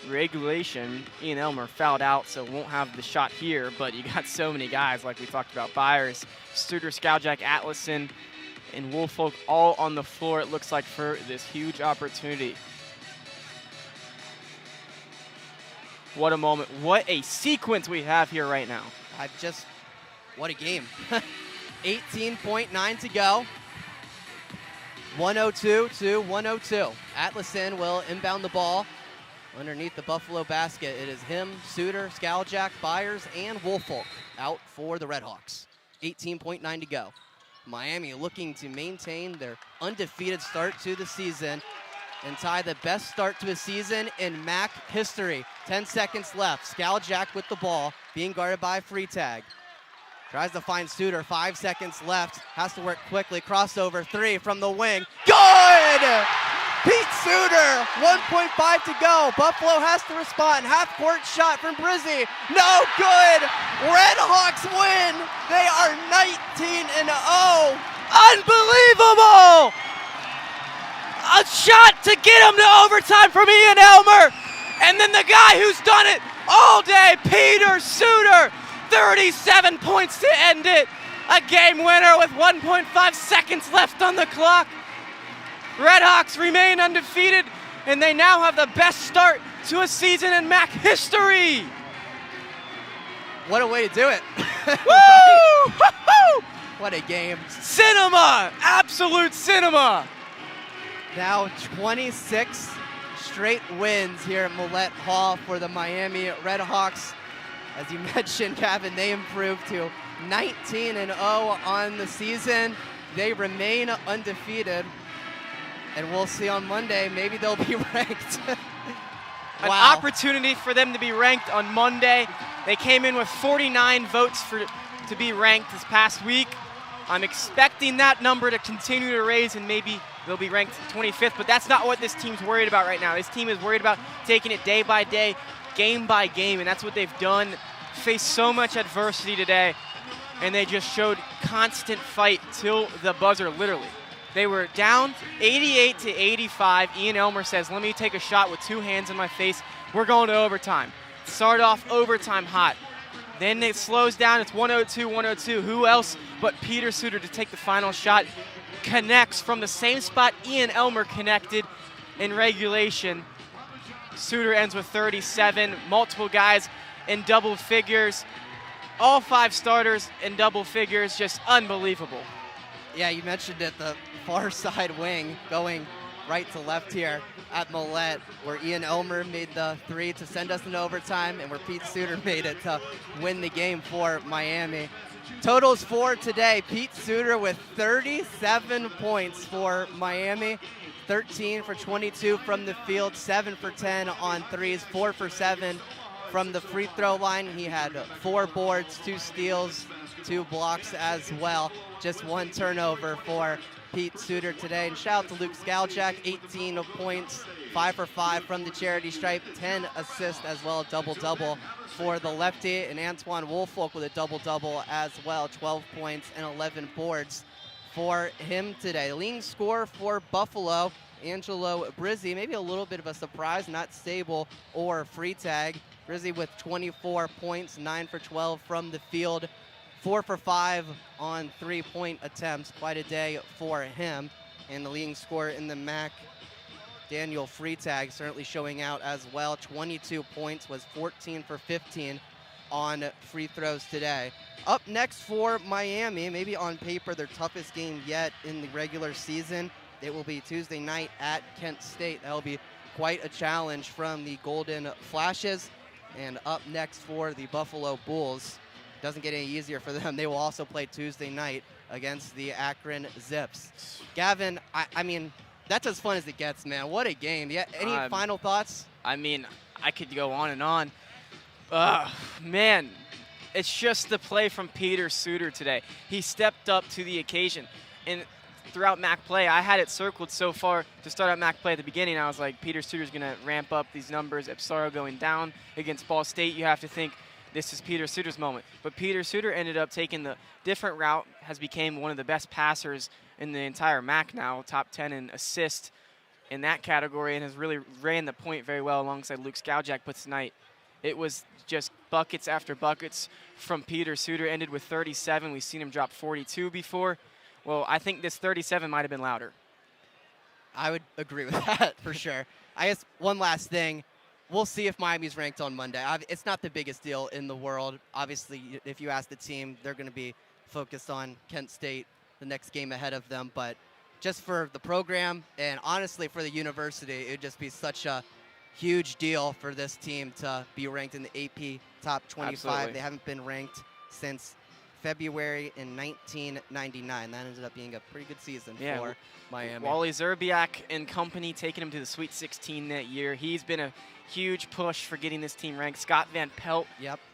regulation, Ian Elmer fouled out, so won't have the shot here, but you got so many guys like we talked about. Byers, Studer, Skowjak, Atlason, and Woolfolk all on the floor, it looks like, for this huge opportunity. What a moment. What a sequence we have here right now.
What a game. 18.9 to go. 102 to 102. Atlason will inbound the ball underneath the Buffalo basket. It is him, Suter, Skowjak, Byers, and Woolfolk out for the RedHawks. 18.9 to go. Miami looking to maintain their undefeated start to the season and tie the best start to a season in MAC history. 10 seconds left. Skowjak with the ball, being guarded by Freitag. Tries to find Suter, 5 seconds left. Has to work quickly. Crossover, 3 from the wing. Good! Pete Suter, 1.5 to go. Buffalo has to respond. Half-court shot from Brizzy. No good! RedHawks win! They are 19-0.
Unbelievable! A shot to get him to overtime from Ian Elmer. And then the guy who's done it all day, Peter Suter, 37 points to end it. A game winner with 1.5 seconds left on the clock. RedHawks remain undefeated, and they now have the best start to a season in MAC history.
What a way to do it.
Woo!
What a game.
Cinema! Absolute cinema!
Now 26 straight wins here at Millett Hall for the Miami RedHawks. As you mentioned, Gavin, they improved to 19-0 on the season. They remain undefeated. And we'll see on Monday, maybe they'll be ranked.
An
Wow.
opportunity for them to be ranked on Monday. They came in with 49 votes to be ranked this past week. I'm expecting that number to continue to raise, and maybe they'll be ranked 25th, but that's not what this team's worried about right now. This team is worried about taking it day by day, game by game, and that's what they've done. Faced so much adversity today, and they just showed constant fight till the buzzer, literally. They were down 88 to 85. Ian Elmer says, let me take a shot with 2 hands in my face. We're going to overtime. Start off overtime hot. Then it slows down. It's 102-102. Who else but Peter Suter to take the final shot? Connects from the same spot Ian Elmer connected in regulation. Suter ends with 37. Multiple guys in double figures. All 5 starters in double figures. Just unbelievable.
Yeah, you mentioned it, the far side wing going right to left here at Millett, where Ian Elmer made the 3 to send us into overtime, and where Pete Suter made it to win the game for Miami. Totals for today, Pete Suter with 37 points for Miami, 13 for 22 from the field, 7 for 10 on threes, 4 for 7 from the free throw line. He had 4 boards, 2 steals, 2 blocks as well. Just 1 turnover for Pete Suter today. And shout out to Luke Skowjak, 18 points, 5 for 5 from the charity stripe, 10 assists as well, double-double for the lefty. And Antoine Woolfolk with a double-double as well, 12 points and 11 boards for him today. The leading scorer for Buffalo, Angelo Brizzy, maybe a little bit of a surprise, not Stable or Freitag. Brizzy with 24 points, 9 for 12 from the field, 4 for 5 on 3-point attempts. Quite a day for him. And the leading scorer in the MAC, Daniel Freitag, certainly showing out as well. 22 points, was 14 for 15 on free throws today. Up next for Miami, maybe on paper their toughest game yet in the regular season. It will be Tuesday night at Kent State. That will be quite a challenge from the Golden Flashes. And up next for the Buffalo Bulls. Doesn't get any easier for them. They will also play Tuesday night against the Akron Zips. Gavin, I mean, that's as fun as it gets, man. What a game. Yeah, any final thoughts?
I mean, I could go on and on. Man, it's just the play from Peter Suter today. He stepped up to the occasion. And throughout MAC play, I had it circled so far to start out MAC play at the beginning. I was like, Peter Suter's going to ramp up these numbers. Epsaro going down against Ball State. You have to think, this is Peter Suter's moment. But Peter Suter ended up taking the different route, has become one of the best passers in the entire MAC now, top 10 in assist. in that category and has really ran the point very well alongside Luke Skowjak. But tonight, it was just buckets after buckets from Peter Suter. Ended with 37. We've seen him drop 42 before. Well, I think this 37 might have been louder.
I would agree with that for sure. I guess one last thing. We'll see if Miami's ranked on Monday. It's not the biggest deal in the world. Obviously, if you ask the team, they're going to be focused on Kent State, the next game ahead of them. But just for the program and honestly for the university, it would just be such a huge deal for this team to be ranked in the AP top 25.
Absolutely.
They haven't been ranked since February in 1999. That ended up being a pretty good season for Miami.
Wally Zerbiak and company taking him to the Sweet 16 that year. He's been a huge push for getting this team ranked. Scott Van Pelt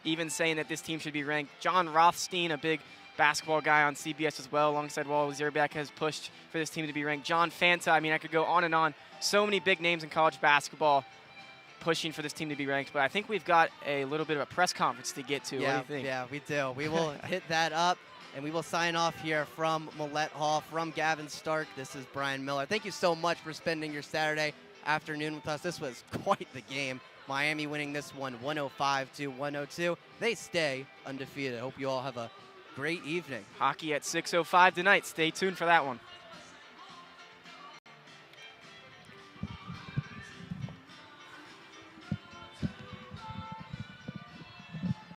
even saying that this team should be ranked. John Rothstein, a big basketball guy on CBS as well, alongside Wally Zerbiak, has pushed for this team to be ranked. John Fanta, I mean, I could go on and on. So many big names in college basketball pushing for this team to be ranked, but I think we've got a little bit of a press conference to get to.
Yeah,
what do you think?
Yeah, we do. We will hit that up, and we will sign off here from Millett Hall, from Gavin Stark. This is Bryan Miller. Thank you so much for spending your Saturday afternoon with us. This was quite the game. Miami winning this one 105-102. They stay undefeated. Hope you all have a great evening.
Hockey at 6:05 tonight. Stay tuned for that one.